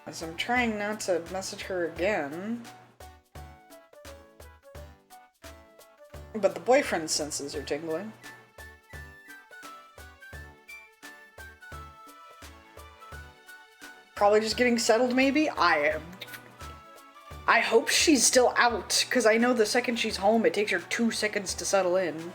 As I'm trying not to message her again. But the boyfriend senses are tingling. Probably just getting settled maybe? I hope she's still out, because I know the second she's home it takes her 2 seconds to settle in.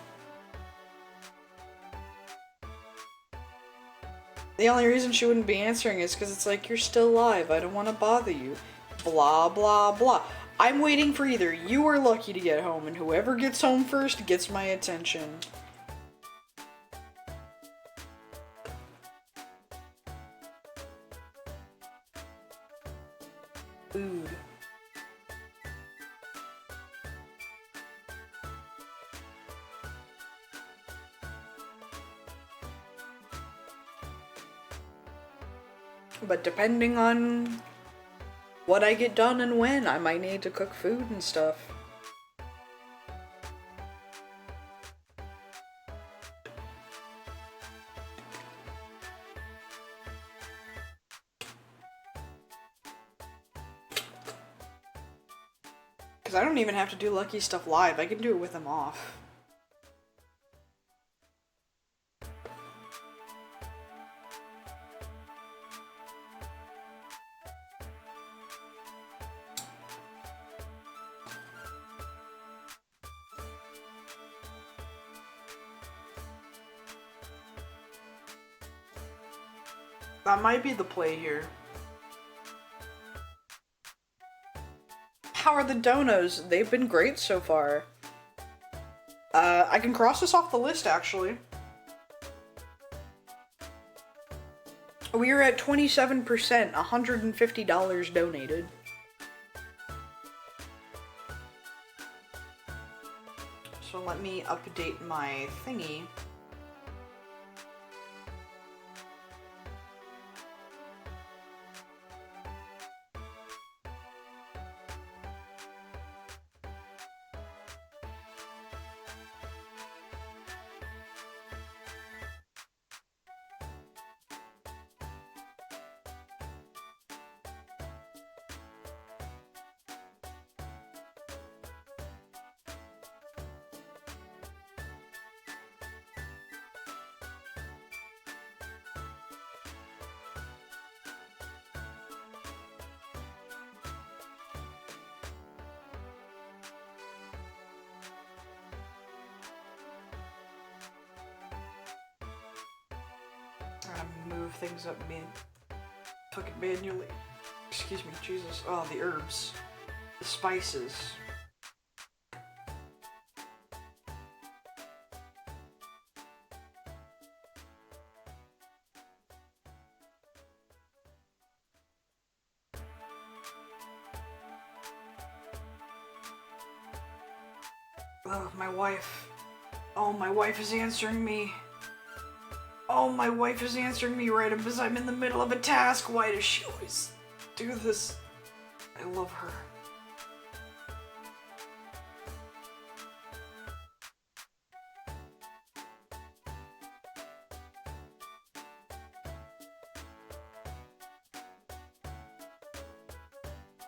The only reason she wouldn't be answering is because it's like, you're still alive, I don't want to bother you. Blah, blah, blah. I'm waiting for either you or Lucky to get home, and whoever gets home first gets my attention. Food. But depending on what I get done and when, I might need to cook food and stuff. Because I don't even have to do Lucky stuff live, I can do it with him off. That might be the play here. How are the donos? They've been great so far. I can cross this off the list, actually. We are at 27%, $150 donated. let me update my thingy. Move things up fucking manually. Excuse me, Jesus. Oh, the herbs. The spices. Oh, my wife. Oh, my wife is answering me. Oh, my wife is answering me right as I'm in the middle of a task. Why does she always do this? I love her.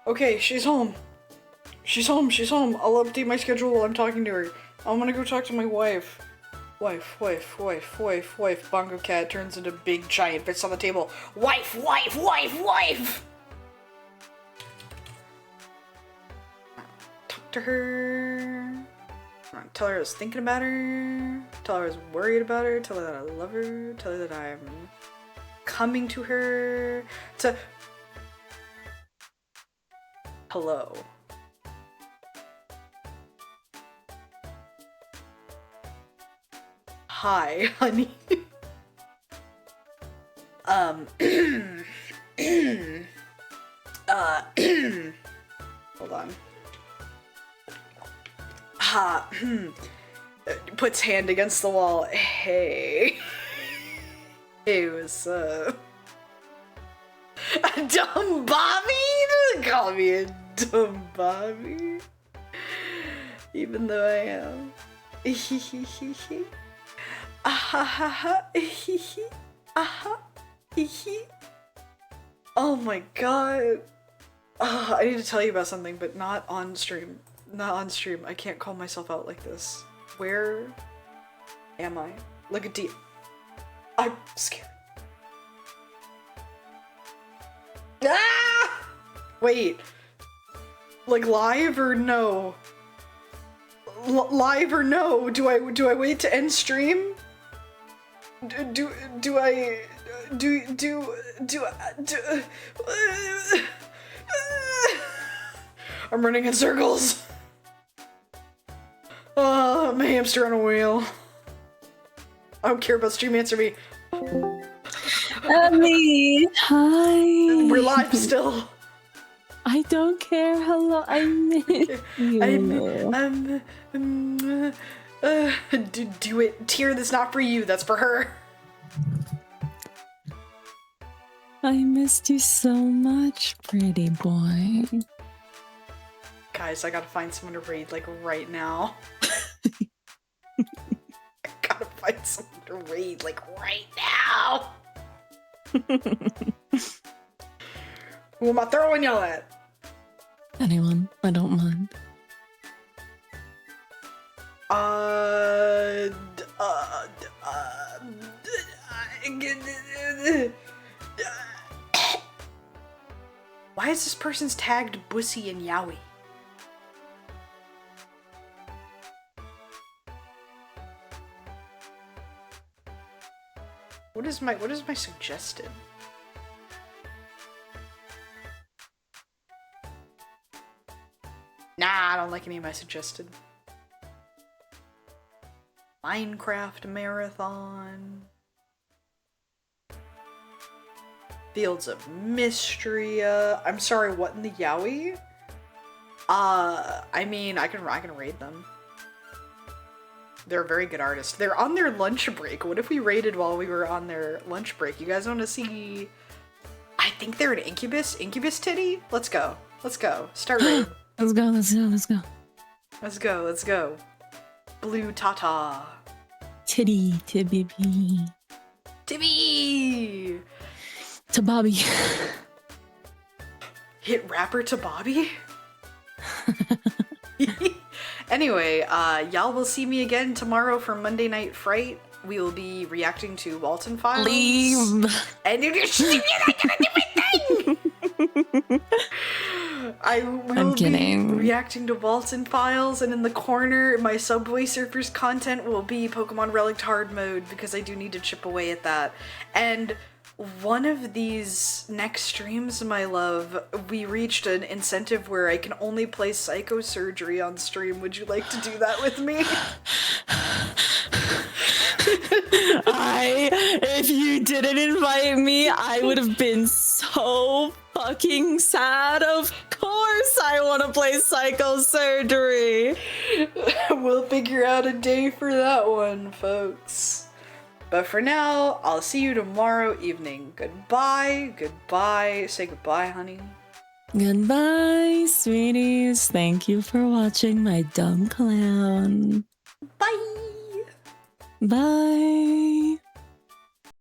Okay, she's home. She's home, she's home. I'll update my schedule while I'm talking to her. I'm gonna go talk to my wife. Wife. Bongo cat turns into big giant bits on the table. Wife. Talk to her. Tell her I was thinking about her. Tell her I was worried about her. Tell her that I love her. Tell her that I'm coming to her. Hello. Hi, honey. Hold on. Puts hand against the wall. Hey. Hey, what's up? A dumb Bobby? Don't call me a dumb Bobby. Even though I am. Oh my god. I need to tell you about something, but not on stream. Not on stream. I can't call myself out like this. Where am I? Look at D. I'm scared. Ah! Wait. Like live or no? Live or no? Do I wait to end stream? I'm running in circles. Oh, I'm a hamster on a wheel. I don't care about stream, answer me. Abby, hi. We're live still. I don't care. Hello, I miss you. Do it. Tear, that's not for you, that's for her. I missed you so much, pretty boy. Guys, I gotta find someone to raid, like, right now. I gotta find someone to raid, like, right now! Who am I throwing y'all at? Anyone, I don't mind. Why is this person's tagged Bussy and Yowie? What is my suggested? Nah, I don't like any of my suggested. Minecraft marathon. Fields of Mystery. I'm sorry, what in the Yowie? I mean, I can raid them. They're a very good artist. They're on their lunch break. What if we raided while we were on their lunch break? You guys want to see? I think they're an Incubus titty. Let's go. Let's go. Start raid. Let's go. Let's go. Let's go. Let's go. Let's go. Blue Tata. Titty. Tibby. Tibby. To Bobby. Hit rapper to Bobby. Anyway, y'all will see me again tomorrow for Monday Night Fright. We will be reacting to Walton Files. Leave. And you're not gonna do my thing! I will be reacting to Walton Files, and in the corner, my Subway Surfers content will be Pokemon Relic Hard mode, because I do need to chip away at that. And one of these next streams, my love, we reached an incentive where I can only play Psychosurgery on stream. Would you like to do that with me? If you didn't invite me, I would have been so fucking sad. Of course I want to play Psychosurgery. We'll figure out a day for that one, folks. But for now, I'll see you tomorrow evening. Goodbye, goodbye. Say goodbye, honey. Goodbye, sweeties. Thank you for watching my dumb clown. Bye! Bye.